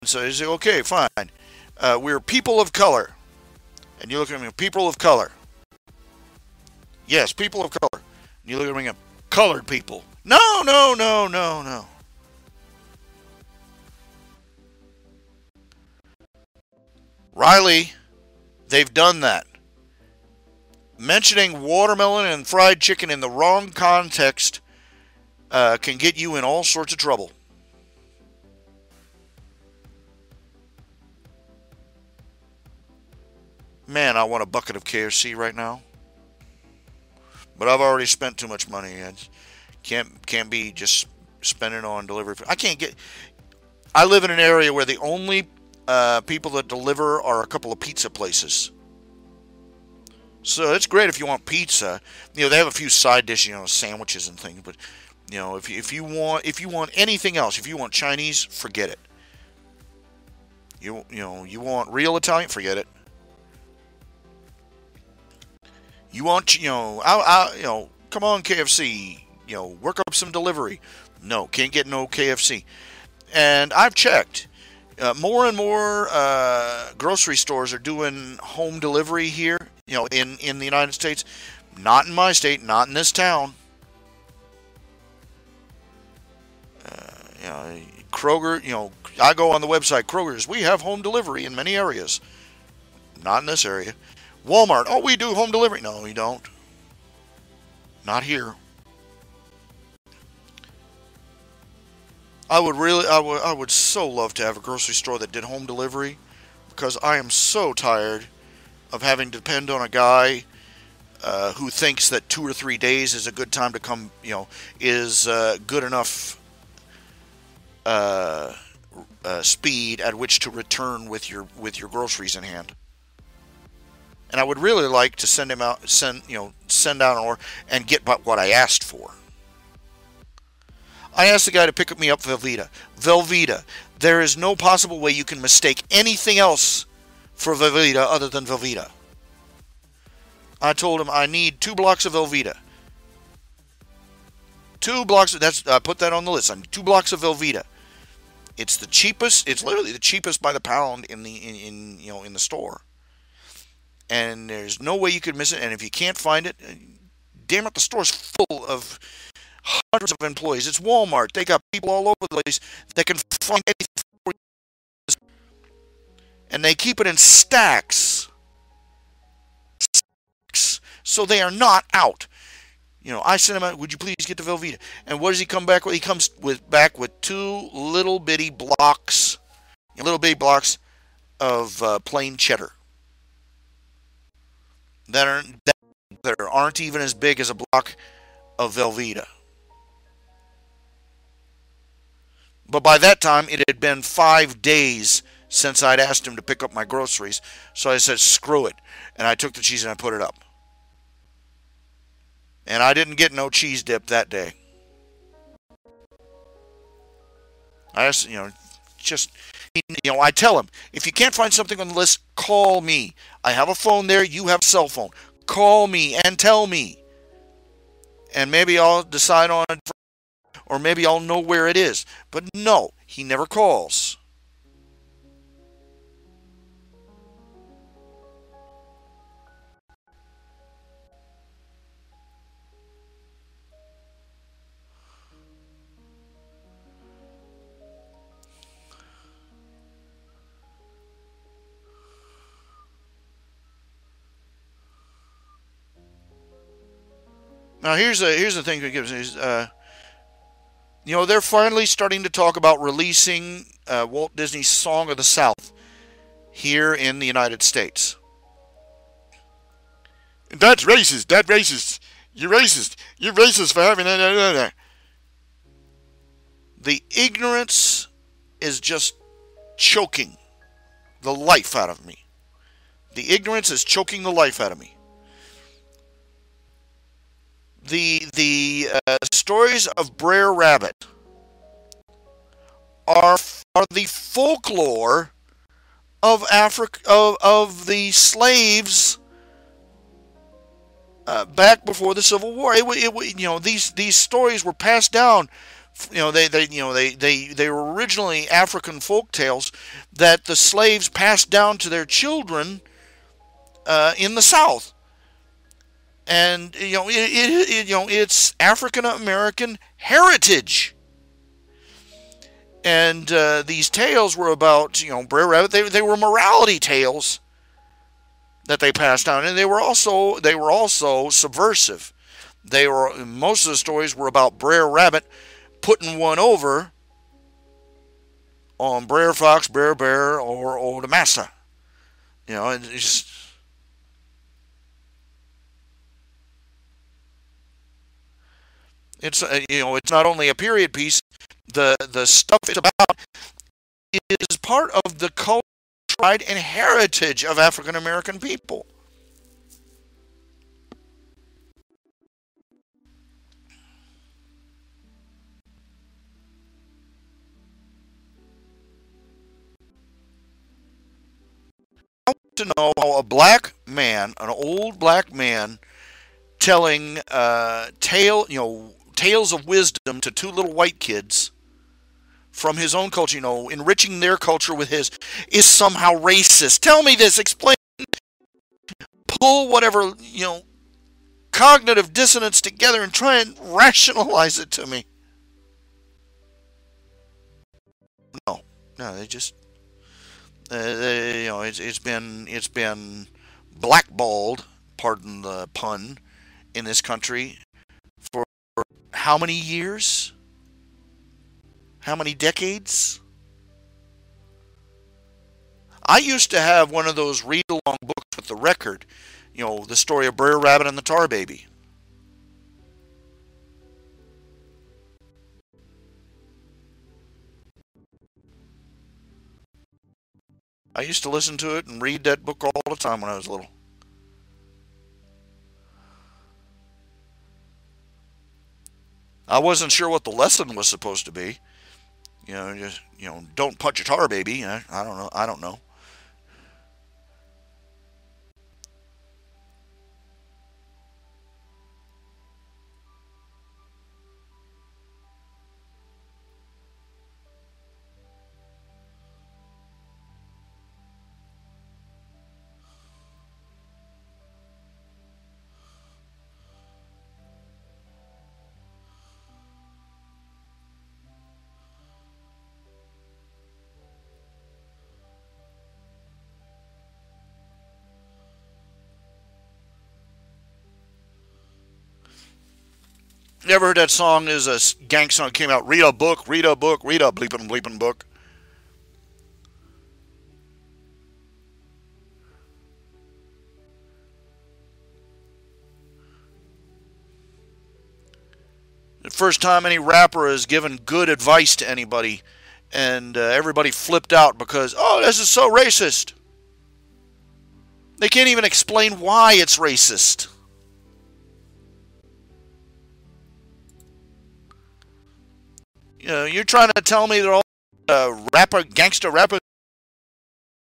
S1: So you say, okay, fine. We're people of color, and you look at me, people of color. Yes, people of color. And you look at me, colored people. No. Riley, they've done that. Mentioning watermelon and fried chicken in the wrong context can get you in all sorts of trouble. Man, I want a bucket of KFC right now. But I've already spent too much money. I can't be just spending on delivery. I live in an area where the only people that deliver are a couple of pizza places. So it's great if you want pizza. They have a few side dishes, sandwiches and things. But if you want anything else, if you want Chinese, forget it. You want real Italian, forget it. You want come on KFC, work up some delivery. No, can't get no KFC. And I've checked. More and more grocery stores are doing home delivery here, in the United States. Not in my state, not in this town. Kroger, I go on the website, Kroger's, we have home delivery in many areas. Not in this area. Walmart, oh, we do home delivery. No, we don't. Not here. I would so love to have a grocery store that did home delivery, because I am so tired of having to depend on a guy who thinks that 2 or 3 days is a good time to come, is good enough speed at which to return with your groceries in hand. And I would really like to send out an order and get what I asked for. I asked the guy to pick me up Velveeta. Velveeta. There is no possible way you can mistake anything else for Velveeta other than Velveeta. I told him I need 2 blocks of Velveeta. 2 blocks. I put that on the list. I need 2 blocks of Velveeta. It's the cheapest. It's literally the cheapest by the pound in the store. And there's no way you could miss it. And if you can't find it, damn it, the store's full of hundreds of employees. It's Walmart. They got people all over the place that can find anything for you. And they keep it in stacks. So they are not out. I sent him out, would you please get the Velveeta? And what does he come back with? He comes back with 2 little bitty blocks of plain cheddar. That aren't even as big as a block of Velveeta. But by that time, it had been 5 days since I'd asked him to pick up my groceries. So I said, screw it. And I took the cheese and I put it up. And I didn't get no cheese dip that day. I asked, I tell him, if you can't find something on the list, call me. I have a phone there. You have a cell phone. Call me and tell me. And maybe I'll decide on it, or maybe I'll know where it is. But no, he never calls. Now here's the thing that gives is they're finally starting to talk about releasing Walt Disney's Song of the South here in the United States. That's racist. That's racist. You're racist. You're racist for having that. The ignorance is just choking the life out of me. The ignorance is choking the life out of me. The stories of Brer Rabbit are the folklore of Africa of the slaves back before the Civil War. These stories were passed down. They were originally African folk tales that the slaves passed down to their children in the South. And it's African American heritage. And these tales were about Brer Rabbit. They were morality tales that they passed down, and they were also subversive. Most of the stories were about Brer Rabbit putting one over on Brer Fox, Brer Bear, or the Massa. It's not only a period piece. The stuff it's about is part of the culture, pride, and heritage of African American people. I want to know how a black man, an old black man, telling tales of wisdom to two little white kids from his own culture, enriching their culture with his, is somehow racist. Tell me this. Explain. Pull whatever, cognitive dissonance together and try and rationalize it to me. No, they just, it's been blackballed, pardon the pun, in this country for how many years? How many decades? I used to have one of those read-along books with the record, the story of Brer Rabbit and the Tar Baby. I used to listen to it and read that book all the time when I was little. I wasn't sure what the lesson was supposed to be. Don't punch a tar baby. I don't know. You ever heard that song? Is a gang song came out. Read a book, read a book, read a bleeping bleeping book. The first time any rapper has given good advice to anybody, and everybody flipped out because, oh, this is so racist. They can't even explain why it's racist. You're trying to tell me they're all gangster rapper.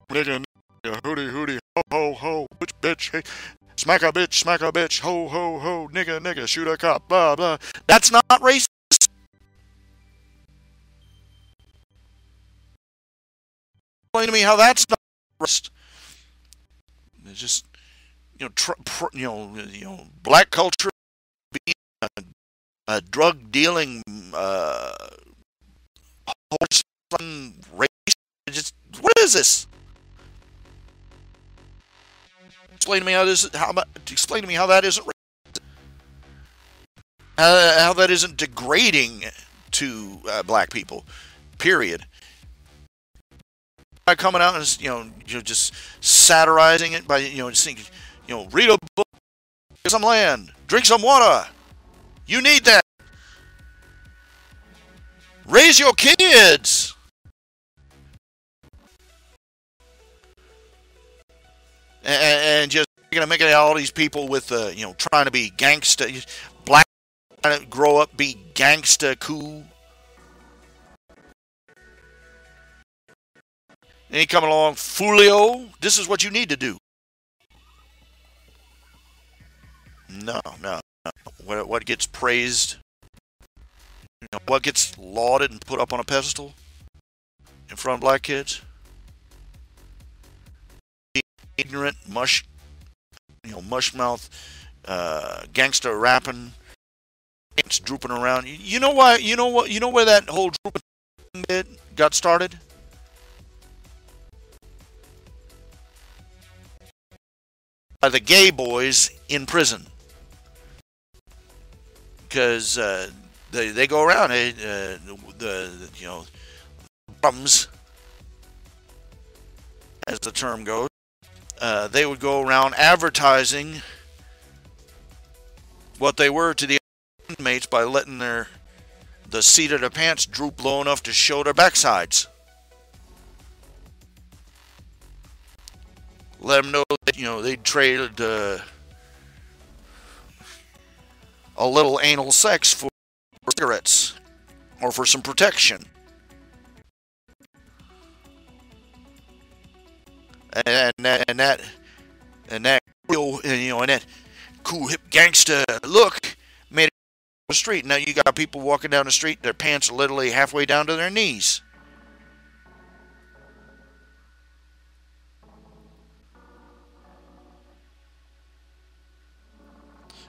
S1: Nigga, hootie, hootie, ho, ho, ho, bitch, hey. Smack a bitch, ho, ho, ho, nigga, shoot a cop, blah, blah. That's not racist. Explain to me how that's not racist. It's just, black culture being a drug dealing, race. Just, what is this? Explain to me how that isn't racist. How that isn't degrading to black people, period. By coming out and just satirizing it by just thinking, read a book, get some land, drink some water. You need that. Raise your kids. And just gonna make it all these people with trying to be gangsta, black, trying to grow up be gangsta cool. And he coming along, Fulio. This is what you need to do. No, no, no. What gets praised? What gets lauded and put up on a pedestal in front of black kids? Ignorant, mush mouth, gangster rapping, it's drooping around. You know why? You know what? You know where that whole drooping bit got started? By the gay boys in prison, because they go around the bums, as the term goes. They would go around advertising what they were to the inmates by letting the seat of their pants droop low enough to show their backsides. Let them know that they traded a little anal sex for cigarettes or for some protection. And that real, and that cool hip gangsta look made it on the street. Now you got people walking down the street, their pants are literally halfway down to their knees.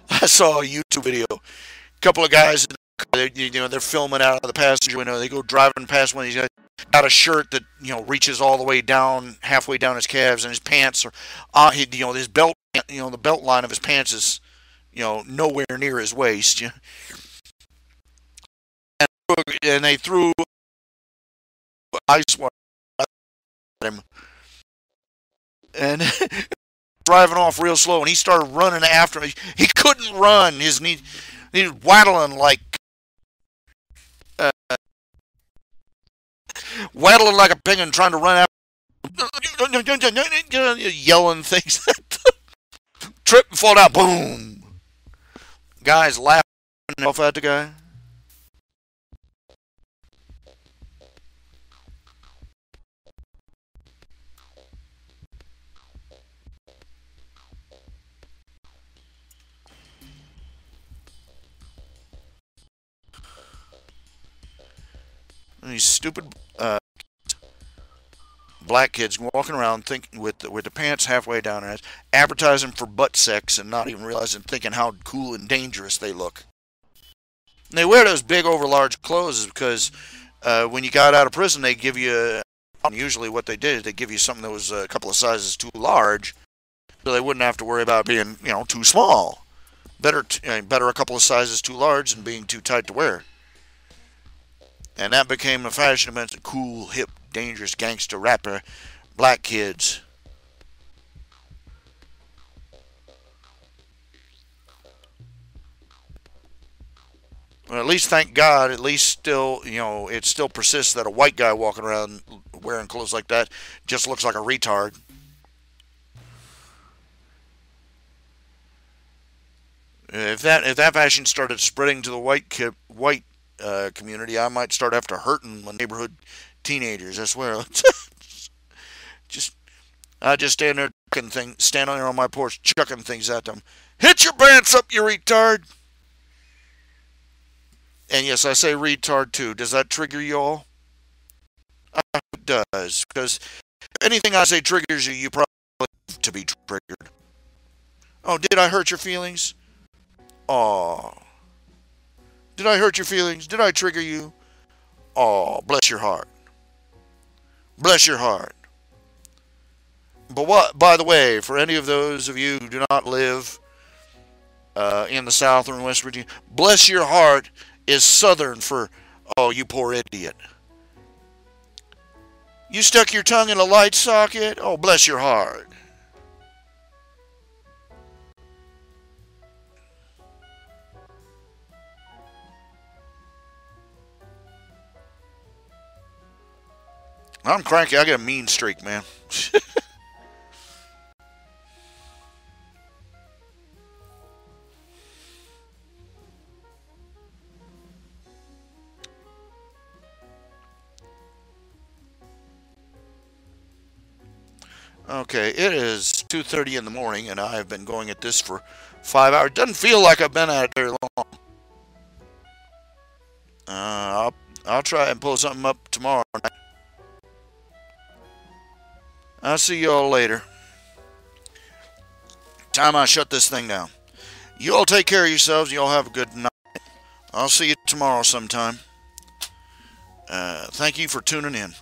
S1: I saw a YouTube video. A couple of guys, they're filming out of the passenger window. They go driving past one. He's got a shirt that reaches all the way down, halfway down his calves, and his pants are, his belt, the belt line of his pants is, nowhere near his waist. And they threw ice water at him, and driving off real slow, and he started running after him. He couldn't run. He was waddling like a penguin trying to run after, yelling things. Trip and fall down. Boom. Guys laughing off at the guy. These stupid black kids walking around thinking with the pants halfway down their ass, advertising for butt sex and not even realizing, thinking how cool and dangerous they look. And they wear those big overlarge clothes because when you got out of prison, they give you, usually what they did is they give you something that was a couple of sizes too large, so they wouldn't have to worry about being too small. Better a couple of sizes too large than being too tight to wear. And that became a fashion amongst the cool, hip, dangerous gangster rapper black kids. Well, at least, thank God, at least still, it still persists that a white guy walking around wearing clothes like that just looks like a retard. If that fashion started spreading to the white community, I might start after hurting my neighborhood teenagers. I swear. I just stand there standing there on my porch, chucking things at them. Hit your pants up, you retard! And yes, I say retard too. Does that trigger you all? I hope it does, because anything I say triggers you, you probably have to be triggered. Oh, did I hurt your feelings? Aw. Did I hurt your feelings? Did I trigger you? Oh, bless your heart. Bless your heart. But by the way, for any of those of you who do not live in the South or in West Virginia. Bless your heart is Southern for, oh, you poor idiot. You stuck your tongue in a light socket? Oh, bless your heart. I'm cranky. I got a mean streak, man. Okay, it is 2:30 in the morning, and I have been going at this for 5 hours. Doesn't feel like I've been at it very long. I'll try and pull something up tomorrow night. I'll see you all later. Time I shut this thing down. You all take care of yourselves. You all have a good night. I'll see you tomorrow sometime. Thank you for tuning in.